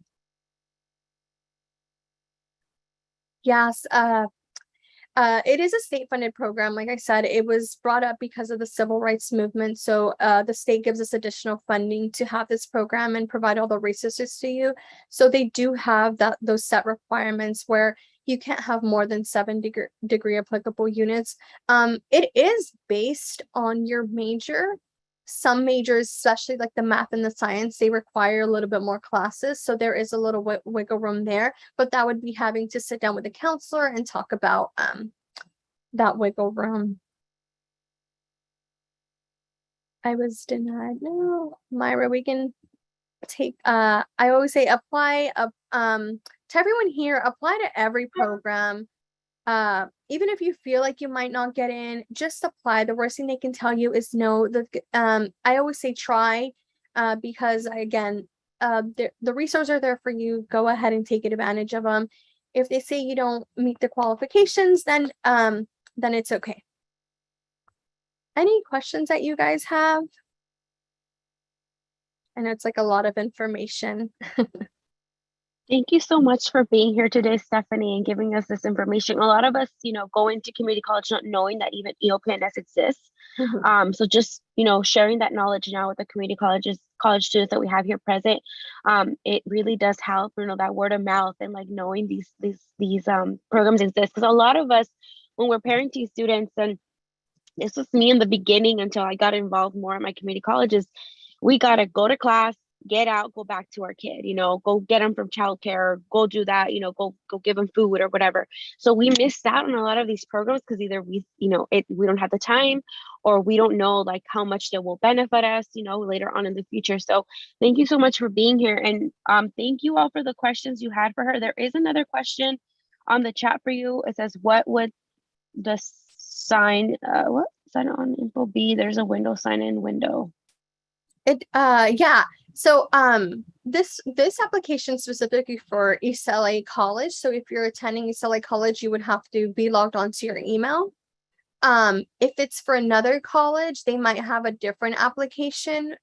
Yes, it is a state-funded program. Like I said, it was brought up because of the civil rights movement. So the state gives us additional funding to have this program and provide all the resources to you. So they do have those set requirements where you can't have more than 7 degree applicable units. It is based on your major. Some majors, especially like the math and the science, they require a little bit more classes. So there is a little wiggle room there, but that would be having to sit down with a counselor and talk about that wiggle room. I was denied. No, Myra, we can take, I always say apply to everyone here, apply to every program. Even if you feel like you might not get in, just apply. The worst thing they can tell you is no. I always say try, because again, the resources are there for you. Go ahead and take advantage of them. If they say you don't meet the qualifications, then it's okay. Any questions that you guys have? I know it's like a lot of information. Thank you so much for being here today, Stephanie, and giving us this information. A lot of us, go into community college not knowing that even EOPNS exists. So just, sharing that knowledge now with the community college is college students that we have here present, it really does help, that word of mouth and like knowing these programs exist. Because a lot of us, when we're parenting students, and this was me in the beginning until I got involved more at my community colleges, we got to go to class, get out, go back to our kid, go get them from childcare, go do that, go give them food or whatever. So we missed out on a lot of these programs because either we don't have the time, or we don't know like how much they will benefit us, later on in the future. So thank you so much for being here. And thank you all for the questions you had for her. There is another question on the chat for you. It says, what would the sign on info be? There's a window, sign in window. Yeah. So this application specifically for East LA College. So if you're attending East LA College, you would have to be logged onto your email. If it's for another college, they might have a different application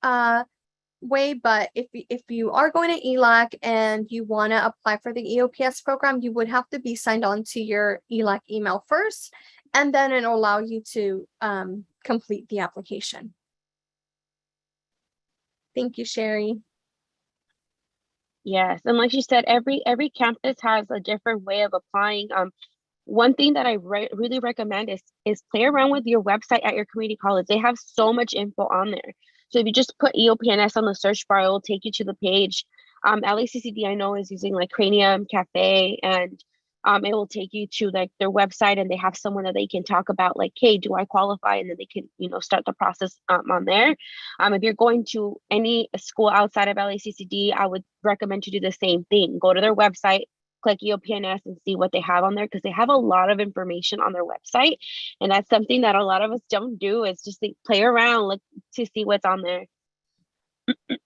way. But if you are going to ELAC and you want to apply for the EOPS program, you would have to be signed on to your ELAC email first, and then it'll allow you to complete the application. Thank you, Sherry. Yes, and like you said, every campus has a different way of applying. One thing that I really recommend is play around with your website at your community college. They have so much info on there. So if you just put EOPNS on the search bar, it will take you to the page. LACCD, I know, is using like Cranium Cafe, and it will take you to like their website, and they have someone that they can talk about like, hey, do I qualify? And then they can, start the process on there. If you're going to any school outside of LACCD, I would recommend to do the same thing. Go to their website, click EOPNS, and see what they have on there, because they have a lot of information on their website. And that's something that a lot of us don't do, is just play around, look to see what's on there. So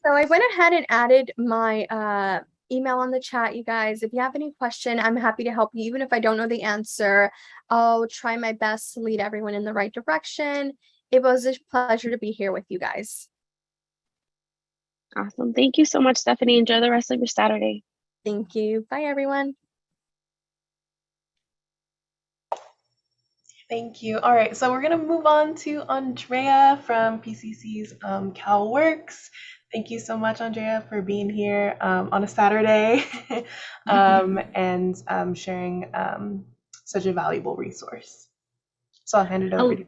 I went ahead and added my email on the chat, you guys. If you have any question, I'm happy to help you. Even if I don't know the answer, I'll try my best to lead everyone in the right direction. It was a pleasure to be here with you guys. Awesome. Thank you so much, Stephanie. Enjoy the rest of your Saturday. Thank you. Bye, everyone. Thank you. All right, so we're going to move on to Andrea from PCC's CalWorks. Thank you so much, Andrea, for being here on a Saturday and sharing such a valuable resource. So I'll hand it over to you.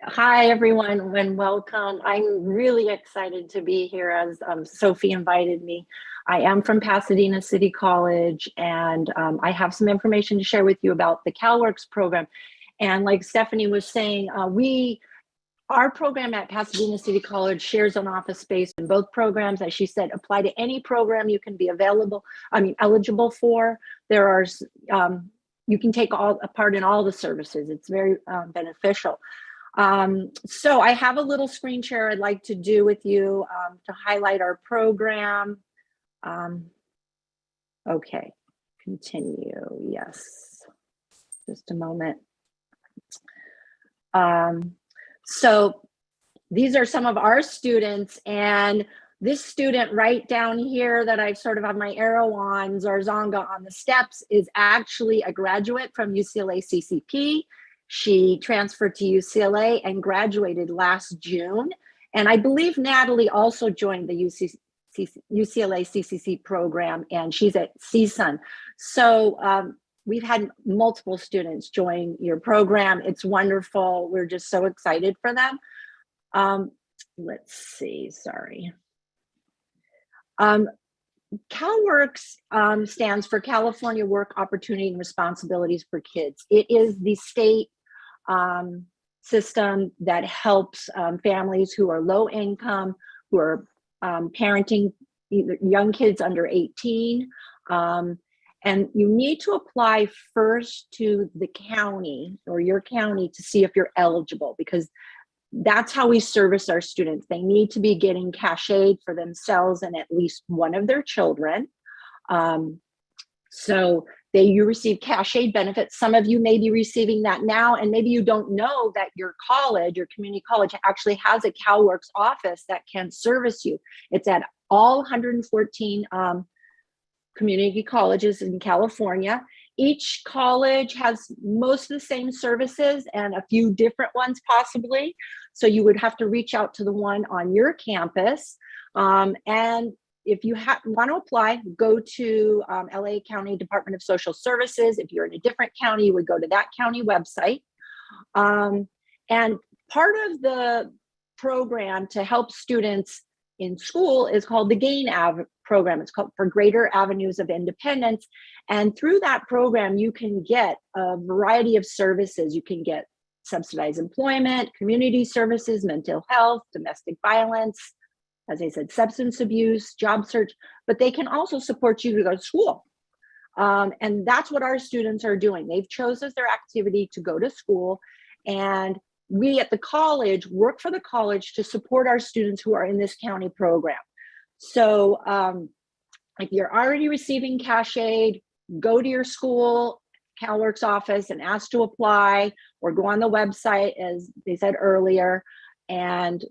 Hi, everyone, and welcome. I'm really excited to be here, as Sophie invited me. I am from Pasadena City College, and I have some information to share with you about the CalWorks program. And like Stephanie was saying, our program at Pasadena City College shares an office space in both programs. As she said, apply to any program you can be eligible for. There are, you can take a part in all the services. It's very beneficial. So I have a little screen share I'd like to do with you to highlight our program. Okay, continue, yes, just a moment. So these are some of our students, and this student right down here that I sort of have my arrow on, Zarzanga on the steps, is actually a graduate from UCLA CCP. She transferred to UCLA and graduated last June. And I believe Natalie also joined the UCLA CCC program, and she's at CSUN. So we've had multiple students join your program. It's wonderful. We're just so excited for them. Let's see, sorry. CalWorks stands for California Work Opportunity and Responsibilities for Kids. It is the state system that helps families who are low income, who are parenting either young kids under 18. And you need to apply first to the county or your county to see if you're eligible, because that's how we service our students. They need to be getting cash aid for themselves and at least one of their children. So you receive cash aid benefits. Some of you may be receiving that now, and maybe you don't know that your college, your community college, actually has a CalWorks office that can service you. It's at all 114 community colleges in California. Each college has most of the same services and a few different ones possibly. So you would have to reach out to the one on your campus. And if you want to apply, go to LA County Department of Social Services. If you're in a different county, you would go to that county website. And part of the program to help students in school is called the GAIN program. It's called for Greater Avenues of Independence. And through that program, you can get a variety of services. You can get subsidized employment, community services, mental health, domestic violence, as I said, substance abuse, job search, but they can also support you to go to school. And that's what our students are doing. They've chosen as their activity to go to school. And we at the college work for the college to support our students who are in this county program. So if you're already receiving cash aid, go to your school CalWORKs office and ask to apply, or go on the website, as they said earlier, and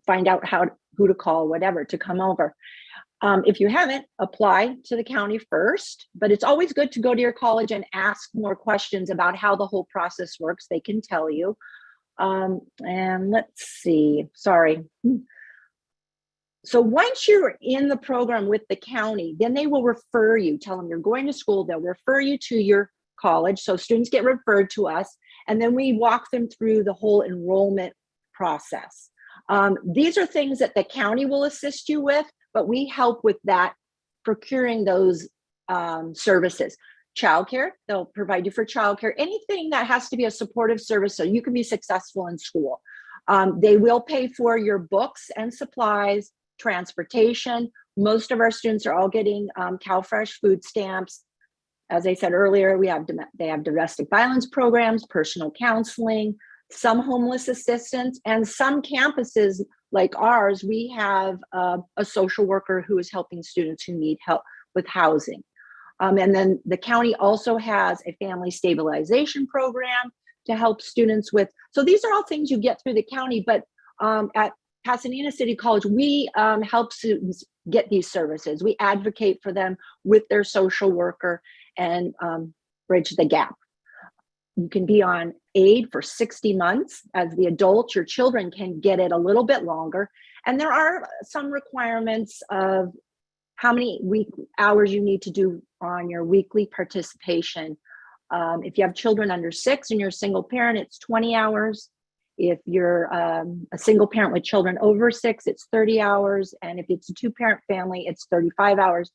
find out who to call, whatever, to come over. If you haven't, apply to the county first, but it's always good to go to your college and ask more questions about how the whole process works. They can tell you. And let's see, sorry. So once you're in the program with the county, then they will refer you, tell them you're going to school, they'll refer you to your college. So students get referred to us, and then we walk them through the whole enrollment process. These are things that the county will assist you with, but we help with that, procuring those services. Childcare, they'll provide you for childcare, anything that has to be a supportive service so you can be successful in school. They will pay for your books and supplies, transportation. Most of our students are all getting CalFresh food stamps. As I said earlier, they have domestic violence programs, personal counseling, some homeless assistance, and some campuses like ours, we have a social worker who is helping students who need help with housing. And then the county also has a family stabilization program to help students with. So these are all things you get through the county, but at Pasadena City College, we help students get these services. We advocate for them with their social worker and bridge the gap. You can be on aid for 60 months. As the adult, your children can get it a little bit longer. And there are some requirements of how many hours you need to do on your weekly participation. If you have children under 6 and you're a single parent, it's 20 hours. If you're a single parent with children over 6, it's 30 hours. And if it's a 2-parent family, it's 35 hours.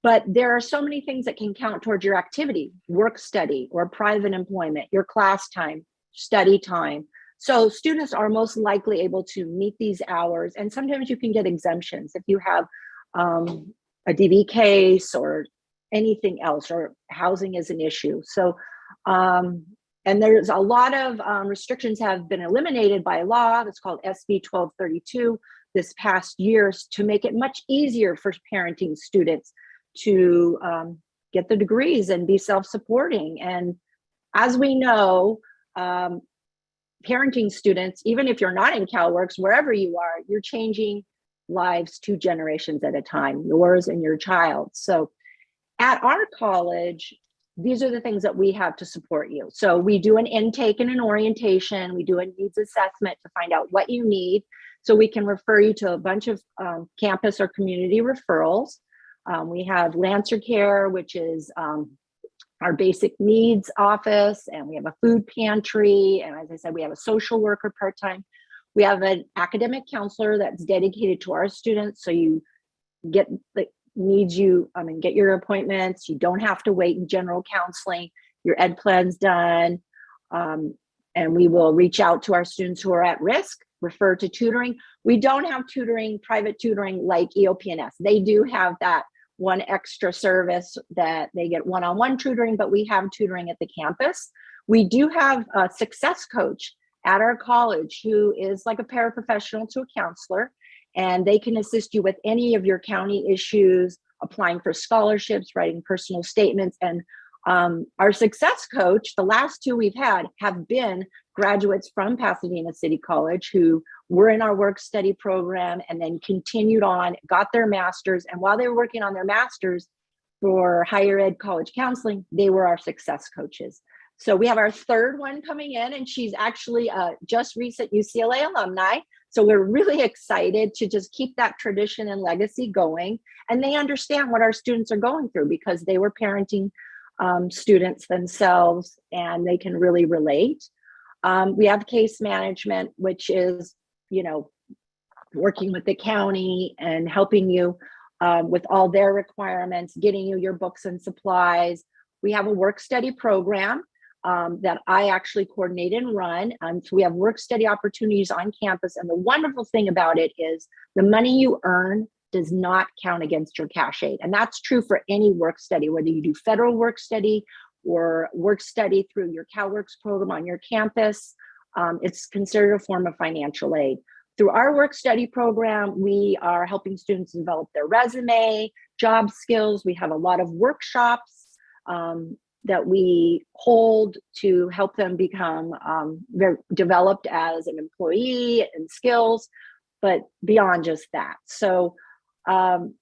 But there are so many things that can count towards your activity, work study or private employment, your class time, study time. So students are most likely able to meet these hours. And sometimes you can get exemptions if you have a DV case or anything else, or housing is an issue. So, and there's a lot of restrictions have been eliminated by law. It's called SB 1232 this past year to make it much easier for parenting students to get the degrees and be self-supporting. And as we know, parenting students, even if you're not in CalWORKs, wherever you are, you're changing lives 2 generations at a time, yours and your child. So at our college, these are the things that we have to support you. So we do an intake and an orientation. We do a needs assessment to find out what you need, so we can refer you to a bunch of campus or community referrals. We have Lancer Care, which is our basic needs office, and we have a food pantry. And as I said, we have a social worker part-time. We have an academic counselor that's dedicated to our students. So you get the needs get your appointments. You don't have to wait in general counseling. Your ed plan's done. And we will reach out to our students who are at risk, refer to tutoring. We don't have tutoring, private tutoring like EOP&S. They do have that one extra service that they get one-on-one tutoring, but we have tutoring at the campus. We do have a success coach at our college who is like a paraprofessional to a counselor, and they can assist you with any of your county issues, applying for scholarships, writing personal statements. And our success coach, the last 2 we've had, have been graduates from Pasadena City College who were in our work study program and then continued on, got their master's. And while they were working on their master's, for higher ed college counseling, they were our success coaches. So we have our third one coming in, and she's actually a just recent UCLA alumni. So we're really excited to just keep that tradition and legacy going. And they understand what our students are going through because they were parenting students themselves, and they can really relate. We have case management, which is, working with the county and helping you with all their requirements, getting you your books and supplies. We have a work study program that I actually coordinate and run. So we have work study opportunities on campus. And the wonderful thing about it is the money you earn does not count against your cash aid. And that's true for any work study, whether you do federal work study or work study through your CalWorks program on your campus. It's considered a form of financial aid. Through our work study program, we are helping students develop their resume, job skills. We have a lot of workshops that we hold to help them become very developed as an employee and skills, but beyond just that. So and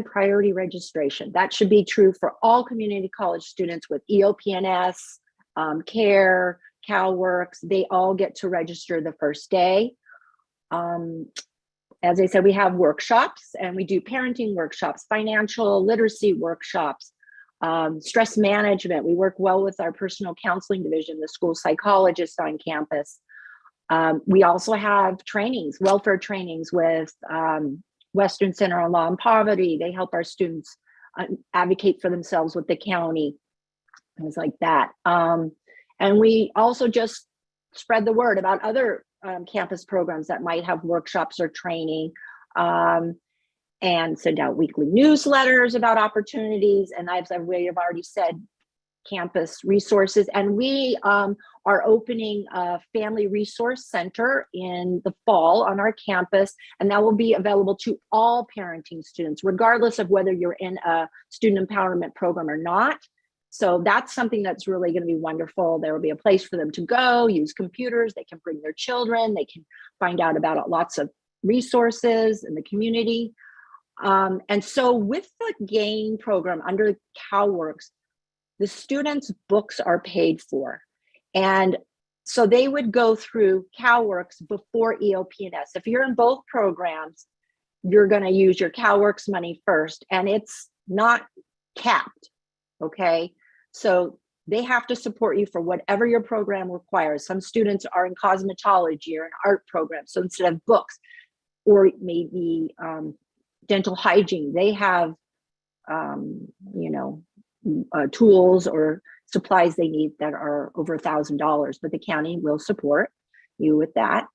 priority registration. That should be true for all community college students with EOP&S, CARE, CalWorks. They all get to register the first day. As I said, we have workshops, and we do parenting workshops, financial literacy workshops, stress management. We work well with our personal counseling division, the school psychologists on campus. We also have trainings, welfare trainings with Western Center on Law and Poverty. They help our students advocate for themselves with the county, things like that. And we also just spread the word about other campus programs that might have workshops or training, and send out weekly newsletters about opportunities. And as I've already said, campus resources. And we are opening a family resource center in the fall on our campus, and that will be available to all parenting students, regardless of whether you're in a student empowerment program or not. So that's something that's really going to be wonderful. There will be a place for them to go, use computers, they can bring their children, they can find out about lots of resources in the community. And so with the GAIN program under CalWorks, the students' books are paid for. And so they would go through CalWorks before EOP&S. If you're in both programs, you're going to use your CalWorks money first, and it's not capped, okay? So they have to support you for whatever your program requires. Some students are in cosmetology or an art program, so instead of books, or maybe dental hygiene, they have, tools or supplies they need that are over $1,000, but the county will support you with that.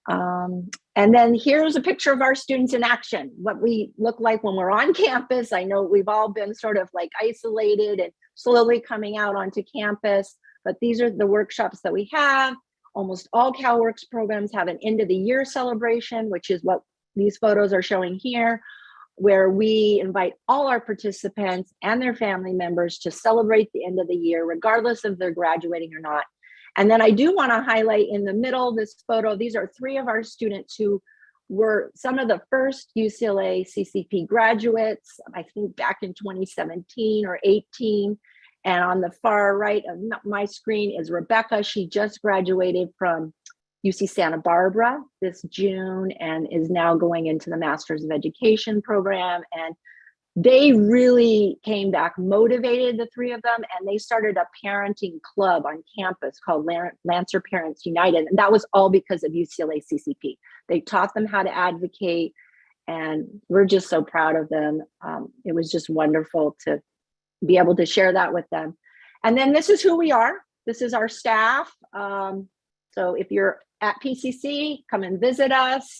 And then here's a picture of our students in action, what we look like when we're on campus. I know we've all been sort of like isolated and slowly coming out onto campus, but these are the workshops that we have. Almost all CalWorks programs have an end of the year celebration, which is what these photos are showing here, where we invite all our participants and their family members to celebrate the end of the year, regardless if they're graduating or not. And then I do want to highlight in the middle, this photo, these are 3 of our students who were some of the first UCLA CCP graduates, I think back in 2017 or 18. And on the far right of my screen is Rebecca. She just graduated from UC Santa Barbara this June and is now going into the Master's of Education program. And they really came back motivated, the 3 of them, and they started a parenting club on campus called Lancer Parents United. And that was all because of UCLA CCP. They taught them how to advocate, and we're just so proud of them. It was just wonderful to be able to share that with them. And then this is who we are. This is our staff. So if you're at PCC, come and visit us.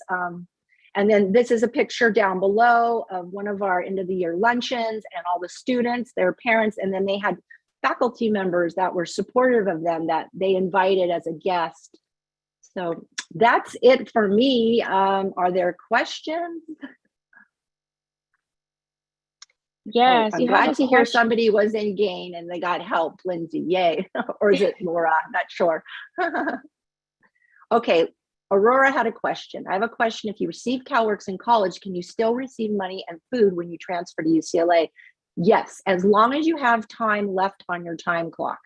And then this is a picture down below of one of our end of the year luncheons and all the students, their parents, and then they had faculty members that were supportive of them that they invited as a guest. So that's it for me. Are there questions? Yes, I'm you have glad a to hear question. somebody was in GAIN and they got help, Lindsay, yay. Or is it Laura? Not sure. Okay, Aurora had a question. I have a question. If you receive CalWORKs in college, can you still receive money and food when you transfer to UCLA? Yes, as long as you have time left on your time clock.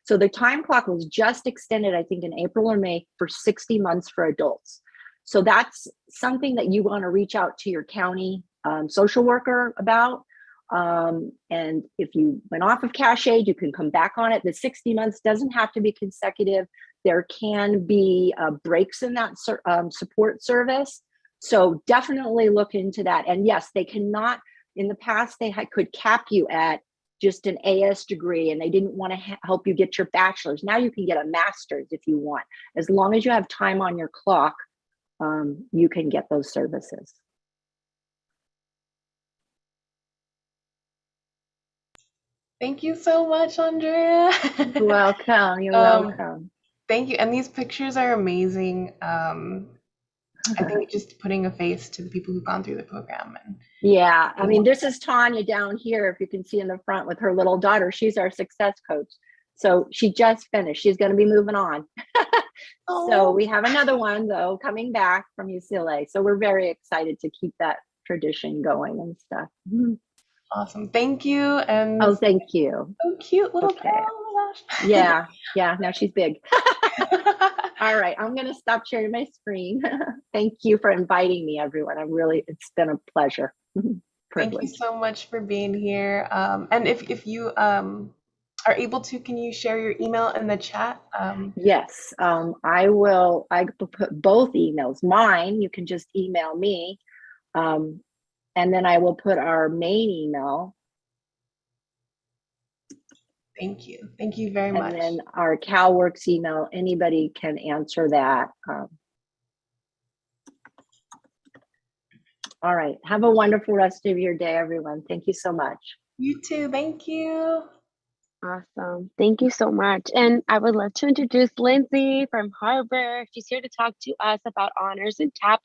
So the time clock was just extended, I think in April or May, for 60 months for adults. So that's something that you want to reach out to your county social worker about. And if you went off of cash aid, you can come back on it. The 60 months doesn't have to be consecutive. There can be breaks in that support service. So definitely look into that. And yes, they cannot, in the past, they could cap you at just an AS degree and they didn't want to help you get your bachelor's. Now you can get a master's if you want. As long as you have time on your clock, you can get those services. Thank you so much, Andrea. You're welcome. You're welcome. Thank you. And these pictures are amazing. I think just putting a face to the people who've gone through the program. And yeah, I mean, this is Tanya down here, if you can see in the front with her little daughter. She's our success coach. So she just finished. She's going to be moving on. So we have another one, though, coming back from UCLA. So we're very excited to keep that tradition going and stuff. Awesome. Thank you. And oh, thank you. So cute little girl. Oh my gosh. Yeah. Yeah. Now she's big. All right. I'm going to stop sharing my screen. Thank you for inviting me, everyone. It's been a pleasure. Thank you so much for being here. And if you are able to, can you share your email in the chat? Yes, I will. I put both emails. Mine, you can just email me. And then I will put our main email. Thank you. Thank you very much. And then our CalWORKs email, anybody can answer that. All right. Have a wonderful rest of your day, everyone. Thank you so much. You too. Thank you. Awesome. Thank you so much. And I would love to introduce Lindsay from Harbor. She's here to talk to us about Honors and TAP,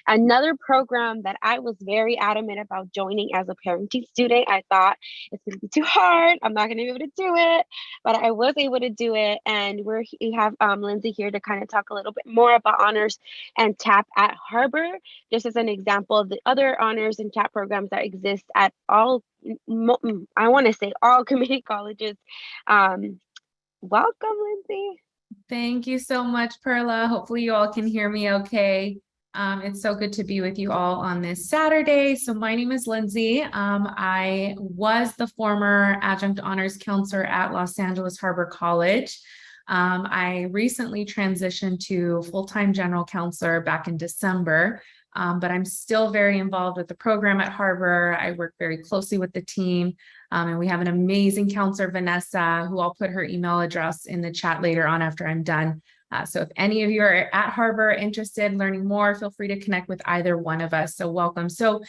another program that I was very adamant about joining as a parenting student. I thought it's going to be too hard. I'm not going to be able to do it, but I was able to do it. And we have Lindsay here to kind of talk a little bit more about Honors and TAP at Harbor, just as an example of the other Honors and TAP programs that exist at all, I want to say all community colleges. Welcome, Lindsay. Thank you so much, Perla. Hopefully you all can hear me okay. It's so good to be with you all on this Saturday. So my name is Lindsay. I was the former adjunct honors counselor at Los Angeles Harbor College. I recently transitioned to full-time general counselor back in December. But I'm still very involved with the program at Harbor. I work very closely with the team, and we have an amazing counselor, Vanessa, who I'll put her email address in the chat later on after I'm done. So if any of you are at Harbor interested in learning more, feel free to connect with either one of us. So welcome. So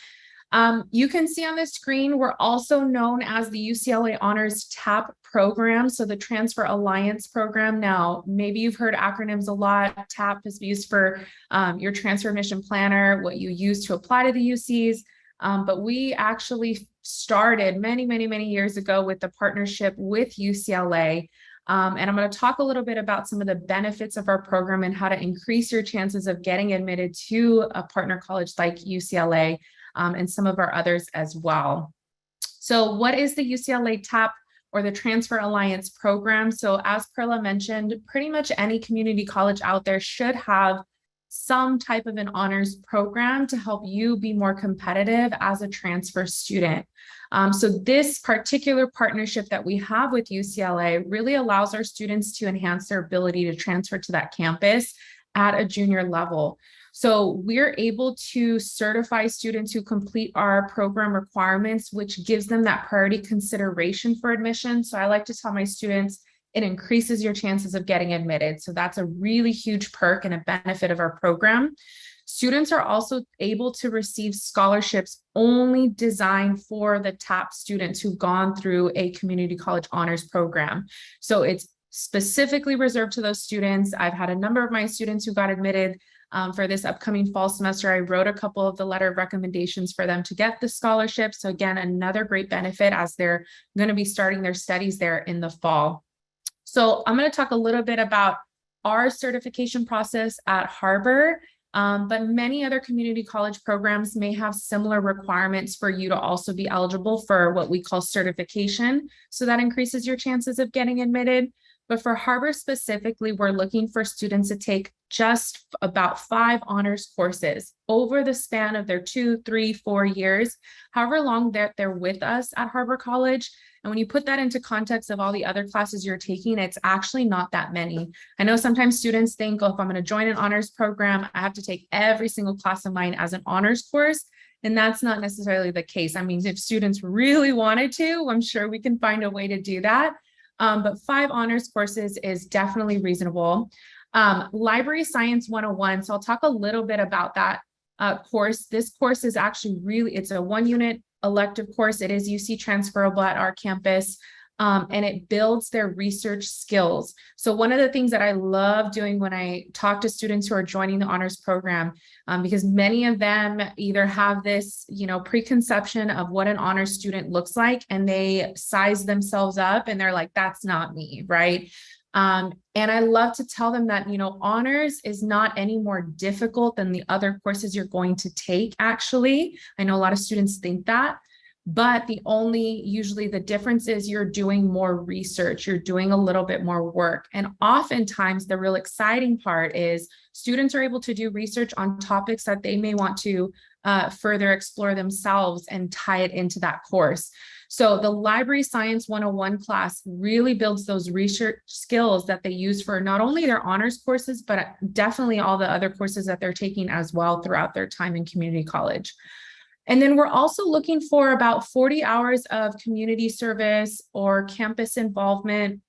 you can see on the screen, we're also known as the UCLA Honors TAP program, so the Transfer Alliance program. Now, maybe you've heard acronyms a lot. TAP is used for your transfer admission planner, what you use to apply to the UCs, but we actually started many years ago with the partnership with UCLA. And I'm going to talk a little bit about some of the benefits of our program and how to increase your chances of getting admitted to a partner college like UCLA. And some of our others as well. So what is the UCLA TAP or the Transfer Alliance program? So as Perla mentioned, pretty much any community college out there should have some type of an honors program to help you be more competitive as a transfer student. So this particular partnership that we have with UCLA really allows our students to enhance their ability to transfer to that campus at a junior level. So we're able to certify students who complete our program requirements, which gives them that priority consideration for admission. So I like to tell my students, it increases your chances of getting admitted. So that's a really huge perk and a benefit of our program. Students are also able to receive scholarships only designed for the TAP students who've gone through a community college honors program. So it's specifically reserved to those students. I've had a number of my students who got admitted for this upcoming fall semester. I wrote a couple of the letter of recommendations for them to get the scholarship. So again, another great benefit as they're going to be starting their studies there in the fall. So I'm going to talk a little bit about our certification process at Harbor, but many other community college programs may have similar requirements for you to also be eligible for what we call certification. So that increases your chances of getting admitted. But for Harbor specifically, we're looking for students to take just about 5 honors courses over the span of their 2, 3, 4 years, however long they're with us at Harbor College. And when you put that into context of all the other classes you're taking, it's actually not that many. I know sometimes students think, oh, if I'm going to join an honors program, I have to take every single class of mine as an honors course. And that's not necessarily the case. I mean, if students really wanted to, I'm sure we can find a way to do that. But 5 honors courses is definitely reasonable. Library Science 101. So I'll talk a little bit about that course. This course is actually it's a 1-unit elective course. It is UC transferable at our campus. And it builds their research skills. So one of the things that I love doing when I talk to students who are joining the honors program, because many of them either have this, preconception of what an honors student looks like, and they size themselves up and they're like, that's not me, right? And I love to tell them that, honors is not any more difficult than the other courses you're going to take, actually. I know a lot of students think that. But usually the difference is you're doing more research, you're doing a little bit more work. And oftentimes the real exciting part is students are able to do research on topics that they may want to further explore themselves and tie it into that course. So the Library Science 101 class really builds those research skills that they use for not only their honors courses, but definitely all the other courses that they're taking as well throughout their time in community college. And then we're also looking for about 40 hours of community service or campus involvement.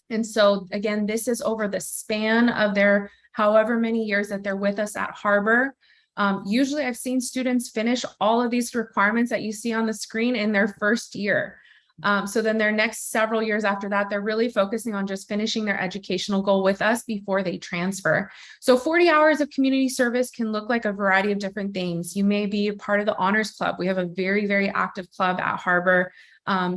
And so again, this is over the span of their however many years that they're with us at Harbor. Usually I've seen students finish all of these requirements that you see on the screen in their first year. So then their next several years after that, they're really focusing on just finishing their educational goal with us before they transfer. So 40 hours of community service can look like a variety of different things. You may be a part of the Honors Club. We have a very, very active club at Harbor.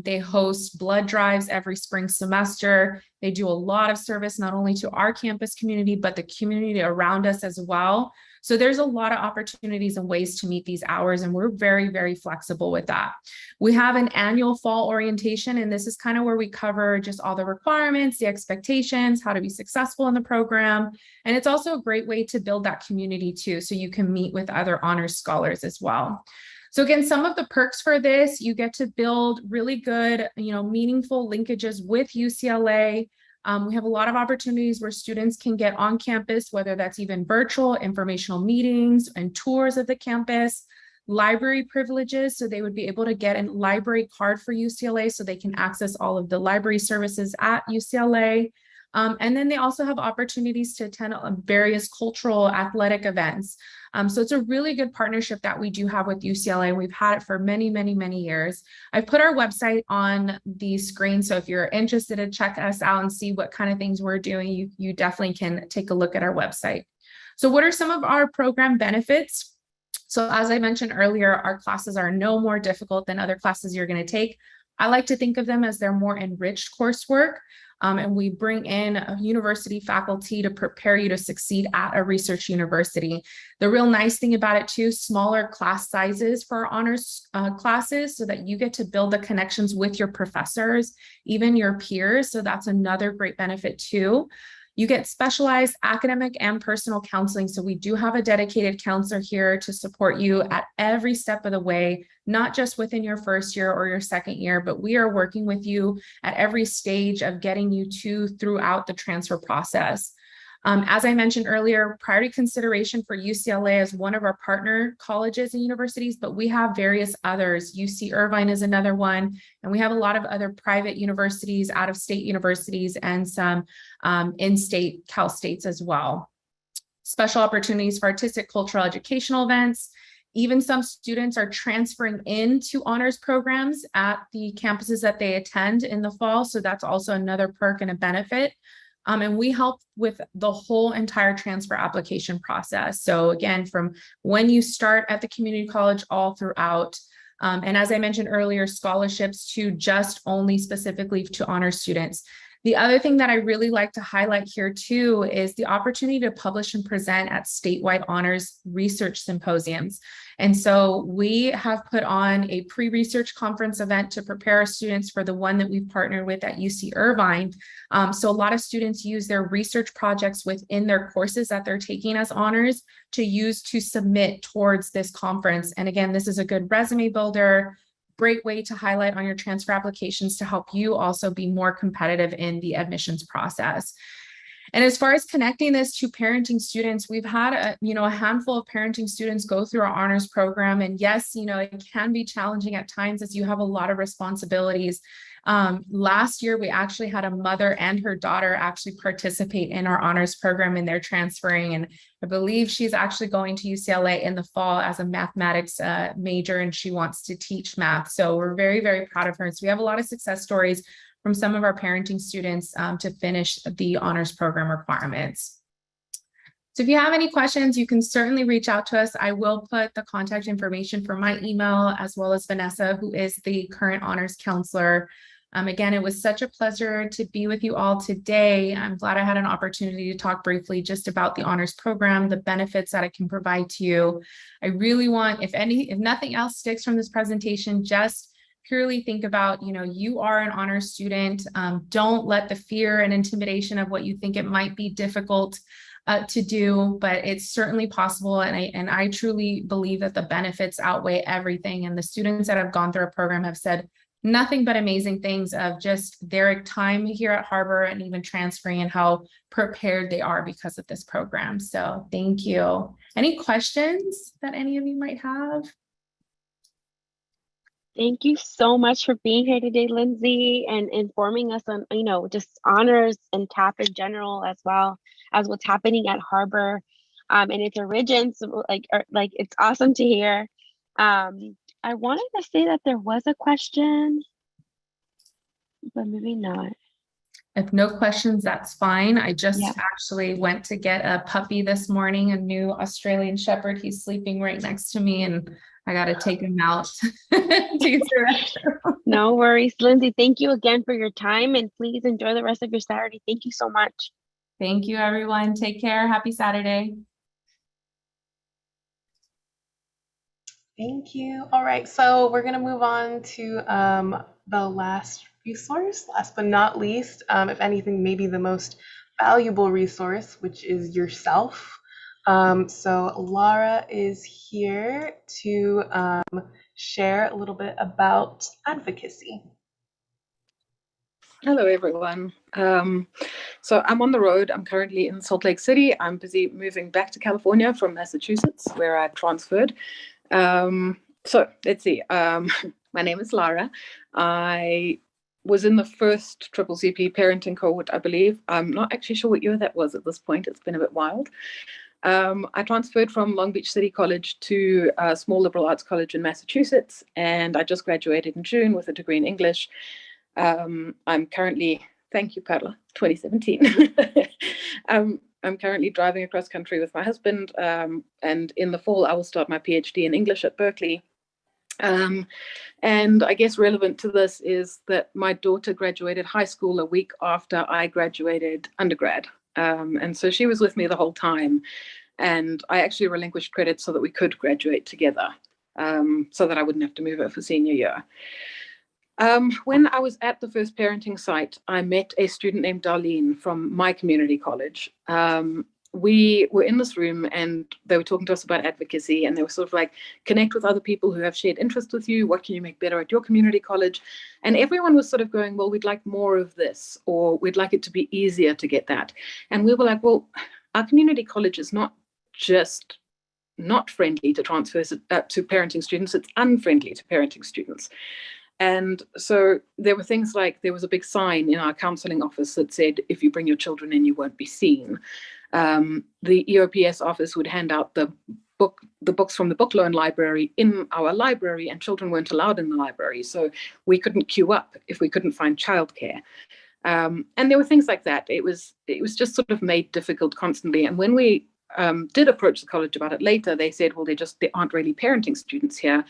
They host blood drives every spring semester. They do a lot of service, not only to our campus community, but the community around us as well. So there's a lot of opportunities and ways to meet these hours, and we're very, very flexible with that. We have an annual fall orientation, and this is kind of where we cover just all the requirements, the expectations, how to be successful in the program. And it's also a great way to build that community too, so you can meet with other honors scholars as well. So again, some of the perks for this, you get to build really good, meaningful linkages with UCLA. We have a lot of opportunities where students can get on campus, whether that's even virtual, informational meetings and tours of the campus, library privileges. So they would be able to get a library card for UCLA so they can access all of the library services at UCLA. And then they also have opportunities to attend various cultural athletic events. So it's a really good partnership that we do have with UCLA. We've had it for many, many, many years. I've put our website on the screen. So if you're interested to check us out and see what kind of things we're doing, you definitely can take a look at our website. So what are some of our program benefits? So as I mentioned earlier, our classes are no more difficult than other classes you're going to take. I like to think of them as they're more enriched coursework. And we bring in a university faculty to prepare you to succeed at a research university. The real nice thing about it too, smaller class sizes for our honors classes so that you get to build the connections with your professors, even your peers. So that's another great benefit too. You get specialized academic and personal counseling. So we do have a dedicated counselor here to support you at every step of the way, not just within your first year or your second year, but we are working with you at every stage of getting you throughout the transfer process. As I mentioned earlier, priority consideration for UCLA as one of our partner colleges and universities, but we have various others. UC Irvine is another one, and we have a lot of other private universities, out-of-state universities, and some in-state Cal States as well. Special opportunities for artistic, cultural, educational events. Even some students are transferring into honors programs at the campuses that they attend in the fall, so that's also another perk and a benefit. And we help with the whole entire transfer application process. So again, from when you start at the community college all throughout. And as I mentioned earlier, scholarships to just only specifically to honor students. The other thing that I really like to highlight here too is the opportunity to publish and present at statewide honors research symposiums. And so we have put on a pre-research conference event to prepare our students for the one that we've partnered with at UC Irvine. So a lot of students use their research projects within their courses that they're taking as honors to use to submit towards this conference. And again, this is a good resume builder, great way to highlight on your transfer applications to help you also be more competitive in the admissions process. And as far as connecting this to parenting students, we've had a handful of parenting students go through our honors program. And yes, it can be challenging at times as you have a lot of responsibilities. Last year, we actually had a mother and her daughter actually participate in our honors program, and they're transferring. And I believe she's actually going to UCLA in the fall as a mathematics major, and she wants to teach math. So we're very, very proud of her. And so we have a lot of success stories from some of our parenting students to finish the honors program requirements. So if you have any questions, you can certainly reach out to us. I will put the contact information for my email, as well as Vanessa, who is the current honors counselor. Again, it was such a pleasure to be with you all today. I'm glad I had an opportunity to talk briefly just about the honors program, the benefits that it can provide to you. I really want, if nothing else sticks from this presentation, just purely think about, you are an honors student. Don't let the fear and intimidation of what you think it might be difficult to do, but it's certainly possible. And I truly believe that the benefits outweigh everything. And the students that have gone through our program have said nothing but amazing things of just their time here at Harbor and even transferring, and how prepared they are because of this program. So thank you. Any questions that any of you might have? Thank you so much for being here today, Lindsay, and informing us on, just honors and TAP in general, as well as what's happening at Harbor and its origins. It's awesome to hear. I wanted to say that there was a question, but maybe not. If no questions, that's fine. I just actually went to get a puppy this morning, a new Australian Shepherd. He's sleeping right next to me, and I got to take him out. No worries, Lindsay. Thank you again for your time, and please enjoy the rest of your Saturday. Thank you so much. Thank you, everyone. Take care. Happy Saturday. Thank you. All right, so we're going to move on to the last resource, last but not least, if anything, maybe the most valuable resource, which is yourself. So Lara is here to share a little bit about advocacy. Hello, everyone. So I'm on the road. I'm currently in Salt Lake City. I'm busy moving back to California from Massachusetts, where I transferred. So let's see. My name is Lara. I was in the first CCCP parenting cohort, I believe. I'm not actually sure what year that was at this point. It's been a bit wild. I transferred from Long Beach City College to a small liberal arts college in Massachusetts, and I just graduated in June with a degree in English. I'm currently, thank you, Paula, 2017. I'm currently driving across country with my husband, and in the fall, I will start my PhD in English at Berkeley. And I guess relevant to this is that my daughter graduated high school a week after I graduated undergrad. And so she was with me the whole time. And I actually relinquished credits so that we could graduate together, so that I wouldn't have to move her for senior year. When I was at the first parenting site, I met a student named Darlene from my community college. We were in this room and they were talking to us about advocacy, and they were sort of like, connect with other people who have shared interests with you. What can you make better at your community college? And everyone was sort of going, well, we'd like more of this, or we'd like it to be easier to get that. And we were like, well, our community college is not just not friendly to transfers to parenting students, it's unfriendly to parenting students. And so there were things like, there was a big sign in our counseling office that said, if you bring your children in, you won't be seen. The EOPS office would hand out the books from the book loan library in our library, and children weren't allowed in the library. So we couldn't queue up if we couldn't find childcare. And there were things like that. It was just sort of made difficult constantly. And when we did approach the college about it later, they said, well, there aren't really parenting students here,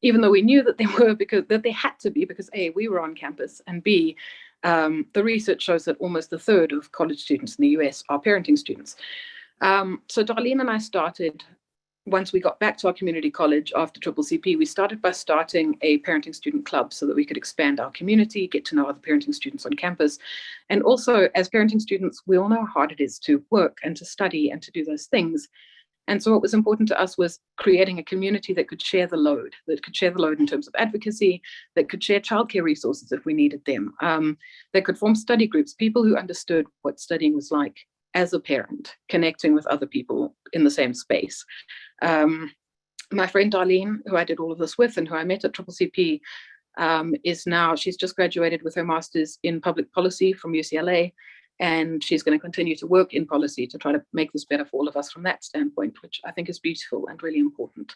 even though we knew that they were, because that they had to be, because A, we were on campus, and B, The research shows that almost a third of college students in the US are parenting students. So Darlene and I started, once we got back to our community college after CCCP, we started by starting a parenting student club so that we could expand our community, get to know other parenting students on campus. And also, as parenting students, we all know how hard it is to work and to study and to do those things. And so what was important to us was creating a community that could share the load, in terms of advocacy, that could share childcare resources if we needed them, that could form study groups, people who understood what studying was like as a parent, connecting with other people in the same space. My friend Darlene, who I did all of this with and who I met at CCCP, she's just graduated with her master's in public policy from UCLA, and she's going to continue to work in policy to try to make this better for all of us from that standpoint, which I think is beautiful and really important.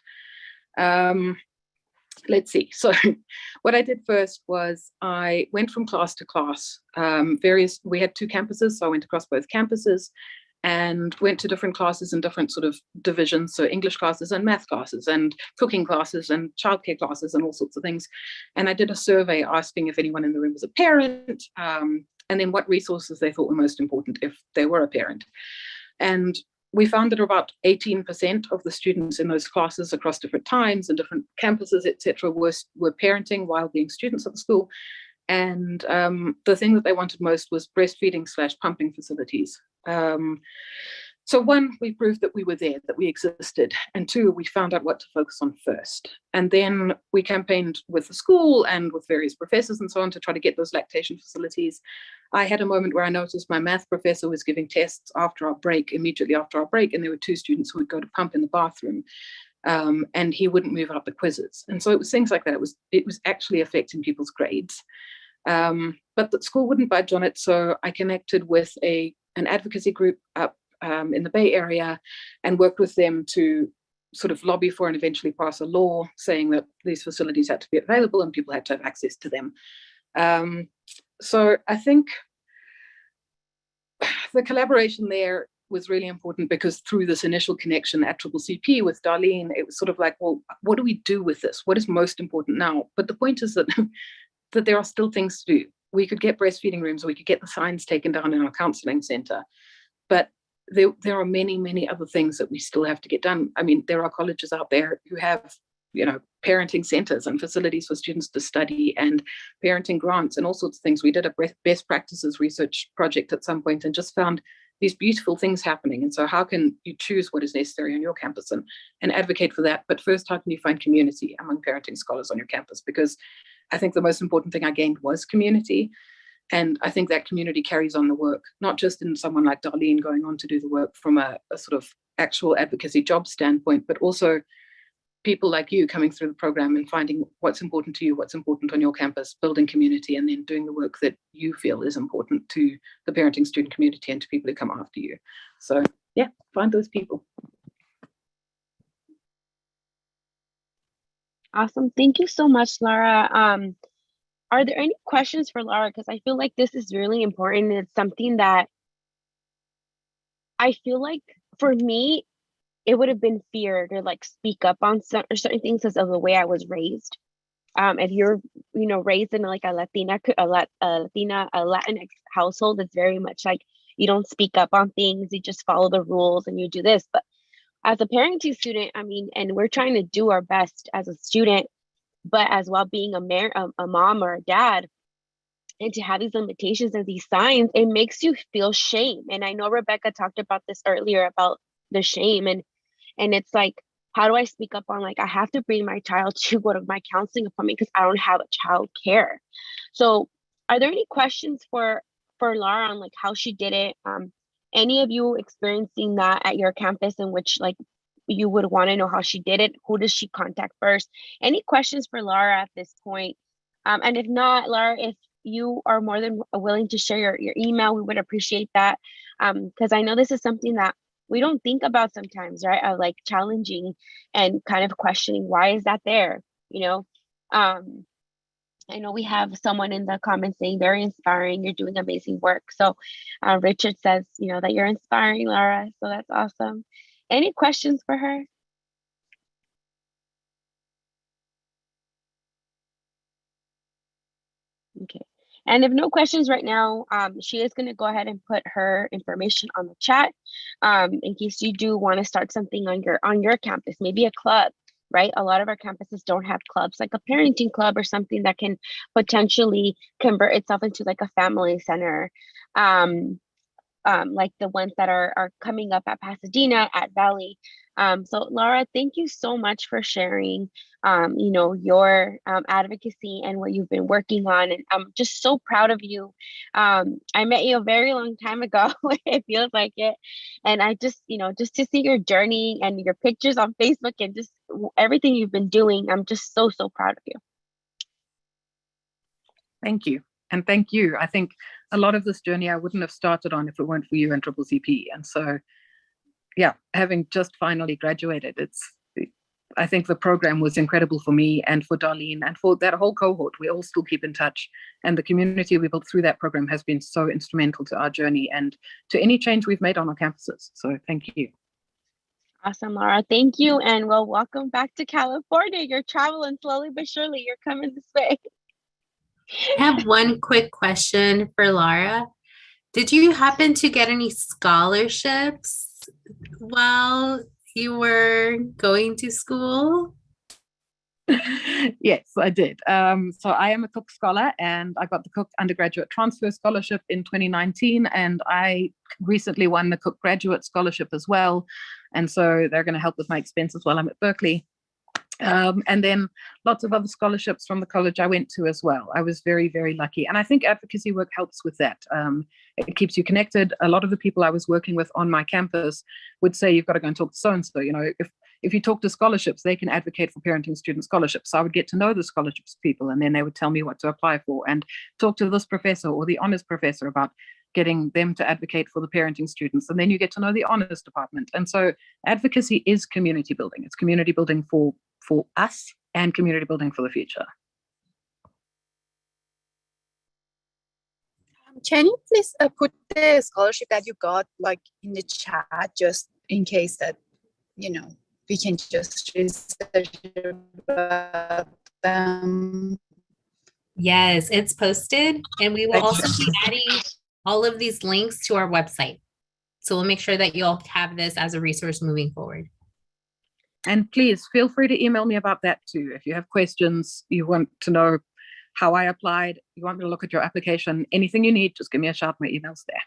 Let's see. So what I did first was I went from class to class. We had 2 campuses, so I went across both campuses and went to different classes in different sort of divisions, so English classes and math classes and cooking classes and childcare classes and all sorts of things. And I did a survey asking if anyone in the room was a parent, and then what resources they thought were most important if they were a parent. And we found that about 18% of the students in those classes across different times and different campuses, etc., were parenting while being students at the school. And the thing that they wanted most was breastfeeding/pumping facilities. So 1, we proved that we were there, that we existed. And 2, we found out what to focus on first. And then we campaigned with the school and with various professors and so on to try to get those lactation facilities. I had a moment where I noticed my math professor was giving tests immediately after our break, and there were 2 students who would go to pump in the bathroom, and he wouldn't move out the quizzes. And so it was things like that. It was actually affecting people's grades. But the school wouldn't budge on it, so I connected with an advocacy group up in the Bay Area and worked with them to sort of lobby for and eventually pass a law saying that these facilities had to be available and people had to have access to them. So I think the collaboration there was really important because through this initial connection at CCCP with Darlene, it was sort of like, well, what do we do with this? What is most important now? But the point is that, that there are still things to do. We could get breastfeeding rooms, or we could get the signs taken down in our counseling center. But there are many, many other things that we still have to get done. I mean, there are colleges out there who have, parenting centers and facilities for students to study and parenting grants and all sorts of things. We did a best practices research project at some point and just found these beautiful things happening. And so how can you choose what is necessary on your campus and advocate for that? But first, how can you find community among parenting scholars on your campus? Because I think the most important thing I gained was community. And I think that community carries on the work, not just in someone like Darlene going on to do the work from a sort of actual advocacy job standpoint, but also people like you coming through the program and finding what's important to you, what's important on your campus, building community, and then doing the work that you feel is important to the parenting student community and to people who come after you. So yeah, find those people. Awesome. Thank you so much, Laura. Are there any questions for Laura? Because I feel like this is really important. It's something that I feel like for me, it would have been fear to like speak up on certain things because of the way I was raised. If you're, raised in like a Latinx household, it's very much like you don't speak up on things, you just follow the rules and you do this. But as a parenting student, and we're trying to do our best as a student, but as well being a mom or a dad, and to have these limitations and these signs, it makes you feel shame. And I know Rebecca talked about this earlier about the shame, and it's like, how do I speak up on like, I have to bring my child to go to my counseling appointment because I don't have a child care. So are there any questions for Laura on like how she did it? Any of you experiencing that at your campus in which like you would want to know how she did it? Who does she contact first? Any questions for Laura at this point? And if not, Laura, if you are more than willing to share your email, we would appreciate that. Because I know this is something that we don't think about sometimes, right? Of like challenging and kind of questioning, why is that there? I know we have someone in the comments saying very inspiring, you're doing amazing work. So Richard says, that you're inspiring, Laura. So that's awesome. Any questions for her? Okay. And if no questions right now, she is going to go ahead and put her information on the chat in case you do want to start something on your campus, maybe a club, right? A lot of our campuses don't have clubs, like a parenting club or something that can potentially convert itself into like a family center. Like the ones that are coming up at Pasadena, at Valley. So Laura, thank you so much for sharing, your advocacy and what you've been working on. And I'm just so proud of you. I met you a very long time ago. It feels like it. And I just, just to see your journey and your pictures on Facebook and just everything you've been doing, I'm just so, so proud of you. Thank you. And thank you. I think a lot of this journey I wouldn't have started on if it weren't for you and CCCP. And so, yeah, having just finally graduated, I think the program was incredible for me and for Darlene and for that whole cohort. We all still keep in touch. And the community we built through that program has been so instrumental to our journey and to any change we've made on our campuses. So thank you. Awesome, Laura. Thank you. And well, welcome back to California. You're traveling slowly but surely. You're coming this way. I have one quick question for Laura. Did you happen to get any scholarships while you were going to school? Yes, I did. So I am a Cook Scholar and I got the Cook Undergraduate Transfer Scholarship in 2019, and I recently won the Cook Graduate Scholarship as well. And so they're going to help with my expenses while I'm at Berkeley. And then lots of other scholarships from the college I went to as well. I was very, very lucky. And I think advocacy work helps with that. It keeps you connected. A lot of the people I was working with on my campus would say, you've got to go and talk to so-and-so. If you talk to scholarships, they can advocate for parenting student scholarships. So I would get to know the scholarships people, and then they would tell me what to apply for, and talk to this professor or the honors professor about getting them to advocate for the parenting students. And then you get to know the honors department. And so advocacy is community building. It's community building for us and community building for the future. Can you please put the scholarship that you got like in the chat, just in case that, we can just research about them? Yes, it's posted, and we will also be adding all of these links to our website. So we'll make sure that you all have this as a resource moving forward. And please feel free to email me about that too. If you have questions, you want to know how I applied, you want me to look at your application, anything you need, just give me a shout. My email's there.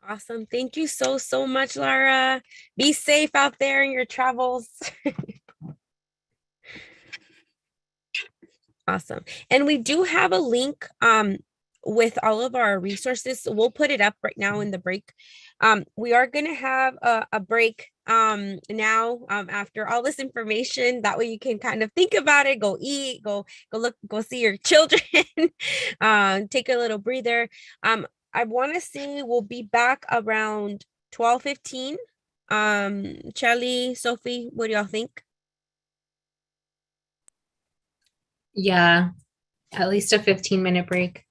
Awesome. Thank you so, so much, Laura. Be safe out there in your travels. Awesome. And we do have a link with all of our resources. So we'll put it up right now in the break. We are going to have a break now after all this information. That way you can kind of think about it, go eat, go look, go see your children, take a little breather. I want to say we'll be back around 12:15. Charlie, Sophie, what do y'all think? Yeah, at least a 15-minute break.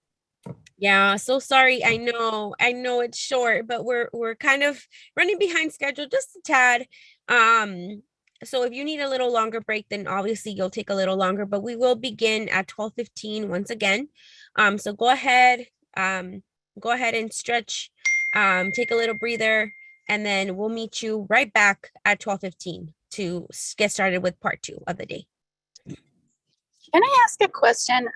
Yeah, so sorry. I know it's short, but we're kind of running behind schedule just a tad. So if you need a little longer break, then obviously you'll take a little longer, but we will begin at 12:15 once again. So go ahead and stretch, take a little breather, and then we'll meet you right back at 12:15 to get started with part 2 of the day. Can I ask a question?